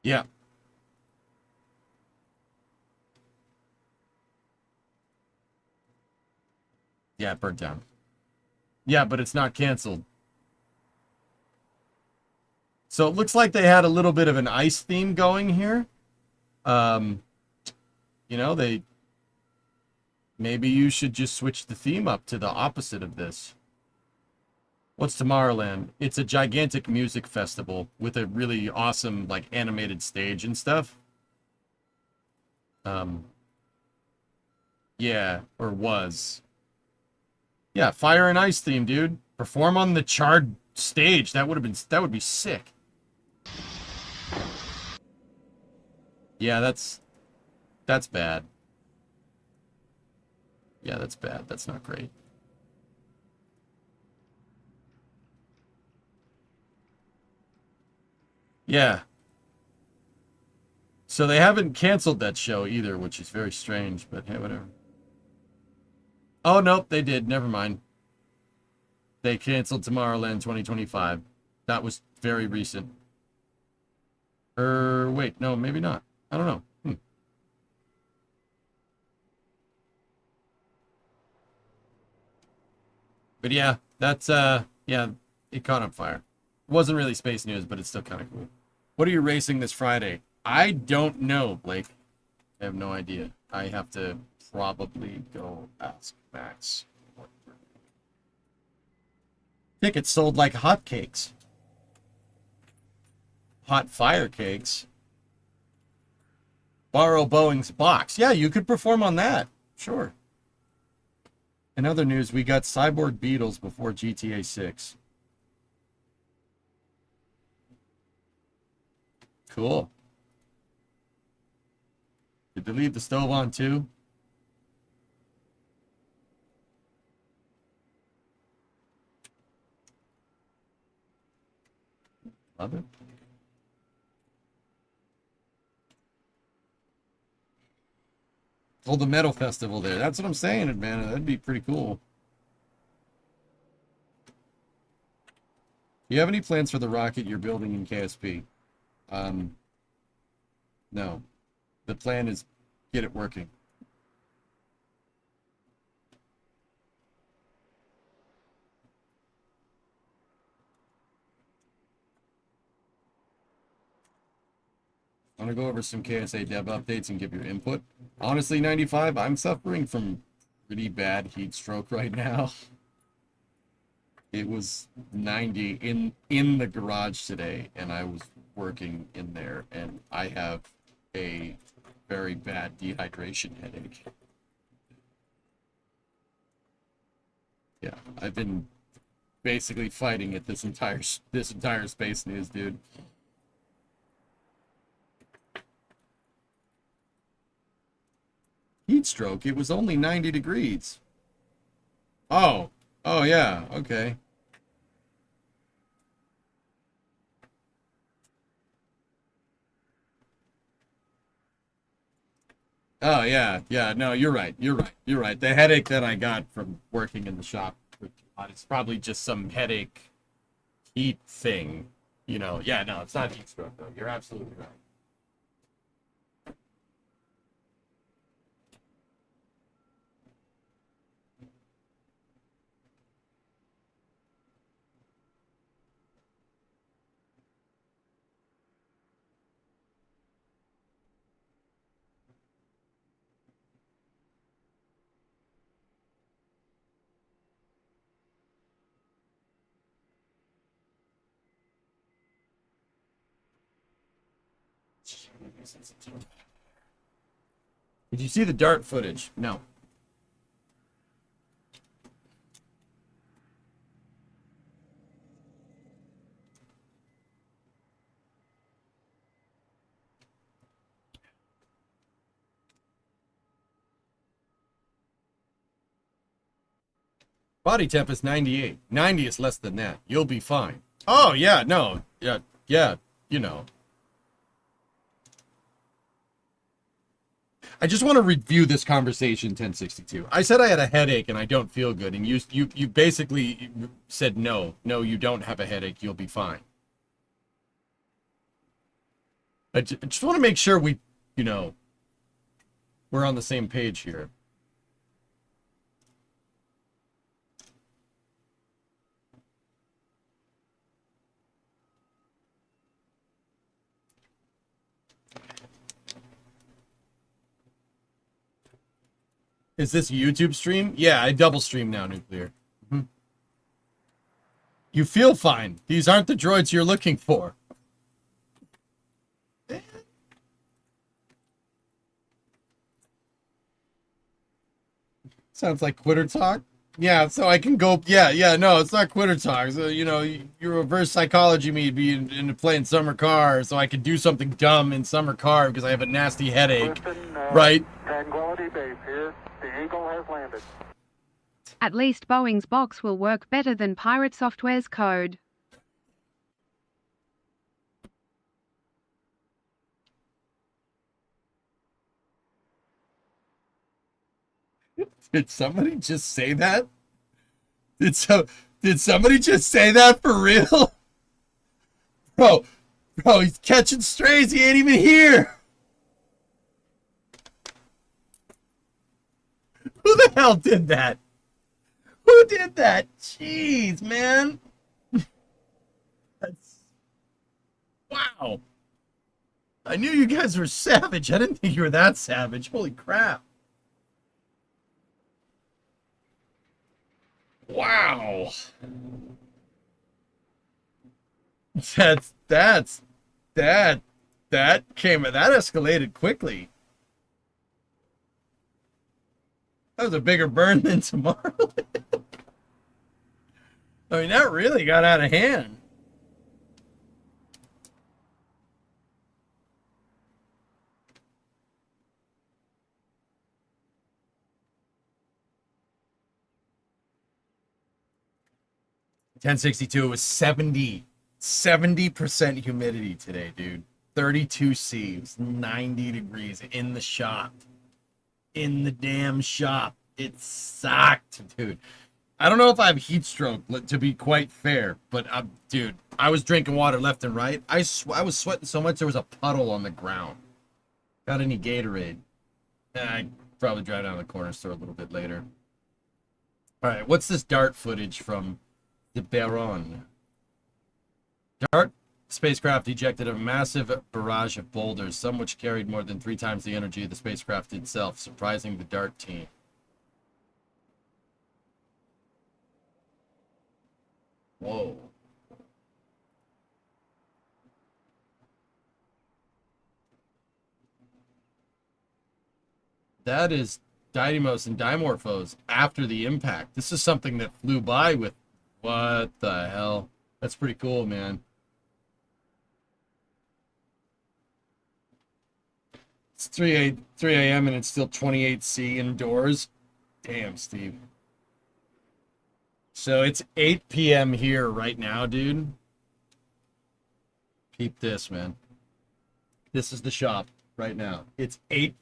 Yeah. Yeah, it burnt down. Yeah, but it's not canceled. So it looks like they had a little bit of an ice theme going here. You know, maybe you should just switch the theme up to the opposite of this. What's Tomorrowland? It's a gigantic music festival with a really awesome, like, animated stage and stuff. Yeah, or was. Yeah, fire and ice theme, dude. Perform on the charred stage. That would be sick. Yeah, that's bad. Yeah, that's bad. That's not great. Yeah. So they haven't canceled that show either, which is very strange, but hey, whatever. Oh, nope, they did. Never mind. They canceled Tomorrowland 2025. That was very recent. Wait, no, maybe not. I don't know. But yeah, that's, yeah, it caught on fire. It wasn't really space news, but it's still kind of cool. What are you racing this Friday? I don't know, Blake. I have no idea. I have to probably go ask Max. Tickets sold like hotcakes. Hot fire cakes. Borrow Boeing's box. Yeah, you could perform on that. Sure. In other news, we got Cyborg Beetles before GTA 6. Cool. Did they leave the stove on too? Love it. Hold the metal festival there. That's what I'm saying, man. That'd be pretty cool. Do you have any plans for the rocket you're building in KSP? No. The plan is get it working. I want to go over some KSA dev updates and give your input. Honestly, 95, I'm suffering from pretty bad heat stroke right now. It was 90 in the garage today, and I was working in there, and I have a very bad dehydration headache. Yeah, I've been basically fighting it this entire space news, dude. Heat stroke. It was only 90 degrees. Oh. Oh, yeah. Okay. Oh, yeah. Yeah, no, you're right. You're right. You're right. The headache that I got from working in the shop, it's probably just some headache heat thing. You know, yeah, no, it's not heat stroke, though. You're absolutely right. Did you see the dart footage? No. Body temp is 98. 90 is less than that. You'll be fine. Oh, yeah, no. Yeah, you know. I just want to review this conversation, 1062. I said I had a headache and I don't feel good, and you basically said no. No, you don't have a headache. You'll be fine. I just want to make sure we, you know, we're on the same page here. Is this YouTube stream? Yeah, I double stream now, Nuclear. Mm-hmm. You feel fine. These aren't the droids you're looking for. Sounds like quitter talk. Yeah, so I can go. Yeah, no, it's not quitter talk. So, you know, you reverse psychology me being into playing summer car, so I can do something dumb in summer car because I have a nasty headache, right? Tranquility Base here. The Eagle has landed. At least Boeing's box will work better than Pirate Software's code. Did somebody just say that? Did somebody just say that for real? Bro, he's catching strays. He ain't even here. Who the hell did that? Who did that? Jeez, man. That's... Wow. I knew you guys were savage. I didn't think you were that savage. Holy crap. Wow. That escalated quickly. That was a bigger burn than tomorrow. I mean, that really got out of hand. $10.62, it was 70% humidity today, dude. 32 C, it was 90 degrees in the shop. In the damn shop. It sucked, dude. I don't know if I have heat stroke, to be quite fair, but dude, I was drinking water left and right. I was sweating so much there was a puddle on the ground. Got any Gatorade? I'd probably drive down to the corner store a little bit later. All right, what's this DART footage from the Baron? DART spacecraft ejected a massive barrage of boulders, some which carried more than 3 times the energy of the spacecraft itself, surprising the DART team. Whoa. That is Didymos and Dimorphos after the impact. This is something that flew by with... What the hell? That's pretty cool, man. It's 3 a.m. and it's still 28 C indoors. Damn, Steve. So it's 8 p.m. here right now, dude. Peep this, man. This is the shop right now. It's 8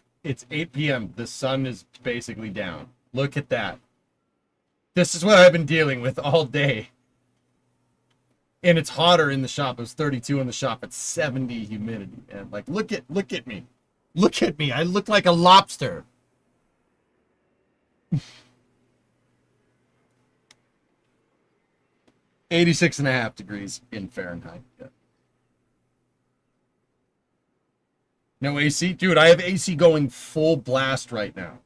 p.m. The sun is basically down. Look at that. This is what I've been dealing with all day. And it's hotter in the shop. It was 32 in the shop. It's 70 humidity, man. Like, look at me. Look at me. I look like a lobster. 86.5 degrees in Fahrenheit. Yeah. No AC? Dude, I have AC going full blast right now.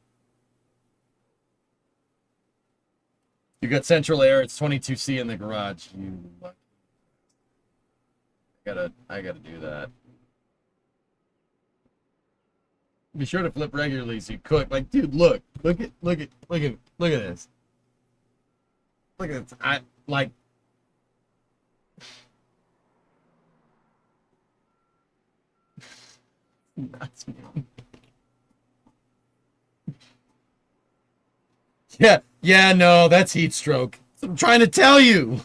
You got central air. It's 22 C in the garage. You lucky. I gotta do that. Be sure to flip regularly so you cook. Like, dude, look at this. Look at this. I like. Nuts, man. Yeah, Yeah, no, that's heat stroke. I'm trying to tell you.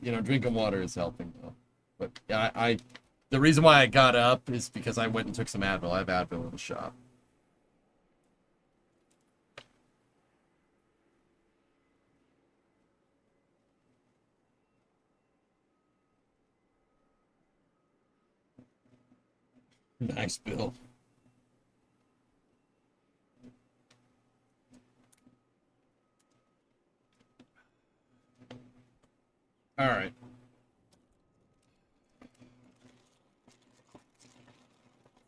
You know, drinking water is helping though. But I the reason why I got up is because I went and took some Advil. I have Advil in the shop. Nice, Bill. All right.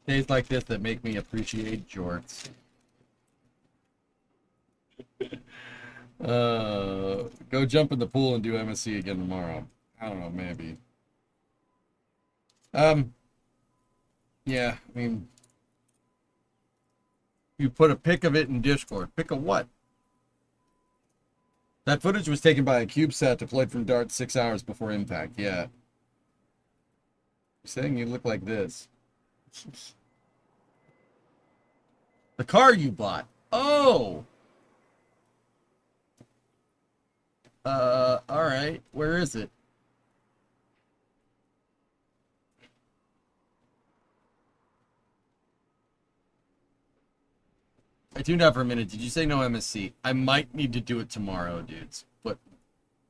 Days like this that make me appreciate jorts. Go jump in the pool and do MSC again tomorrow. I don't know, maybe. Yeah, I mean, you put a pic of it in Discord. Pic of what? That footage was taken by a CubeSat deployed from DART 6 hours before impact. Yeah. You're saying you look like this. The car you bought. Oh! Alright. Where is it? I tuned out for a minute. Did you say no MSC? I might need to do it tomorrow, dudes. But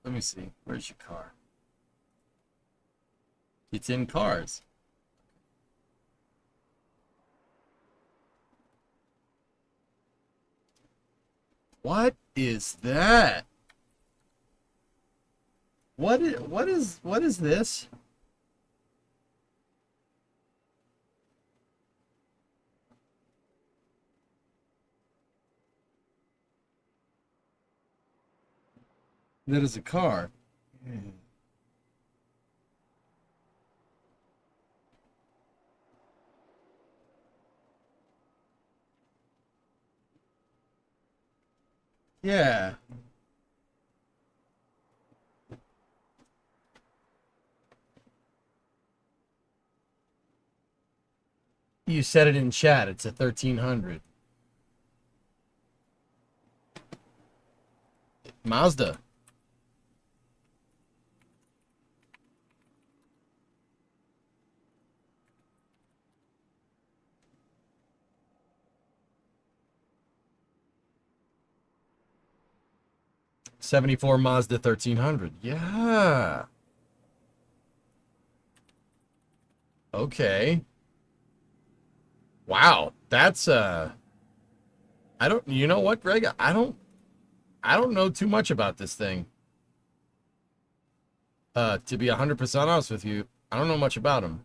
let me see. Where's your car? It's in cars. What is that? What is this? That is a car. Yeah. You said it in chat. It's a 1300. Mazda. '74 Mazda 1300. Yeah. Okay. Wow. That's I don't, you know what, Greg? I don't know too much about this thing. To be 100% honest with you, I don't know much about him.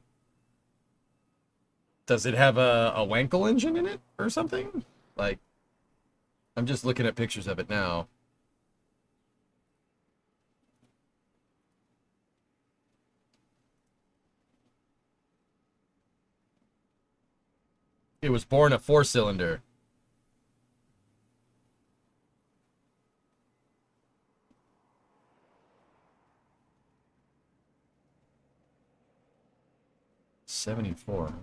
Does it have a Wankel engine in it or something? Like, I'm just looking at pictures of it now. It was born a 4-cylinder. '74.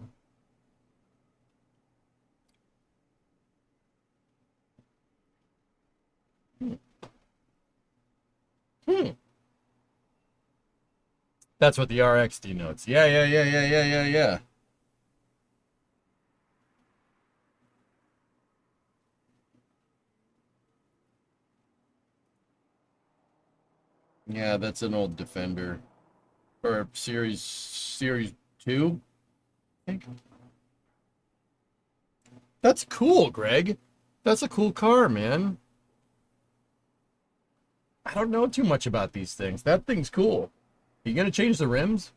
That's what the RX denotes. Yeah. Yeah, that's an old Defender. Or Series 2, I think. That's cool, Greg. That's a cool car, man. I don't know too much about these things. That thing's cool. Are you gonna change the rims?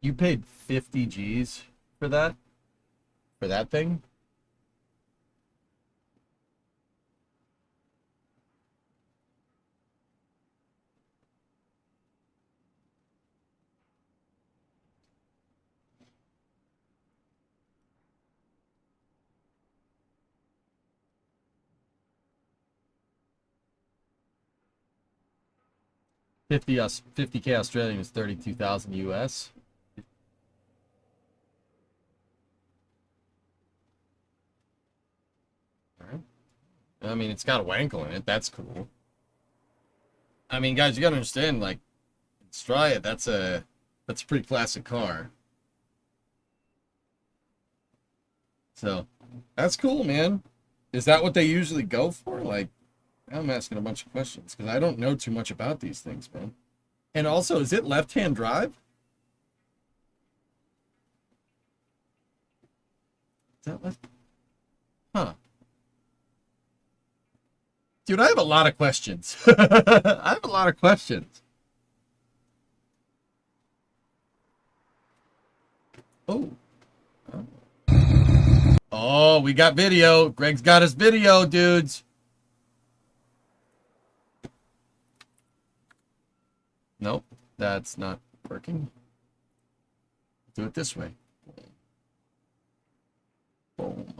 You paid 50 G's for that? For that thing? 50K Australian is 32,000 US. All right. I mean, it's got a Wankel in it. That's cool. I mean, guys, you gotta understand, like, Strya, that's a pretty classic car. So, that's cool, man. Is that what they usually go for? Like, I'm asking a bunch of questions because I don't know too much about these things, man. And also, is it left-hand drive? Is that left? Huh. Dude, I have a lot of questions. I have a lot of questions. Oh. Oh, we got video. Greg's got his video, dudes. Nope, that's not working. Do it this way. Boom.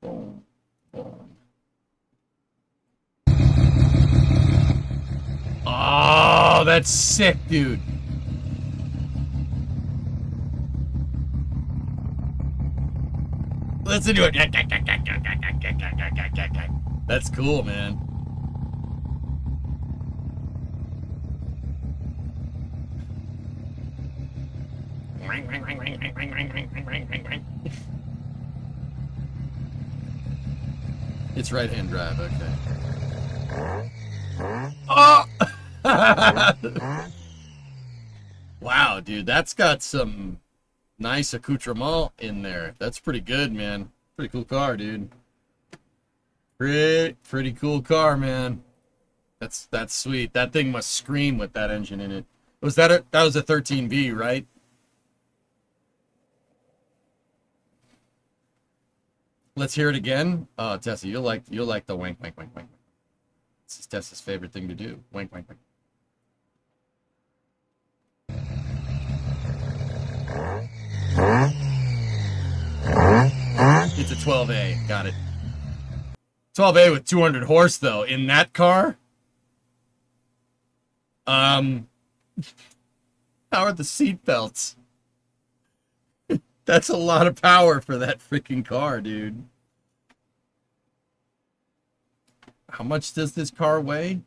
Boom. Boom. Oh, that's sick, dude. Listen to it. That's cool, man. It's right-hand drive, okay. Oh! Wow, dude, that's got some nice accoutrement in there. That's pretty good, man. Pretty cool car, dude. Pretty cool car, man. That's sweet. That thing must scream with that engine in it. Was that that was a 13V, right? Let's hear it again. Oh, Tessa, you'll like the wank. This is Tessa's favorite thing to do. Wank. It's a 12A. Got it. 12A with 200 horse, though. In that car? How are the seat belts? That's a lot of power for that freaking car, dude. How much does this car weigh?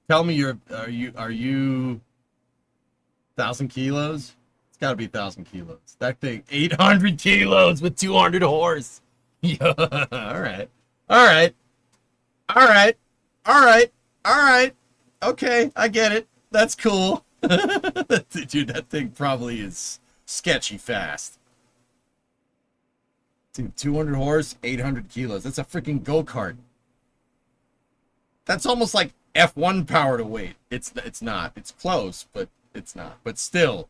Tell me are you 1,000 kilos? It's got to be 1,000 kilos. That thing, 800 kilos with 200 horse. Yeah. All right. Okay, I get it. That's cool. Dude, that thing probably is sketchy fast. Dude, 200 horse, 800 kilos. That's a freaking go-kart. That's almost like F1 power to weight. It's not. It's close, but it's not. But still.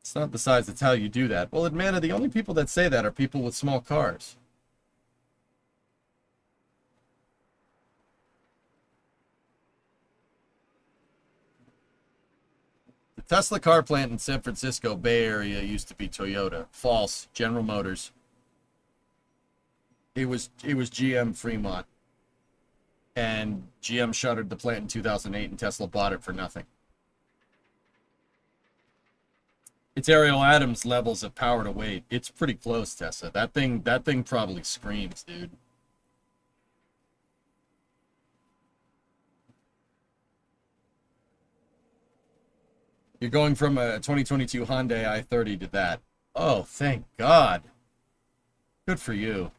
It's not the size, it's how you do that. Well, Amanda, the only people that say that are people with small cars. The Tesla car plant in San Francisco Bay Area used to be Toyota. False. General Motors. It was GM Fremont. And GM shuttered the plant in 2008 and Tesla bought it for nothing. It's Ariel Adams levels of power to weight. It's pretty close, Tessa. That thing probably screams, dude. You're going from a 2022 Hyundai i30 to that. Oh, thank God. Good for you.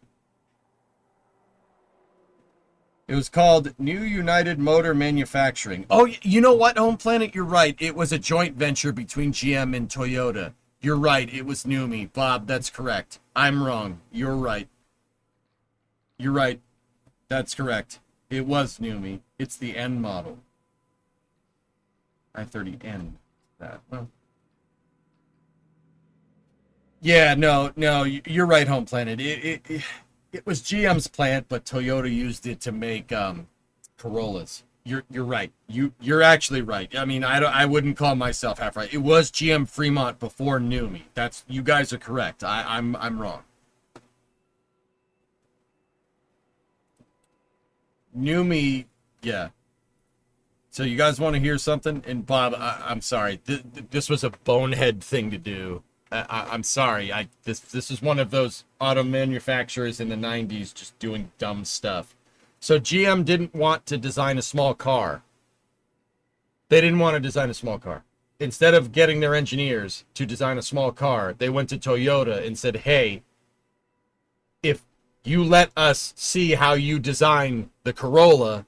It was called New United Motor Manufacturing. Oh, you know what, Home Planet? You're right. It was a joint venture between GM and Toyota. You're right. It was NUMMI. Bob, that's correct. I'm wrong. You're right. You're right. That's correct. It was NUMMI. It's the N model. i30N. That. Well. Yeah, no, you're right, Home Planet. It was GM's plant, but Toyota used it to make Corollas. You're right. You're actually right. I mean, I wouldn't call myself half right. It was GM Fremont before NUMMI. You guys are correct. I'm wrong. Numi, yeah. So you guys want to hear something? And Bob, I'm sorry. This was a bonehead thing to do. I'm sorry. This is one of those auto manufacturers in the 90s just doing dumb stuff. So GM didn't want to design a small car. They didn't want to design a small car. Instead of getting their engineers to design a small car, they went to Toyota and said, hey, if you let us see how you design the Corolla,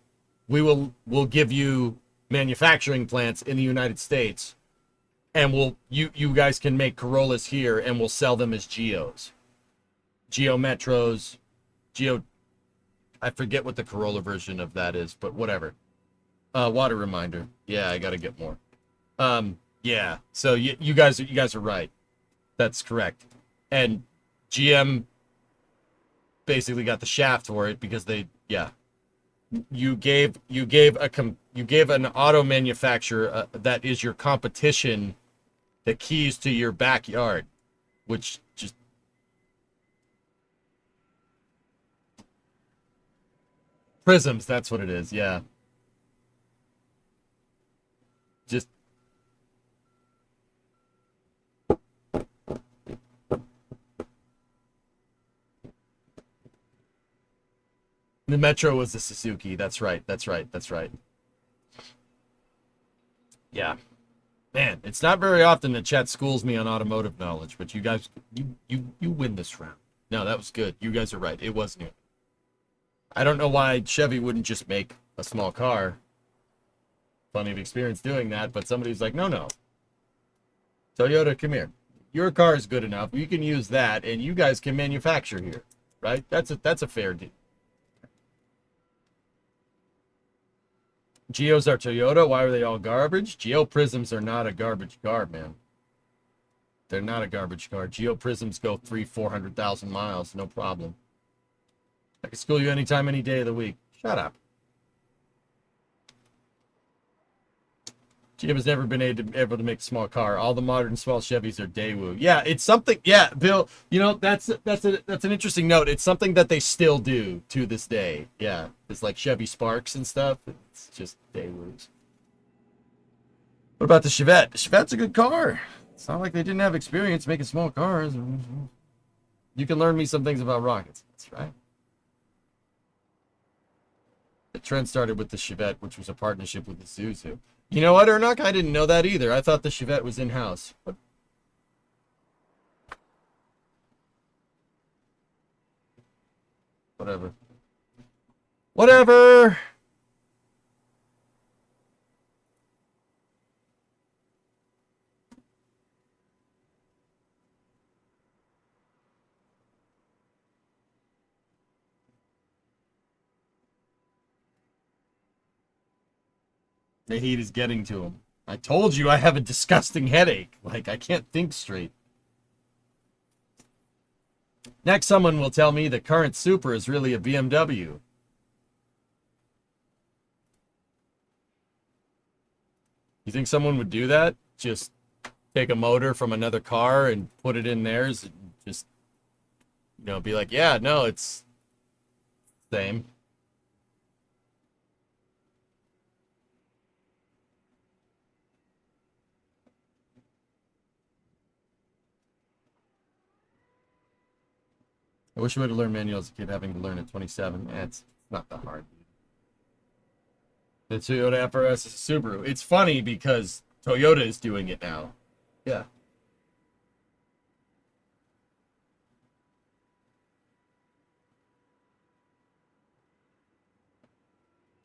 we'll give you manufacturing plants in the United States, and you guys can make Corollas here, and we'll sell them as Geos. Geo Metros, Geo, I forget what the Corolla version of that is, but whatever. Water reminder. Yeah, I gotta get more. Yeah. So you guys are right. That's correct. And GM basically got the shaft for it because you gave an auto manufacturer that is your competition the keys to your backyard, which just prisms. That's what it is. Yeah. Just the Metro was the Suzuki. That's right. Yeah. Man, it's not very often that chat schools me on automotive knowledge, but you guys, you win this round. No, that was good. You guys are right. It was new. I don't know why Chevy wouldn't just make a small car. Plenty of experience doing that, but somebody's like, no. Toyota, come here. Your car is good enough. You can use that, and you guys can manufacture here, right? That's a fair deal. Geos are Toyota. Why are they all garbage? Geo Prisms are not a garbage car, man. They're not a garbage car. Geo Prisms go 400,000 miles, no problem. I can school you anytime, any day of the week. Shut up. GM has never been able to make a small car. All the modern small Chevys are Daewoo. Yeah, it's something. Yeah, Bill. You know that's an interesting note. It's something that they still do to this day. Yeah, it's like Chevy Sparks and stuff. It's just Daewoos. What about the Chevette? The Chevette's a good car. It's not like they didn't have experience making small cars. You can learn me some things about rockets. That's right. The trend started with the Chevette, which was a partnership with the Isuzu. You know what, Ernock? I didn't know that either. I thought the Chevette was in-house. Whatever. Whatever! The heat is getting to him. I told you I have a disgusting headache. Like, I can't think straight. Next, someone will tell me the current Super is really a BMW. You think someone would do that? Just take a motor from another car and put it in theirs and just, be like, yeah, no, it's same. I wish I would have learned manual as a kid, having to learn at 27. It's not that hard. The Toyota FRS is a Subaru. It's funny because Toyota is doing it now. Yeah.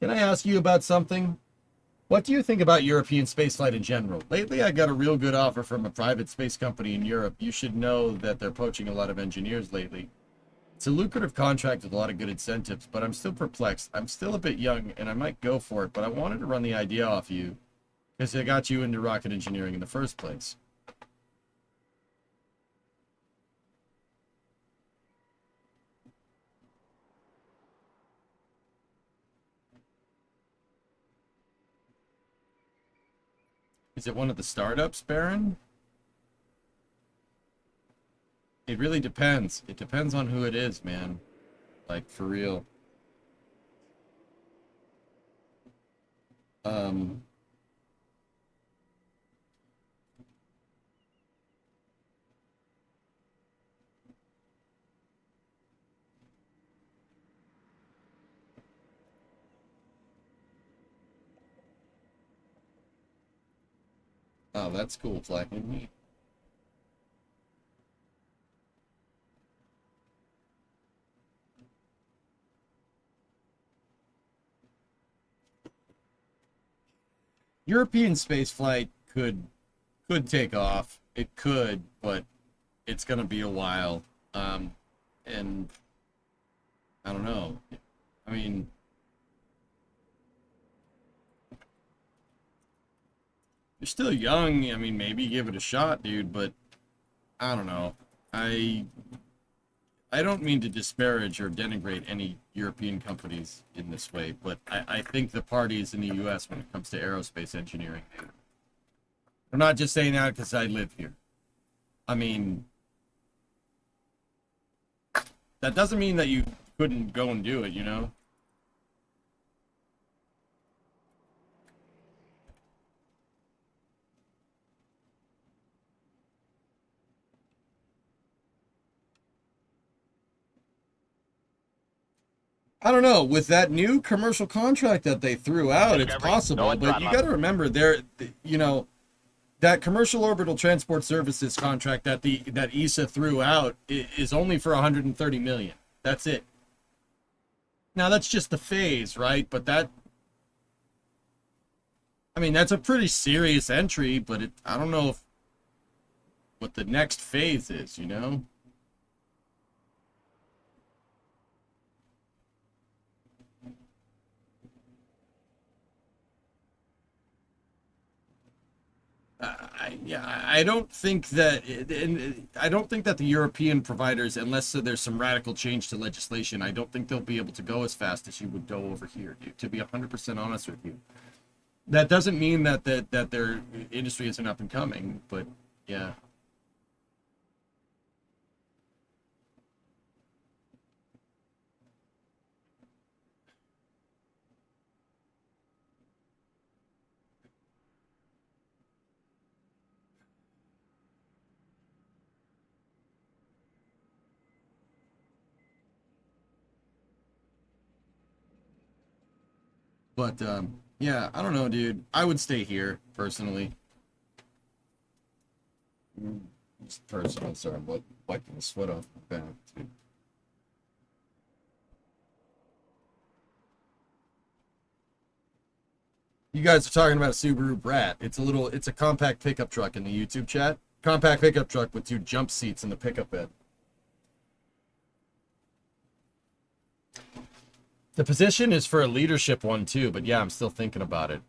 Can I ask you about something? What do you think about European spaceflight in general? Lately, I got a real good offer from a private space company in Europe. You should know that they're poaching a lot of engineers lately. It's a lucrative contract with a lot of good incentives, but I'm still perplexed. I'm still a bit young, and I might go for it, but I wanted to run the idea off you because it got you into rocket engineering in the first place. Is it one of the startups, Baron? It really depends. It depends on who it is, man. Like, for real. Oh, that's cool, Flacken. European spaceflight could take off. It could, but it's gonna be a while. And I don't know. I mean, you're still young. I mean, maybe give it a shot, dude, but I don't know. I don't mean to disparage or denigrate any European companies in this way, but I think the parties in the U.S. when it comes to aerospace engineering, I'm not just saying that because I live here. I mean, that doesn't mean that you couldn't go and do it, you know? I don't know. With that new commercial contract that they threw out, it's possible. But you got to remember, you know, that commercial orbital transport services contract that ESA threw out is only for 130 million. That's it. Now that's just the phase, right? But I mean, that's a pretty serious entry. But I don't know what the next phase is. You know. I don't think that, and I don't think that the European providers, unless there's some radical change to legislation, I don't think they'll be able to go as fast as you would go over here, dude. To be 100% honest with you, that doesn't mean that their industry isn't up and coming, but yeah. But yeah, I don't know, dude. I would stay here personally. Just personal. Sorry, I'm wiping the sweat off my back, dude. You guys are talking about a Subaru Brat. It's a compact pickup truck in the YouTube chat. Compact pickup truck with 2 jump seats in the pickup bed. The position is for a leadership one too, but yeah, I'm still thinking about it.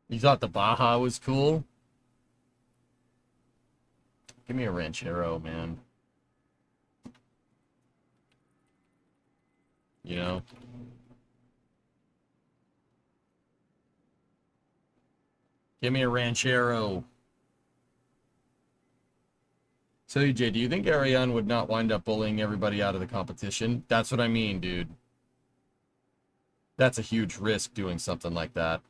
You thought the Baja was cool? Give me a Ranchero, man. You know? Give me a Ranchero. So, EJ, do you think Ariane would not wind up bullying everybody out of the competition? That's what I mean, dude. That's a huge risk doing something like that.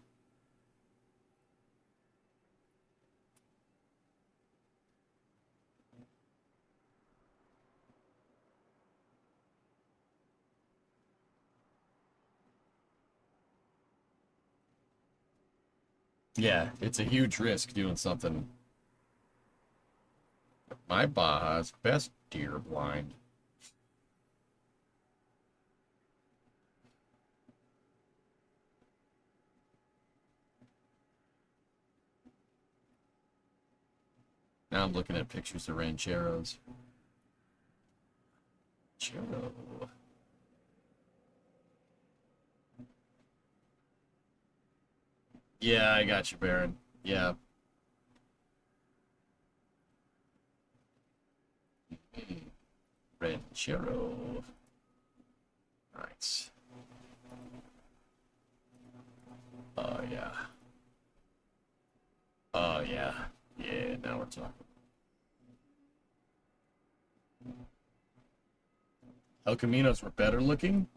Yeah, it's a huge risk doing something. My Baja's best deer blind. Now I'm looking at pictures of Rancheros. Ranchero. Yeah, I got you, Baron. Yeah. Ranchero. Nice. Oh, yeah. Oh, yeah. Yeah, now we're talking. El Caminos were better looking?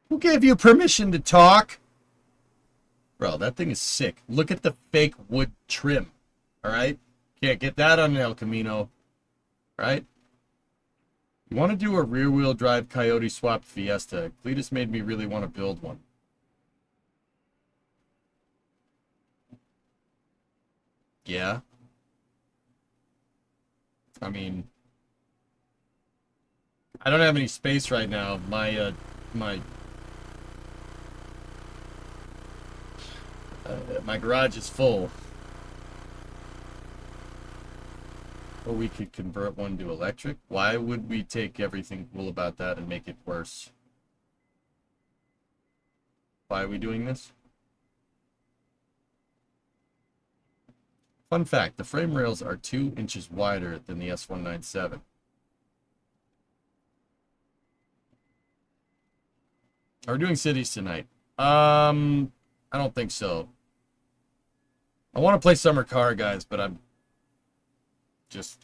Who gave you permission to talk? Bro, that thing is sick. Look at the fake wood trim. Alright? Can't get that on an El Camino. Right? You want to do a rear-wheel drive Coyote swap Fiesta? Cletus made me really want to build one. Yeah. I mean, I don't have any space right now. My garage is full. Or we could convert one to electric. Why would we take everything cool about that and make it worse? Why are we doing this? Fun fact, the frame rails are 2 inches wider than the S197. Are we doing cities tonight? I don't think so. I want to play Summer Car, guys, but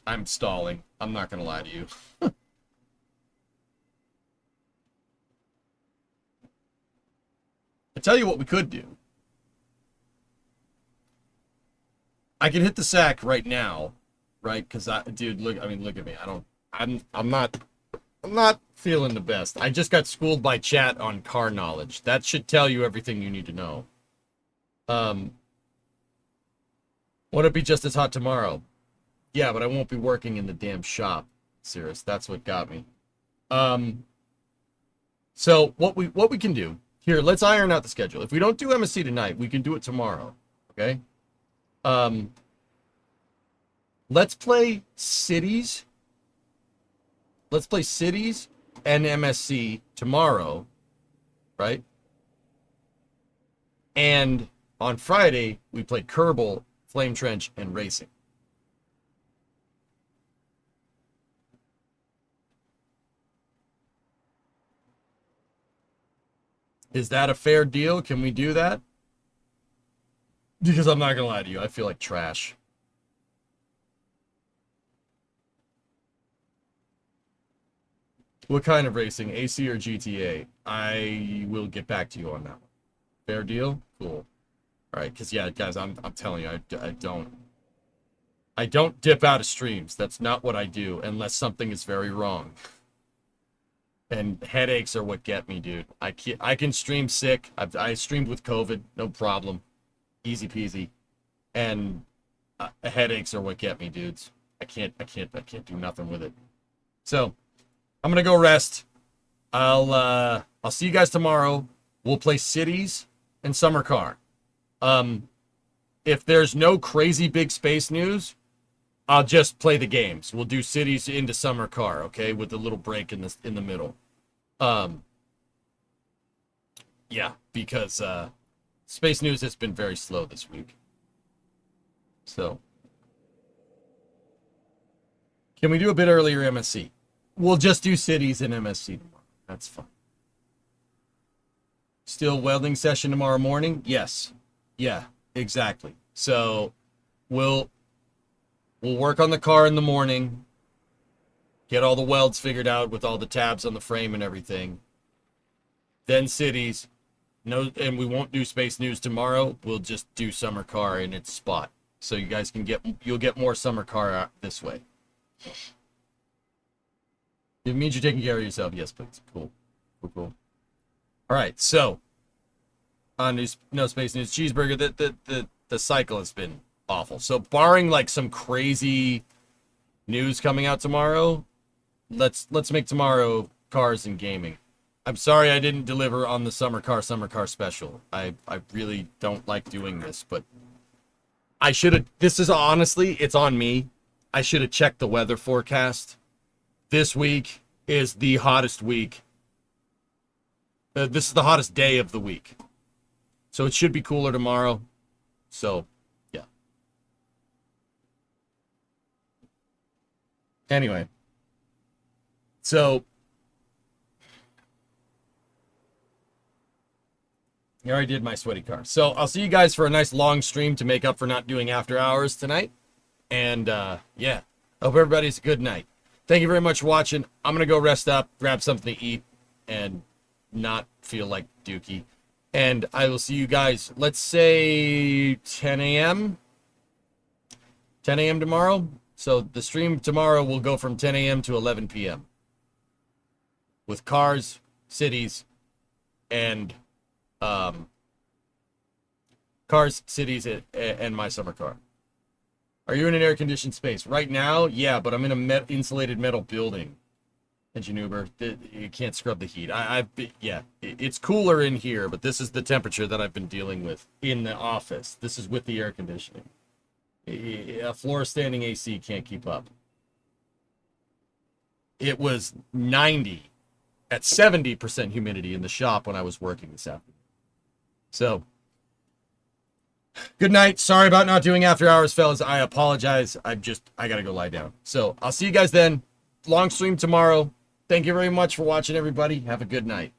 I'm stalling. I'm not going to lie to you. I tell you what we could do. I can hit the sack right now, right? Because dude, look at me. I'm not feeling the best. I just got schooled by chat on car knowledge. That should tell you everything you need to know. Won't it be just as hot tomorrow? Yeah, but I won't be working in the damn shop, Cirrus. That's what got me. So what we can do here, let's iron out the schedule. If we don't do MSC tonight, we can do it tomorrow. Okay? Let's play cities. Let's play cities and MSC tomorrow, right? And on Friday, we play Kerbal, Flame Trench, and Racing. Is that a fair deal? Can we do that? Because I'm not going to lie to you, I feel like trash. What kind of racing? AC or GTA? I will get back to you on that one. Fair deal? Cool. All right, because, yeah, guys, I'm telling you, I don't dip out of streams. That's not what I do unless something is very wrong. And headaches are what get me, dude. I can stream sick. I streamed with COVID, no problem. Easy peasy. And headaches are what get me, dudes. I can't do nothing with it. So, I'm gonna go rest. I'll see you guys tomorrow. We'll play cities and Summer Car. If there's no crazy big space news, I'll just play the games. We'll do cities into Summer Car, okay, with a little break in the middle. Yeah, because space news has been very slow this week. So, can we do a bit earlier MSC? We'll just do cities and MSC tomorrow. That's fine. Still welding session tomorrow morning? Yes. Yeah, exactly. So we'll work on the car in the morning, get all the welds figured out with all the tabs on the frame and everything. Then cities. No, and we won't do space news tomorrow. We'll just do Summer Car in its spot. So you guys you'll get more Summer Car out this way. It means you're taking care of yourself. Yes, please. Cool. All right, so on no space news, cheeseburger. The cycle has been awful. So barring like some crazy news coming out tomorrow, let's make tomorrow cars and gaming. I'm sorry I didn't deliver on the summer car special. I really don't like doing this, but I should have. This is honestly, it's on me. I should have checked the weather forecast. This week is the hottest week. This is the hottest day of the week. So it should be cooler tomorrow. So, yeah. Anyway. So I already did my sweaty car. So I'll see you guys for a nice long stream to make up for not doing after hours tonight. And yeah, hope everybody's a good night. Thank you very much for watching. I'm going to go rest up, grab something to eat, and not feel like Dookie. And I will see you guys, let's say 10 a.m. 10 a.m. tomorrow. So the stream tomorrow will go from 10 a.m. to 11 p.m. with cars, cities, and cars, cities, and my summer car. Are you in an air-conditioned space? Right now, yeah, but I'm in a insulated metal building. Engine Uber, you can't scrub the heat. Yeah, it's cooler in here, but this is the temperature that I've been dealing with in the office. This is with the air conditioning. A floor standing AC can't keep up. It was 90 at 70% humidity in the shop when I was working this afternoon. So, good night. Sorry about not doing after hours, fellas. I apologize. I gotta go lie down. So, I'll see you guys then. Long stream tomorrow. Thank you very much for watching, everybody. Have a good night.